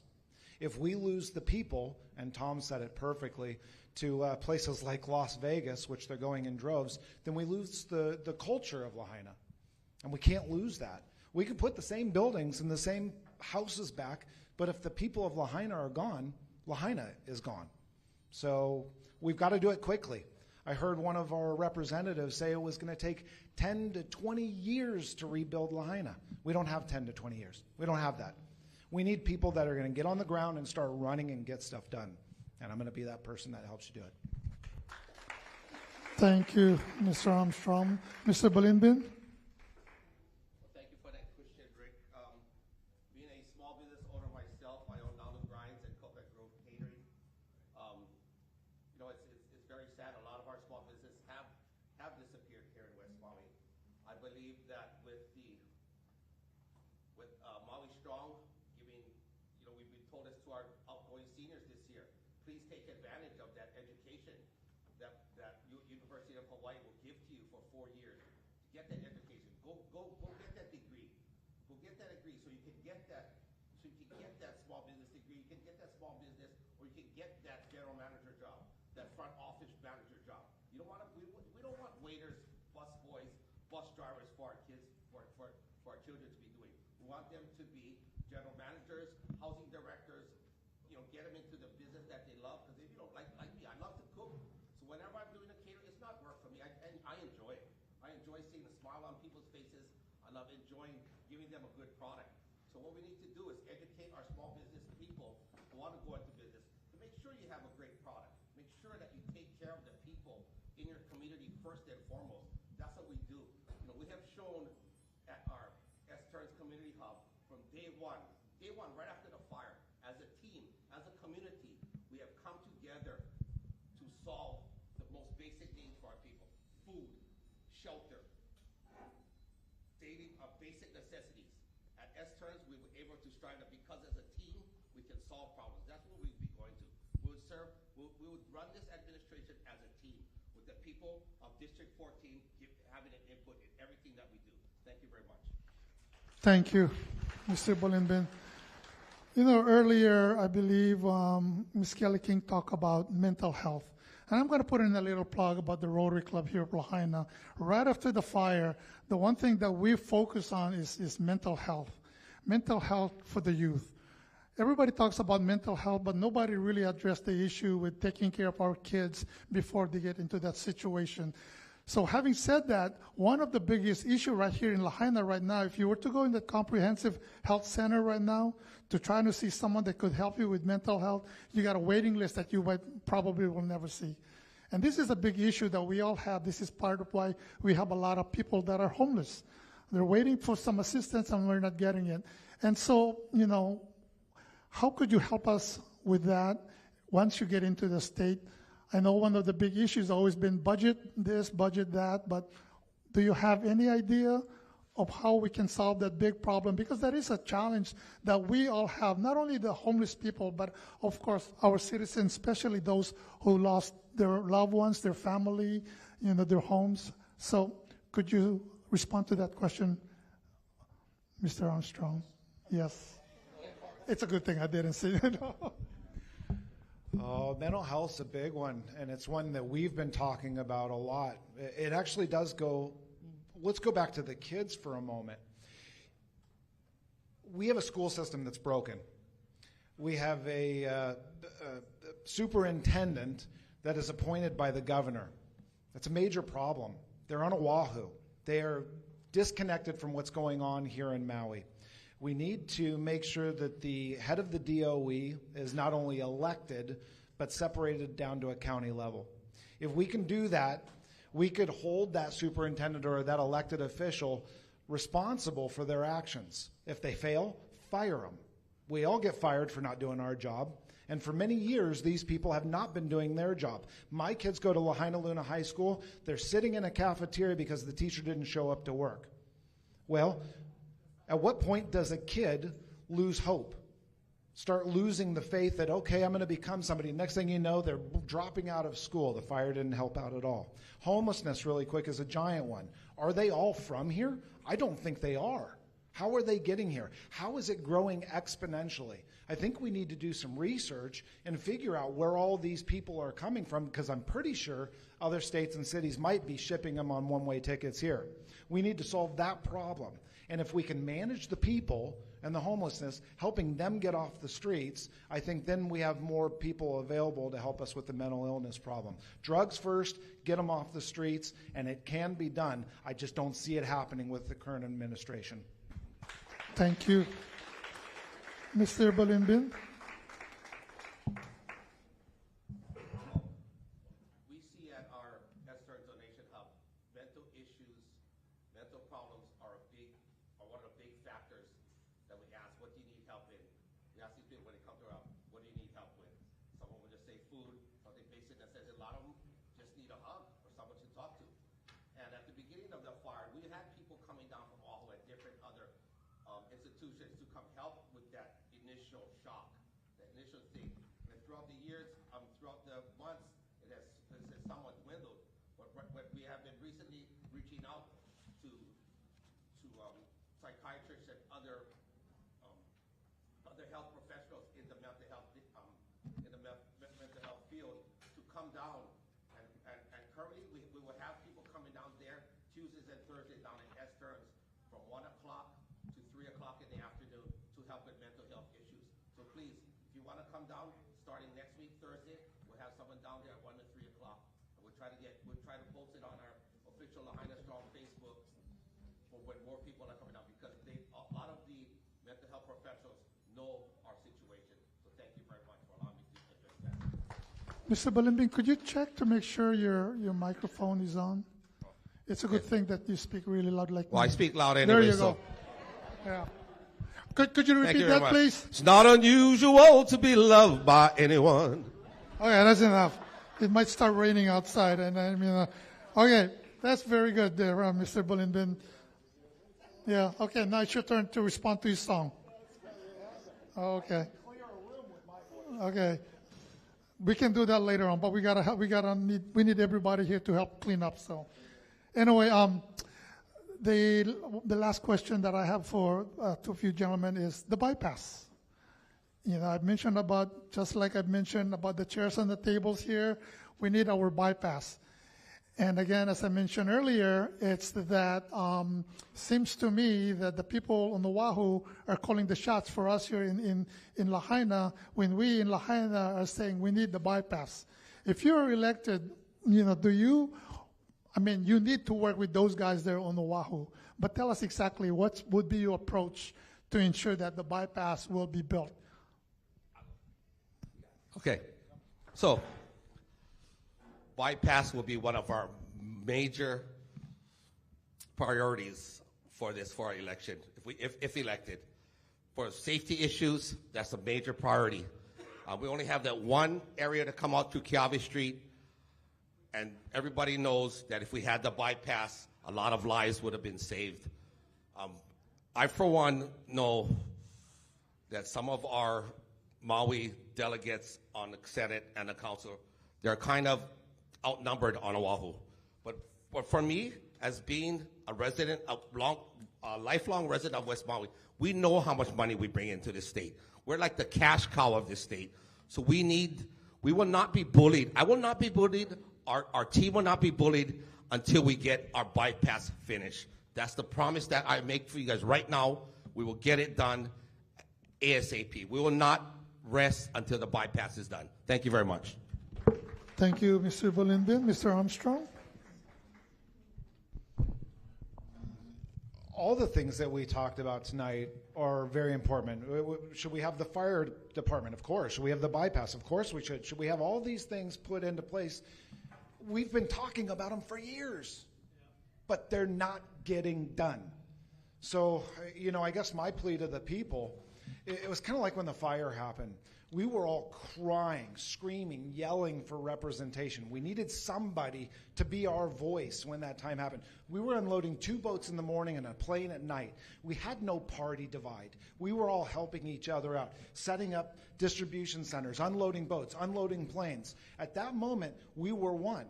If we lose the people, and Tom said it perfectly, to places like Las Vegas, which they're going in droves, then we lose the culture of Lahaina. And we can't lose that. We can put the same buildings and the same houses back, but if the people of Lahaina are gone, Lahaina is gone. So we've got to do it quickly. I heard one of our representatives say it was going to take 10 to 20 years to rebuild Lahaina. We don't have 10 to 20 years. We don't have that. We need people that are going to get on the ground and start running and get stuff done. And I'm going to be that person that helps you do it. Thank you, Mr. Armstrong. Mr. Balimbin? Thank you for that question, Rick. Being a small business owner myself, I own Down the Grinds and Coconut Grove Catering. It's very sad. A lot of our small businesses have disappeared here in West Maui. I believe that with Maui Strong giving, we've been told this to our outgoing seniors this year. Please take advantage of that education that University of Hawaii will give to you for 4 years. Get that education. Go get that degree. Go get that degree so you can get that. So you can get that small business degree. You can get that small business, or you can get that general manager job, that front office manager job. You don't want to. We don't want waiters, bus boys, bus drivers for our kids, for our children to be doing. We want them to be general managers, housing directors. Get them into the business that they love. Because if you don't like me, I love to cook. So whenever I'm doing a catering, it's not work for me. And I enjoy it. I enjoy seeing the smile on people's faces. I love enjoying giving them a good product. So what we need to do is educate our small business people who want to go into business to make sure you have a great product. Make sure that you take care of the people in your community first and foremost. That's what we do. We have shown at our Stearns Community Hub from day one right after the fire, as a team, as a community, we have come together to solve the most basic needs for our people. Food, shelter, daily basic necessities. At Stearns, we were able to strive that because as a team, we can solve problems. That's what we'd be going to. We would run this administration as a team with the people of District 14 having an input in everything that we do. Thank you very much. Thank you, Mr. Bolimbin. Earlier, I believe Ms. Kelly King talked about mental health. And I'm going to put in a little plug about the Rotary Club here at Lahaina. Right after the fire, the one thing that we focus on is mental health for the youth. Everybody talks about mental health, but nobody really addressed the issue with taking care of our kids before they get into that situation. So having said that, one of the biggest issues right here in Lahaina right now, if you were to go in the comprehensive health center right now to try to see someone that could help you with mental health, you got a waiting list that you probably will never see. And this is a big issue that we all have. This is part of why we have a lot of people that are homeless. They're waiting for some assistance and we're not getting it. And so, how could you help us with that once you get into the state? I know one of the big issues has always been budget this, budget that, but do you have any idea of how we can solve that big problem? Because that is a challenge that we all have, not only the homeless people, but of course our citizens, especially those who lost their loved ones, their family, their homes. So could you respond to that question, Mr. Armstrong? Yes. It's a good thing I didn't say it. Mental health's a big one, and it's one that we've been talking about a lot. It actually does go, let's go back to the kids for a moment. We have a school system that's broken. We have a superintendent that is appointed by the governor. That's a major problem. They're on Oahu. They are disconnected from what's going on here in Maui. We need to make sure that the head of the DOE is not only elected, but separated down to a county level. If we can do that, we could hold that superintendent or that elected official responsible for their actions. If they fail, fire them. We all get fired for not doing our job. And for many years, these people have not been doing their job. My kids go to Lahaina Luna High School. They're sitting in a cafeteria because the teacher didn't show up to work. Well, at what point does a kid lose hope? Start losing the faith that, okay, I'm going to become somebody. Next thing you know, they're dropping out of school. The fire didn't help out at all. Homelessness, really quick, is a giant one. Are they all from here? I don't think they are. How are they getting here? How is it growing exponentially? I think we need to do some research and figure out where all these people are coming from, because I'm pretty sure other states and cities might be shipping them on one-way tickets here. We need to solve that problem. And if we can manage the people and the homelessness, helping them get off the streets, I think then we have more people available to help us with the mental illness problem. Drugs first, get them off the streets, and it can be done. I just don't see it happening with the current administration. Thank you. Mr. Balimbin? We see at our Esther Donation Hub, mental issues, mental problems are one of the big factors that we ask, what do you need help in? We ask these people when they come to our, what do you need help with? Someone will just say food, something basic that says a lot of them just need a hug or someone to talk to. And at the beginning of the fire, we had people coming down from Oahu at different other institutions to come help with that initial shock, that initial thing. And throughout the years, throughout the months, it has somewhat dwindled. But we have been recently reaching out to psychiatrists and other health professionals in the mental health mental health field to come down. And currently, we will have people coming down there Tuesdays and Thursdays down in Esterns from 1 o'clock to 3 o'clock in the afternoon to help with mental health issues. So please, if you want to come down, starting next week, Thursday, we'll have someone down there at 1 to 3 o'clock. And we'll try to post it on our official Lahaina Strong Facebook for when more people are coming down, because a lot of the mental health professionals know our situation. So thank you very much for allowing me to address that. Mr. Balimbing, could you check to make sure your microphone is on? It's a good thing that you speak really loud like Well, me. I speak loud anyway. There you so. go. Yeah. Could you repeat that, please? It's not unusual to be loved by anyone. Okay, that's enough. It might start raining outside, and I mean, okay, that's very good there, Mr. Balimbin. Yeah. Okay, now it's your turn to respond to his song. Okay. Okay. We can do that later on, but we need everybody here to help clean up. So, anyway, the last question that I have for two of you gentlemen is the bypass. You know, I've mentioned about, just like I've mentioned about the chairs and the tables here, we need our bypass. And again, as I mentioned earlier, it's that seems to me that the people on Oahu are calling the shots for us here in Lahaina, when we in Lahaina are saying we need the bypass. If you're elected, you know, you need to work with those guys there on Oahu. But tell us exactly what would be your approach to ensure that the bypass will be built. Okay. So, bypass will be one of our major priorities for our election, if elected. For safety issues, that's a major priority. We only have that one area to come out to Keawe Street, and everybody knows that if we had the bypass, a lot of lives would have been saved. I, for one, know that some of our Maui delegates on the Senate and the Council, they're kind of outnumbered on Oahu. But for me, as being a resident, a lifelong resident of West Maui, we know how much money we bring into this state. We're like the cash cow of this state. So we will not be bullied. I will not be bullied. Our team will not be bullied until we get our bypass finished. That's the promise that I make for you guys right now. We will get it done ASAP. We will not rest until the bypass is done. Thank you very much. Thank you, Mr. Balimbin. Mr. Armstrong? All the things that we talked about tonight are very important. Should we have the fire department? Of course. Should we have the bypass? Of course we should. Should we have all these things put into place? We've been talking about them for years, but they're not getting done. So, I guess my plea to the people It was kind of like when the fire happened. We were all crying, screaming, yelling for representation. We needed somebody to be our voice when that time happened. We were unloading 2 boats in the morning and a plane at night. We had no party divide. We were all helping each other out, setting up distribution centers, unloading boats, unloading planes. At that moment, we were one.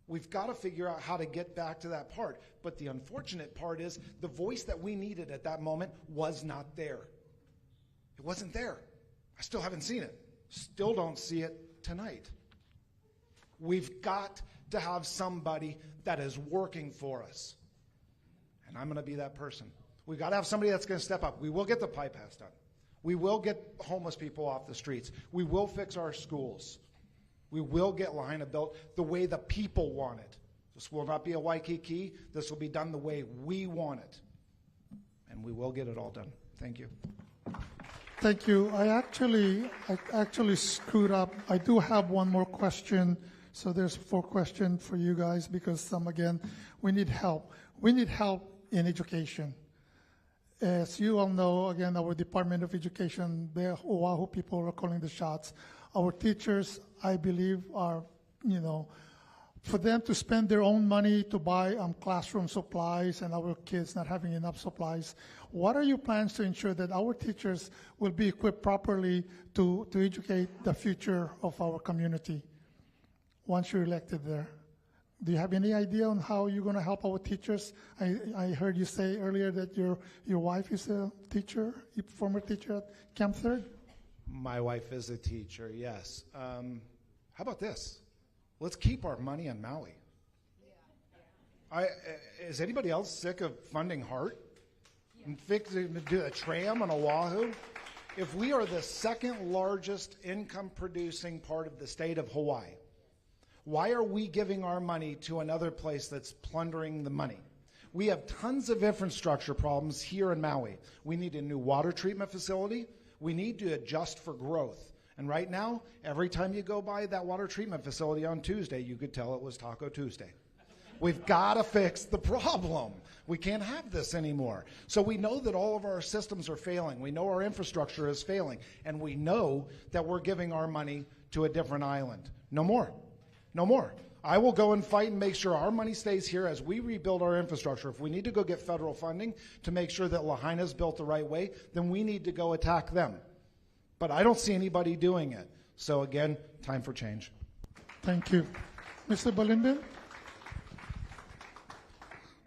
We've got to figure out how to get back to that part. But the unfortunate part is the voice that we needed at that moment was not there. It wasn't there. I still haven't seen it. Still don't see it tonight. We've got to have somebody that is working for us. And I'm going to be that person. We've got to have somebody that's going to step up. We will get the pipe pass done. We will get homeless people off the streets. We will fix our schools. We will get Lahaina built the way the people want it. This will not be a Waikiki. This will be done the way we want it. And we will get it all done. Thank you. Thank you. I actually screwed up. I do have one more question. So there's 4 questions for you guys because, again, we need help. We need help in education. As you all know, again, our Department of Education, the Oahu people are calling the shots. Our teachers, I believe, are, for them to spend their own money to buy classroom supplies and our kids not having enough supplies. What are your plans to ensure that our teachers will be equipped properly to educate the future of our community once you're elected there? Do you have any idea on how you're going to help our teachers? I heard you say earlier that your wife is a teacher, a former teacher at Camp Third? My wife is a teacher, yes. How about this? Let's keep our money on Maui. Is anybody else sick of funding HART? And fixing do a tram on Oahu? If we are the second largest income producing part of the state of Hawaii, why are we giving our money to another place that's plundering the money? We have tons of infrastructure problems here in Maui. We need a new water treatment facility. We need to adjust for growth. And right now, every time you go by that water treatment facility on Tuesday, you could tell it was Taco Tuesday. We've got to fix the problem. We can't have this anymore. So we know that all of our systems are failing. We know our infrastructure is failing. And we know that we're giving our money to a different island. No more. No more. I will go and fight and make sure our money stays here as we rebuild our infrastructure. If we need to go get federal funding to make sure that Lahaina is built the right way, then we need to go attack them. But I don't see anybody doing it. So again, time for change. Thank you. Mr. Balimbin?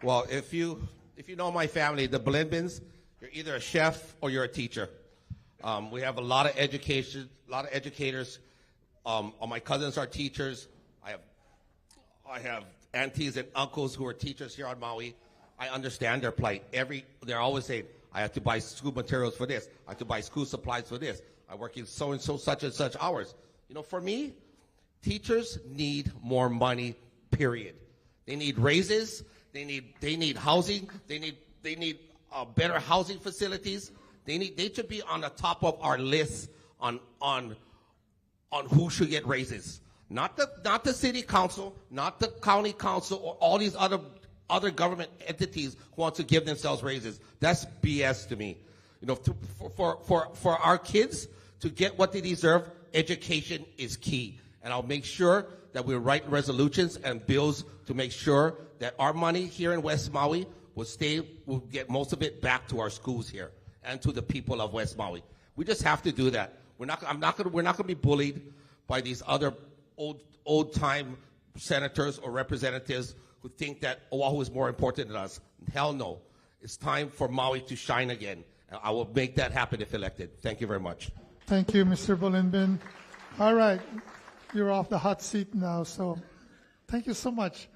Well, if you know my family, the Balimbins, you're either a chef or you're a teacher. We have a lot of educators. All my cousins are teachers. I have aunties and uncles who are teachers here on Maui. I understand their plight. They're always saying, I have to buy school materials for this. I have to buy school supplies for this. I work in so-and-so such and such hours. For me, teachers need more money, period. They need raises. They need housing. They need better housing facilities. They should be on the top of our list on who should get raises. Not the city council, not the county council, or all these other government entities who want to give themselves raises. That's BS to me. For our kids to get what they deserve, education is key. And I'll make sure that we write resolutions and bills to make sure that our money here in West Maui will get most of it back to our schools here and to the people of West Maui. We just have to do that. We're not going to be bullied by these other old time senators or representatives who think that Oahu is more important than us. Hell no. It's time for Maui to shine again. And I will make that happen if elected. Thank you very much. Thank you, Mr. Balimbin. All right. You're off the hot seat now, so thank you so much.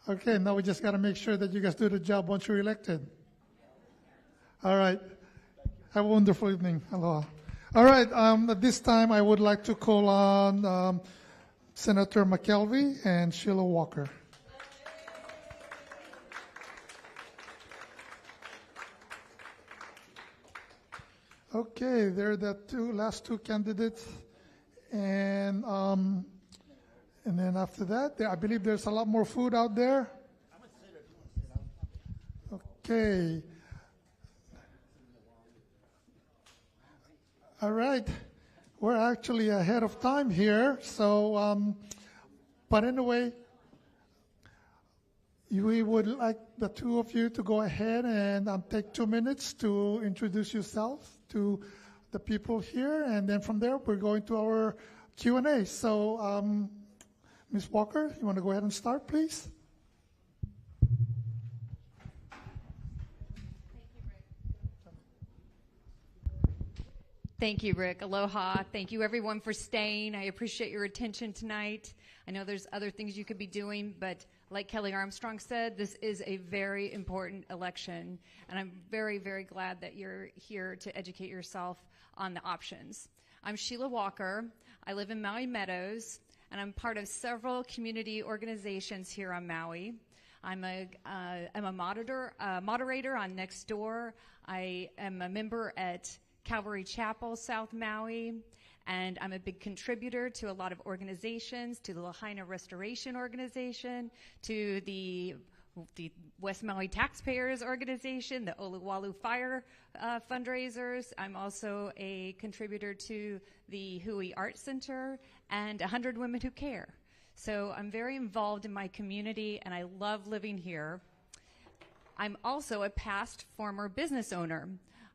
Okay, now we just got to make sure that you guys do the job once you're elected. All right. Have a wonderful evening. Aloha. All right. At this time, I would like to call on Senator McKelvey and Sheila Walker. Okay, they're the last two candidates. And then after that, I believe there's a lot more food out there. Okay. All right. We're actually ahead of time here. So, but anyway, we would like the two of you to go ahead and take 2 minutes to introduce yourself to the people here. And then from there, we're going to our Q&A. So, Ms. Walker, you want to go ahead and start, please? Thank you, Rick. Aloha. Thank you, everyone, for staying. I appreciate your attention tonight. I know there's other things you could be doing, but like Kelly Armstrong said, this is a very important election, and I'm very, very glad that you're here to educate yourself on the options. I'm Sheila Walker. I live in Maui Meadows, and I'm part of several community organizations here on Maui. I'm a moderator on Nextdoor. I am a member at Calvary Chapel, South Maui, and I'm a big contributor to a lot of organizations, to the Lahaina Restoration Organization, to the West Maui Taxpayers Organization, the Oluwalu Fire fundraisers. I'm also a contributor to the Hui Art Center and 100 Women Who Care. So I'm very involved in my community, and I love living here. I'm also a past former business owner.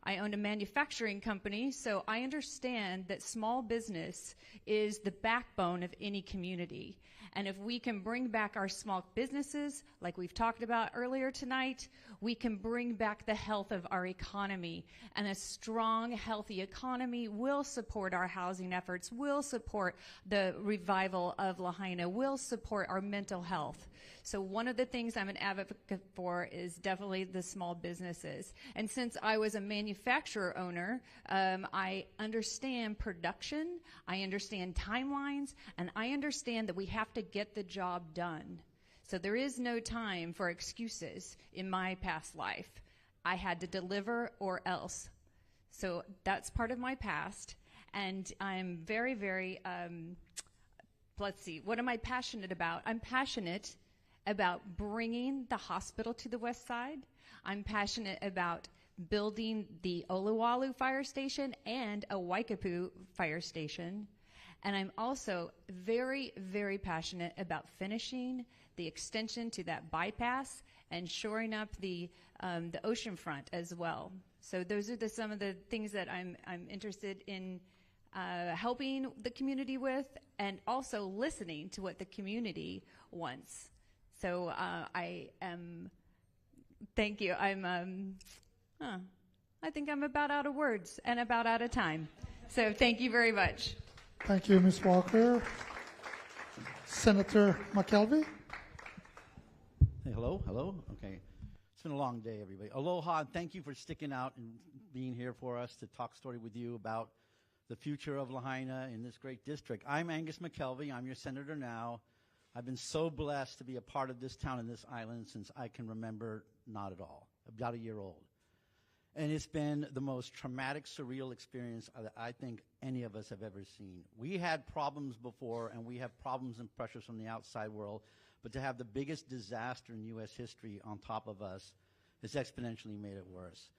I own a manufacturing company, so I understand that small business is the backbone of any community. And if we can bring back our small businesses, like we've talked about earlier tonight, we can bring back the health of our economy. And a strong, healthy economy will support our housing efforts, will support the revival of Lahaina, will support our mental health. So one of the things I'm an advocate for is definitely the small businesses. And since I was a manufacturer owner, I understand production, I understand timelines, and I understand that we have to get the job done. So there is no time for excuses in my past life. I had to deliver or else. So that's part of my past. And I'm very, very, let's see, what am I passionate about? I'm passionate about bringing the hospital to the west side. I'm passionate about building the Oluwalu fire station and a Waikapu fire station. And I'm also very, very passionate about finishing the extension to that bypass and shoring up the ocean front as well. So those are some of the things that I'm interested in helping the community with, and also listening to what the community wants. So I am, thank you. I think I'm about out of words and about out of time. So thank you very much. Thank you, Ms. Walker. Senator McKelvey. Hey, hello. Okay. It's been a long day, everybody. Aloha, and thank you for sticking out and being here for us to talk story with you about the future of Lahaina in this great district. I'm Angus McKelvey. I'm your senator now. I've been so blessed to be a part of this town and this island since I can remember not at all, about a year old. And it's been the most traumatic, surreal experience that I think any of us have ever seen. We had problems before, and we have problems and pressures from the outside world, but to have the biggest disaster in U.S. history on top of us has exponentially made it worse.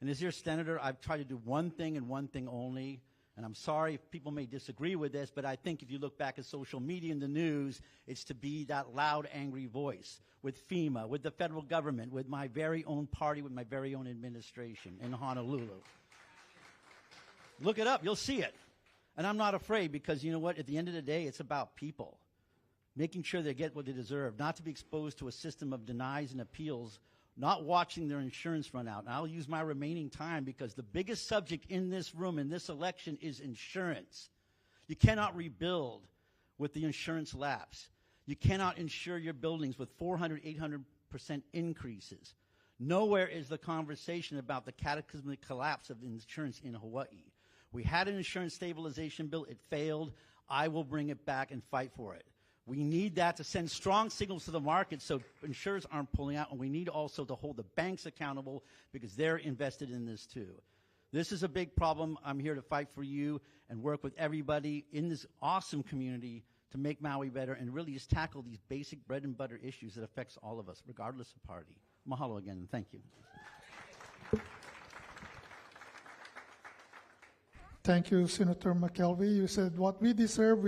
And as your senator, I've tried to do one thing and one thing only. And I'm sorry if people may disagree with this, but I think if you look back at social media and the news, it's to be that loud, angry voice with FEMA, with the federal government, with my very own party, with my very own administration in Honolulu. Look it up. You'll see it. And I'm not afraid, because you know what? At the end of the day, it's about people. Making sure they get what they deserve, not to be exposed to a system of denies and appeals, not watching their insurance run out. And I'll use my remaining time, because the biggest subject in this room in this election is insurance. You cannot rebuild with the insurance lapse. You cannot insure your buildings with 400, 800% increases. Nowhere is the conversation about the cataclysmic collapse of insurance in Hawaii. We had an insurance stabilization bill. It failed. I will bring it back and fight for it. We need that to send strong signals to the market so insurers aren't pulling out, and we need also to hold the banks accountable, because they're invested in this too. This is a big problem. I'm here to fight for you and work with everybody in this awesome community to make Maui better and really just tackle these basic bread and butter issues that affects all of us, regardless of party. Mahalo again, and thank you. Thank you, Senator McKelvey. You said what we deserve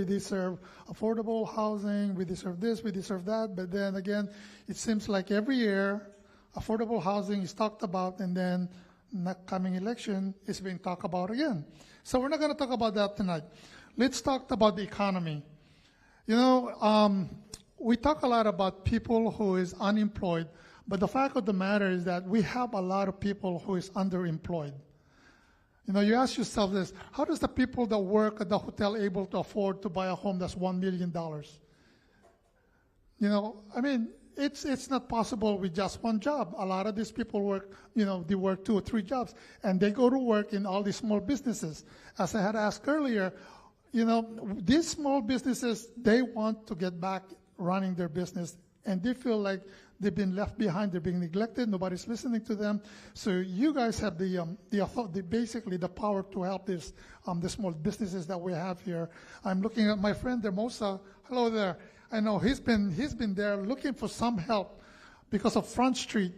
affordable housing, we deserve this, we deserve that. But then again, it seems like every year, affordable housing is talked about, and then next coming election is being talked about again. So we're not going to talk about that tonight. Let's talk about the economy. You know, we talk a lot about people who is unemployed, but the fact of the matter is that we have a lot of people who is underemployed. You know, you ask yourself this, how does the people that work at the hotel able to afford to buy a home that's $1 million? You know, I mean, it's not possible with just one job. A lot of these people work, you know, they work 2 or 3 jobs, and they go to work in all these small businesses. As I had asked earlier, you know, these small businesses, they want to get back running their business, and they feel like they've been left behind, they're being neglected, nobody's listening to them. So you guys have basically the power to help this, the small businesses that we have here. I'm looking at my friend Dermosa. Hello there. I know he's been there looking for some help because of Front Street,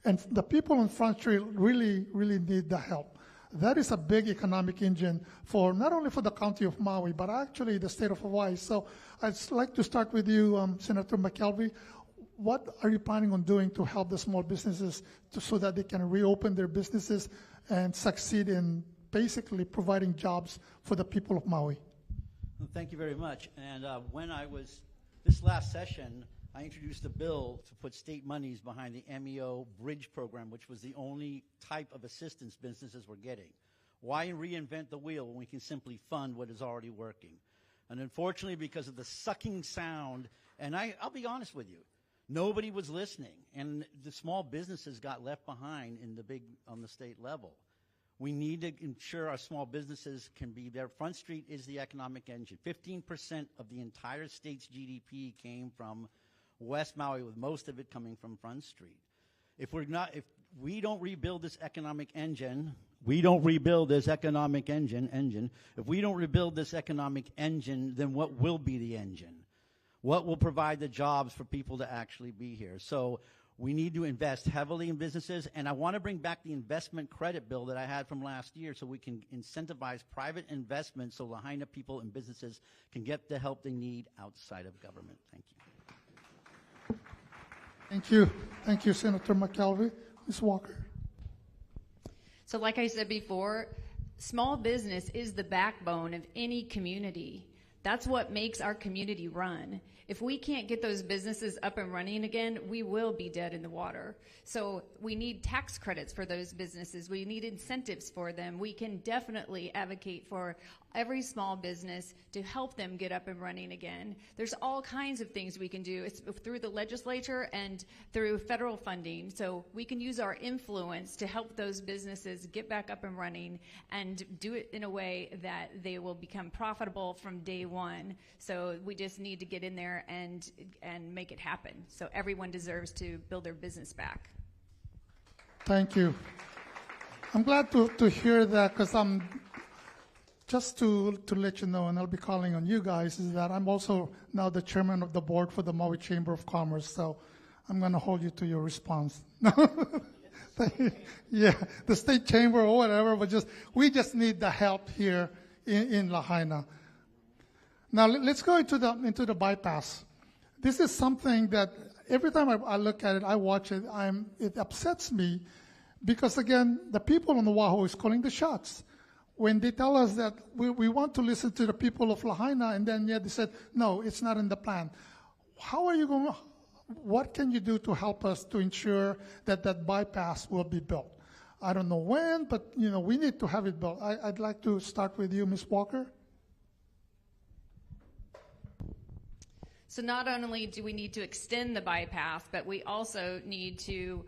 and the people on Front Street really, really need the help. That is a big economic engine for not only for the county of Maui, but actually the state of Hawaii. So I'd like to start with you, Senator McKelvey. What are you planning on doing to help the small businesses so that they can reopen their businesses and succeed in basically providing jobs for the people of Maui? Well, thank you very much. And when I was, this last session, I introduced a bill to put state monies behind the MEO Bridge program, which was the only type of assistance businesses were getting. Why reinvent the wheel when we can simply fund what is already working? And unfortunately, because of the sucking sound, and I'll be honest with you, nobody was listening, and the small businesses got left behind on the state level. We need to ensure our small businesses can be there. Front Street is the economic engine. 15% of the entire state's GDP came from West Maui, with most of it coming from Front Street. If we don't rebuild this economic engine, if we don't rebuild this economic engine, then what will be the engine? What will provide the jobs for people to actually be here? So we need to invest heavily in businesses, and I want to bring back the investment credit bill that I had from last year so we can incentivize private investment so Lahaina people and businesses can get the help they need outside of government. Thank you. Thank you. Thank you, Senator McKelvey. Ms. Walker. So like I said before, small business is the backbone of any community. That's what makes our community run. If we can't get those businesses up and running again, we will be dead in the water. So we need tax credits for those businesses. We need incentives for them. We can definitely advocate for every small business to help them get up and running again. There's all kinds of things we can do. It's through the legislature and through federal funding. So we can use our influence to help those businesses get back up and running and do it in a way that they will become profitable from day one. So we just need to get in there and make it happen. So everyone deserves to build their business back. Thank you. I'm glad to hear that, because just to let you know, and I'll be calling on you guys, is that I'm also now the chairman of the board for the Maui Chamber of Commerce, so I'm going to hold you to your response. Yeah, the state chamber or whatever, but we just need the help here in Lahaina. Now let's go into the bypass. This is something that every time I look at it, I watch it, it upsets me, because again, the people on Oahu is calling the shots. When they tell us that we want to listen to the people of Lahaina, and then yet they said, no, it's not in the plan. What can you do to help us to ensure that that bypass will be built? I don't know when, but we need to have it built. I'd like to start with you, Ms. Walker. So not only do we need to extend the bypass, but we also need to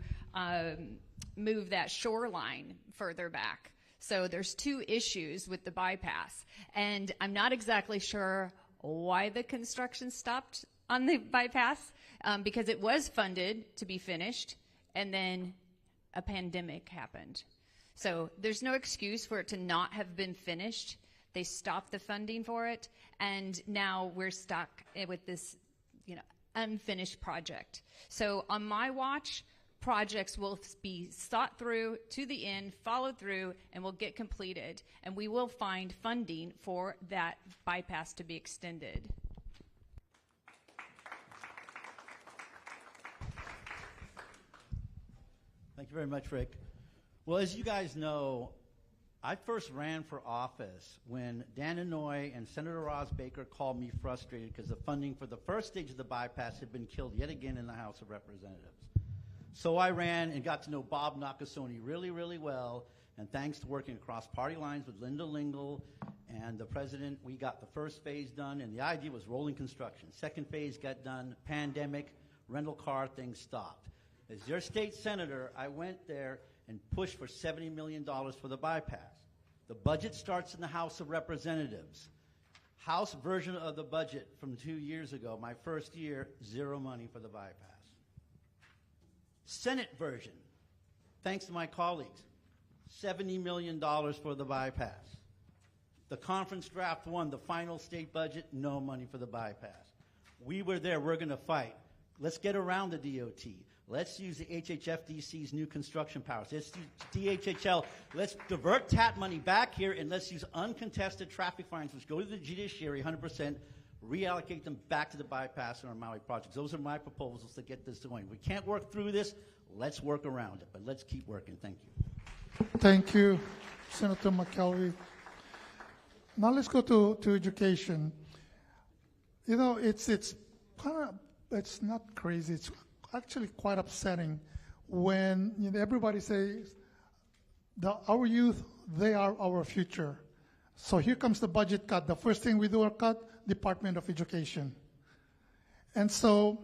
move that shoreline further back. So there's 2 issues with the bypass, and I'm not exactly sure why the construction stopped on the bypass, because it was funded to be finished, and then a pandemic happened. So there's no excuse for it to not have been finished. They stopped the funding for it, and now we're stuck with this, unfinished project. So on my watch, projects will be thought through to the end, followed through, and will get completed. And we will find funding for that bypass to be extended. Thank you very much, Rick. Well, as you guys know, I first ran for office when Dan Inouye and Senator Ross Baker called me frustrated because the funding for the first stage of the bypass had been killed yet again in the House of Representatives. So I ran and got to know Bob Nakasone really, really well, and thanks to working across party lines with Linda Lingle and the president, we got the first phase done, and the idea was rolling construction. Second phase got done, pandemic, rental car, things stopped. As your state senator, I went there and pushed for $70 million for the bypass. The budget starts in the House of Representatives. House version of the budget from 2 years ago, my first year, zero money for the bypass. Senate version, thanks to my colleagues, $70 million for the bypass. The conference draft one, the final state budget, no money for the bypass. We were there, we're going to fight. Let's get around the DOT. Let's use the HHFDC's new construction powers. Let's use DHHL. Let's divert TAP money back here, and let's use uncontested traffic fines, which go to the judiciary 100%, reallocate them back to the bypass and our Maui projects. Those are my proposals to get this going. We can't work through this. Let's work around it, but let's keep working. Thank you. Thank you, Senator McKelvey. Now let's go to education. You know, it's not crazy. It's actually quite upsetting when everybody says our youth, they are our future. So here comes the budget cut. The first thing we do are cut Department of Education. And so,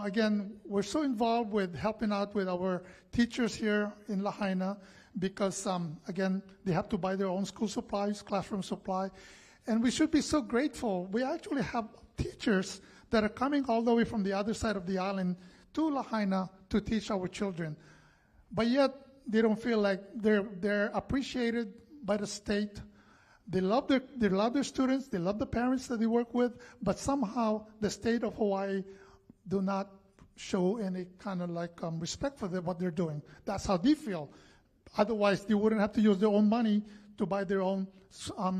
again, we're so involved with helping out with our teachers here in Lahaina because, again, they have to buy their own school supplies, classroom supply. And we should be so grateful. We actually have teachers that are coming all the way from the other side of the island to Lahaina to teach our children. But yet, they don't feel like they're appreciated by the state. They love their students, they love the parents that they work with, but somehow the state of Hawaii do not show any kind of respect for what they're doing. That's how they feel. Otherwise, they wouldn't have to use their own money to buy their own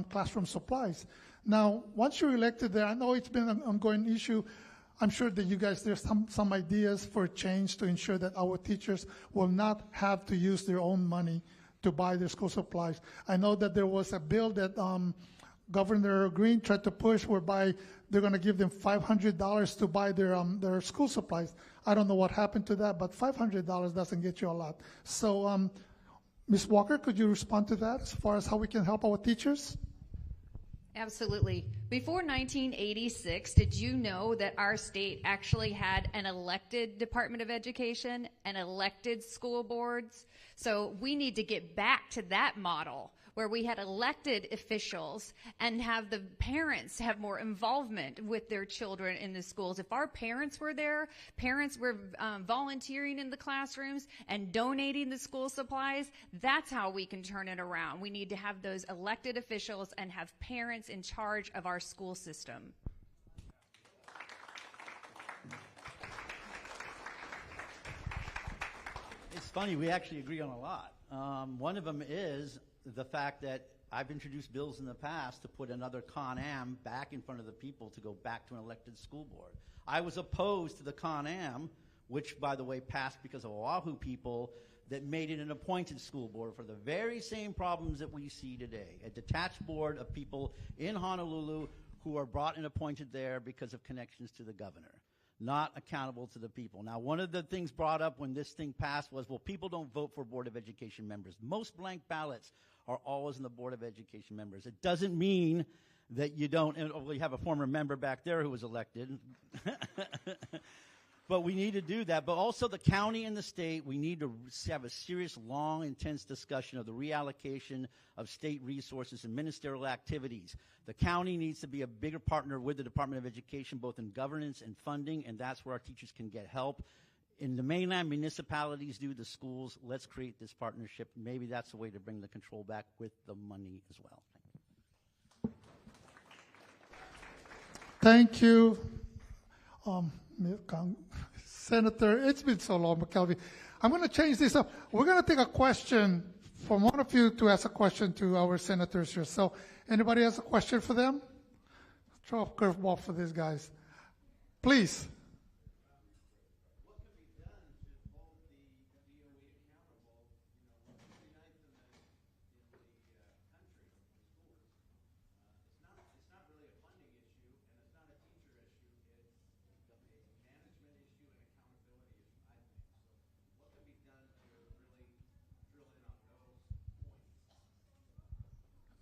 classroom supplies. Now, once you're elected there, I know it's been an ongoing issue. I'm sure that you guys, there's some ideas for change to ensure that our teachers will not have to use their own money to buy their school supplies. I know that there was a bill that Governor Green tried to push whereby they're going to give them $500 to buy their school supplies. I don't know what happened to that, but $500 doesn't get you a lot. So, Ms. Walker, could you respond to that as far as how we can help our teachers? Absolutely. Before 1986, did you know that our state actually had an elected Department of Education and elected school boards? So we need to get back to that model where we had elected officials and have the parents have more involvement with their children in the schools. If our parents were there, parents were volunteering in the classrooms and donating the school supplies, that's how we can turn it around. We need to have those elected officials and have parents in charge of our school system. It's funny, we actually agree on a lot. One of them is the fact that I've introduced bills in the past to put another Con-Am back in front of the people to go back to an elected school board. I was opposed to the Con-Am, which, by the way, passed because of Oahu people that made it an appointed school board for the very same problems that we see today. A detached board of people in Honolulu who are brought and appointed there because of connections to the governor, not accountable to the people. Now, one of the things brought up when this thing passed was, well, people don't vote for Board of Education members. Most blank ballots are always in the Board of Education members. It doesn't mean that you don't, and we have a former member back there who was elected. But we need to do that. But also the county and the state, we need to have a serious, long, intense discussion of the reallocation of state resources and ministerial activities. The county needs to be a bigger partner with the Department of Education, both in governance and funding, and that's where our teachers can get help. In the mainland, municipalities do the schools. Let's create this partnership. Maybe that's the way to bring the control back with the money as well. Thank you. Senator, it's been so long, McKelvey. I'm going to change this up. We're going to take a question from one of you to ask a question to our senators here. So anybody has a question for them? Throw a curveball for these guys. Please.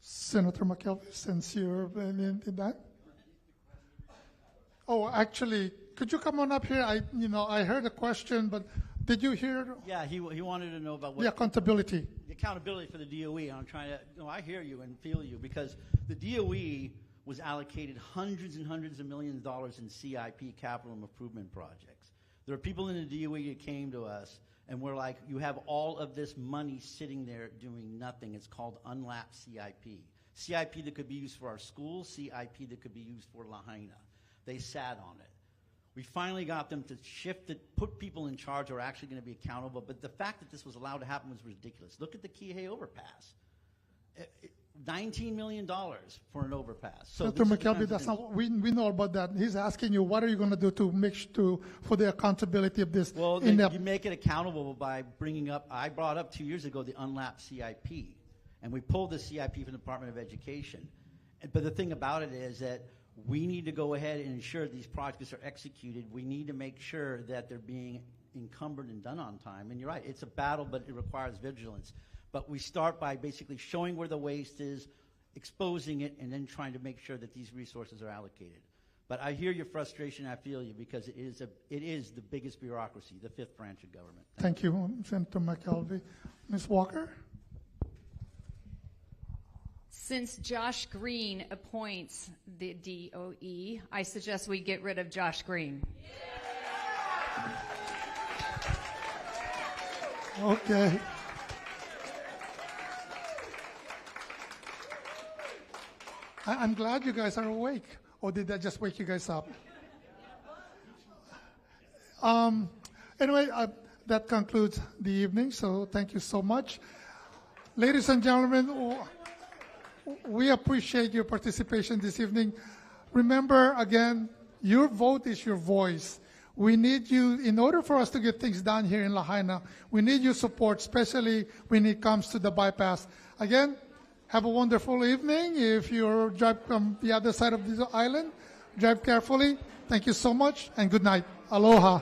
Senator McKelvey, since you're in that. Oh, actually, could you come on up here? I heard a question, but did you hear? Yeah, he wanted to know about what the accountability. The accountability for the DOE. I'm trying to. I hear you and feel you, because the DOE was allocated hundreds and hundreds of millions of dollars in CIP, capital improvement projects. There are people in the DOE that came to us and we're like, you have all of this money sitting there doing nothing. It's called unlapped CIP. CIP that could be used for our schools, CIP that could be used for Lahaina. They sat on it. We finally got them to shift it, put people in charge who are actually going to be accountable, but the fact that this was allowed to happen was ridiculous. Look at the Kihei overpass. $19 million for an overpass. So Dr. McKelvey, that's not, we know about that. He's asking you, what are you going to do to make sure for the accountability of this? Well, you make it accountable by bringing up, I brought up 2 years ago the unlapped CIP, and we pulled the CIP from the Department of Education. But the thing about it is that we need to go ahead and ensure these projects are executed. We need to make sure that they're being encumbered and done on time. And you're right, it's a battle, but it requires vigilance. But we start by basically showing where the waste is, exposing it, and then trying to make sure that these resources are allocated. But I hear your frustration, I feel you, because it is the biggest bureaucracy, the fifth branch of government. Thank you, Senator McKelvey. Ms. Walker? Since Josh Green appoints the DOE, I suggest we get rid of Josh Green. Okay. I'm glad you guys are awake. Or did that just wake you guys up? Anyway, that concludes the evening, so thank you so much. Ladies and gentlemen, we appreciate your participation this evening. Remember, again, your vote is your voice. We need you, in order for us to get things done here in Lahaina, we need your support, especially when it comes to the bypass. Again, have a wonderful evening. If you're driving from the other side of the island, drive carefully. Thank you so much, and good night. Aloha.